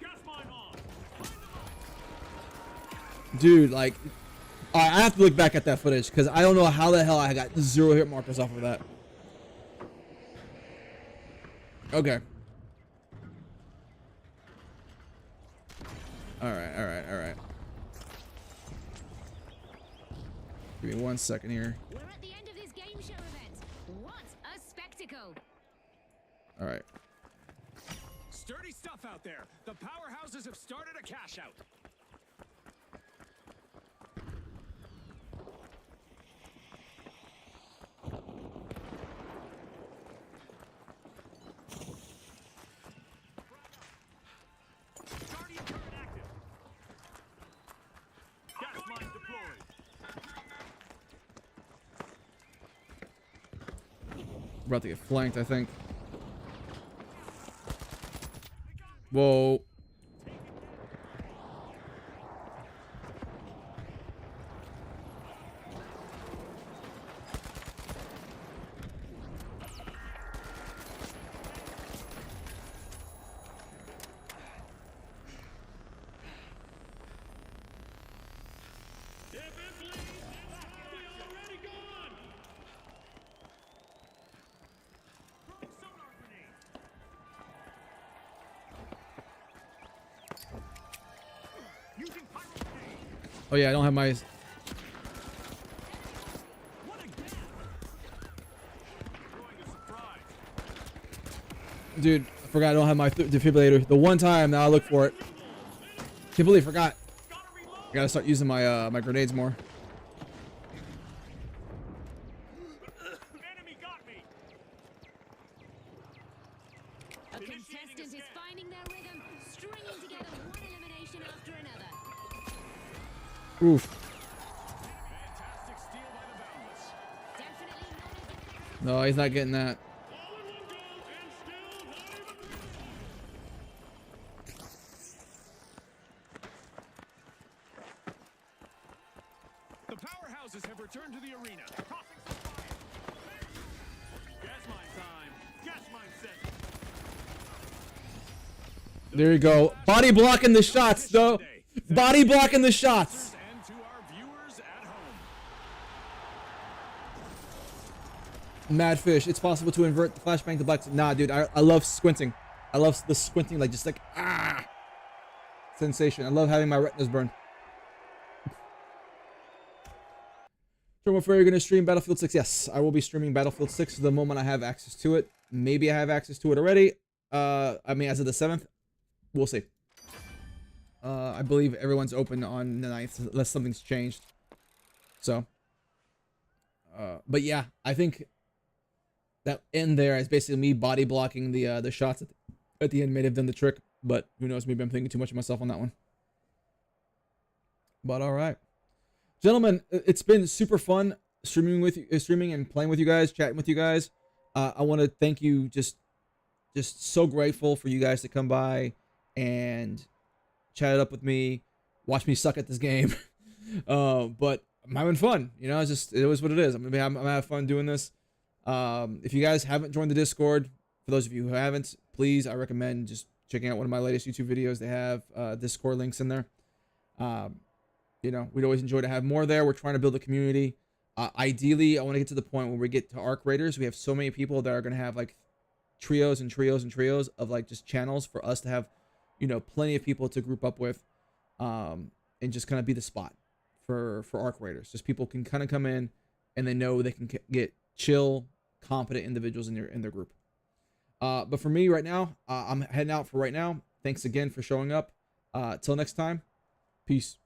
Speaker 2: Gas mine on.
Speaker 1: Dude, like, I have to look back at that footage because I don't know how the hell I got 0 hit markers off of that. Okay. Alright. Give me 1 second here.
Speaker 3: We're at the end of this game show event. What a spectacle!
Speaker 1: Alright.
Speaker 2: Sturdy stuff out there. The powerhouses have started a cash out. Guardian turret active. Gas mine deployed.
Speaker 1: We're about to get flanked, I think. Whoa.
Speaker 4: If it bleeds, it's probably already gone.
Speaker 2: Throwing sonar grenade. Using pyro grenade.
Speaker 1: Oh yeah, I don't have my...
Speaker 2: What a gap! Throwing a surprise.
Speaker 1: Dude, I forgot I don't have my defibrillator. The one time that I look for it. Completely forgot.
Speaker 2: Gotta reload.
Speaker 1: I gotta start using my my grenades more.
Speaker 2: Enemy got me.
Speaker 3: A contestant is finding their rhythm, stringing together one elimination after another.
Speaker 1: Oof.
Speaker 2: Fantastic steal by the Boundless.
Speaker 3: Definitely not as defensive.
Speaker 1: No, he's not getting that.
Speaker 4: All in one go, and still not even breathing.
Speaker 2: The powerhouses have returned to the arena. Tossing some fire. Gas mine time. Gas mine set.
Speaker 1: There you go. Body blocking the shots, though. Body blocking the shots.
Speaker 2: And to our viewers at home.
Speaker 1: Mad fish. It's possible to invert the flashbang to black. Nah, dude. I love squinting. I love the squinting, like just like sensation. I love having my retinas burned. If you're gonna stream Battlefield 6, yes, I will be streaming Battlefield 6 the moment I have access to it. Maybe I have access to it already. I mean, as of the 7th, we'll see. I believe everyone's open on the 9th, unless something's changed. So, but yeah, I think that end there is basically me body blocking the shots at the end may have done the trick, but who knows? Maybe I'm thinking too much of myself on that one. But all right. Gentlemen, it's been super fun streaming and playing with you guys, chatting with you guys. I want to thank you. Just so grateful for you guys to come by and chat it up with me, watch me suck at this game. But I'm having fun. You know, it was what it is. I'm having fun doing this. If you guys haven't joined the Discord, for those of you who haven't, please, I recommend just checking out one of my latest YouTube videos. They have Discord links in there. You know, we'd always enjoy to have more there. We're trying to build a community. Ideally, I want to get to the point where we get to Arc Raiders. We have so many people that are going to have like trios and trios and trios of like just channels for us to have you know, plenty of people to group up with, and just kind of be the spot for Arc Raiders. Just people can kind of come in and they know they can get chill, competent individuals in their group. But for me right now, I'm heading out for right now. Thanks again for showing up. Till next time, peace.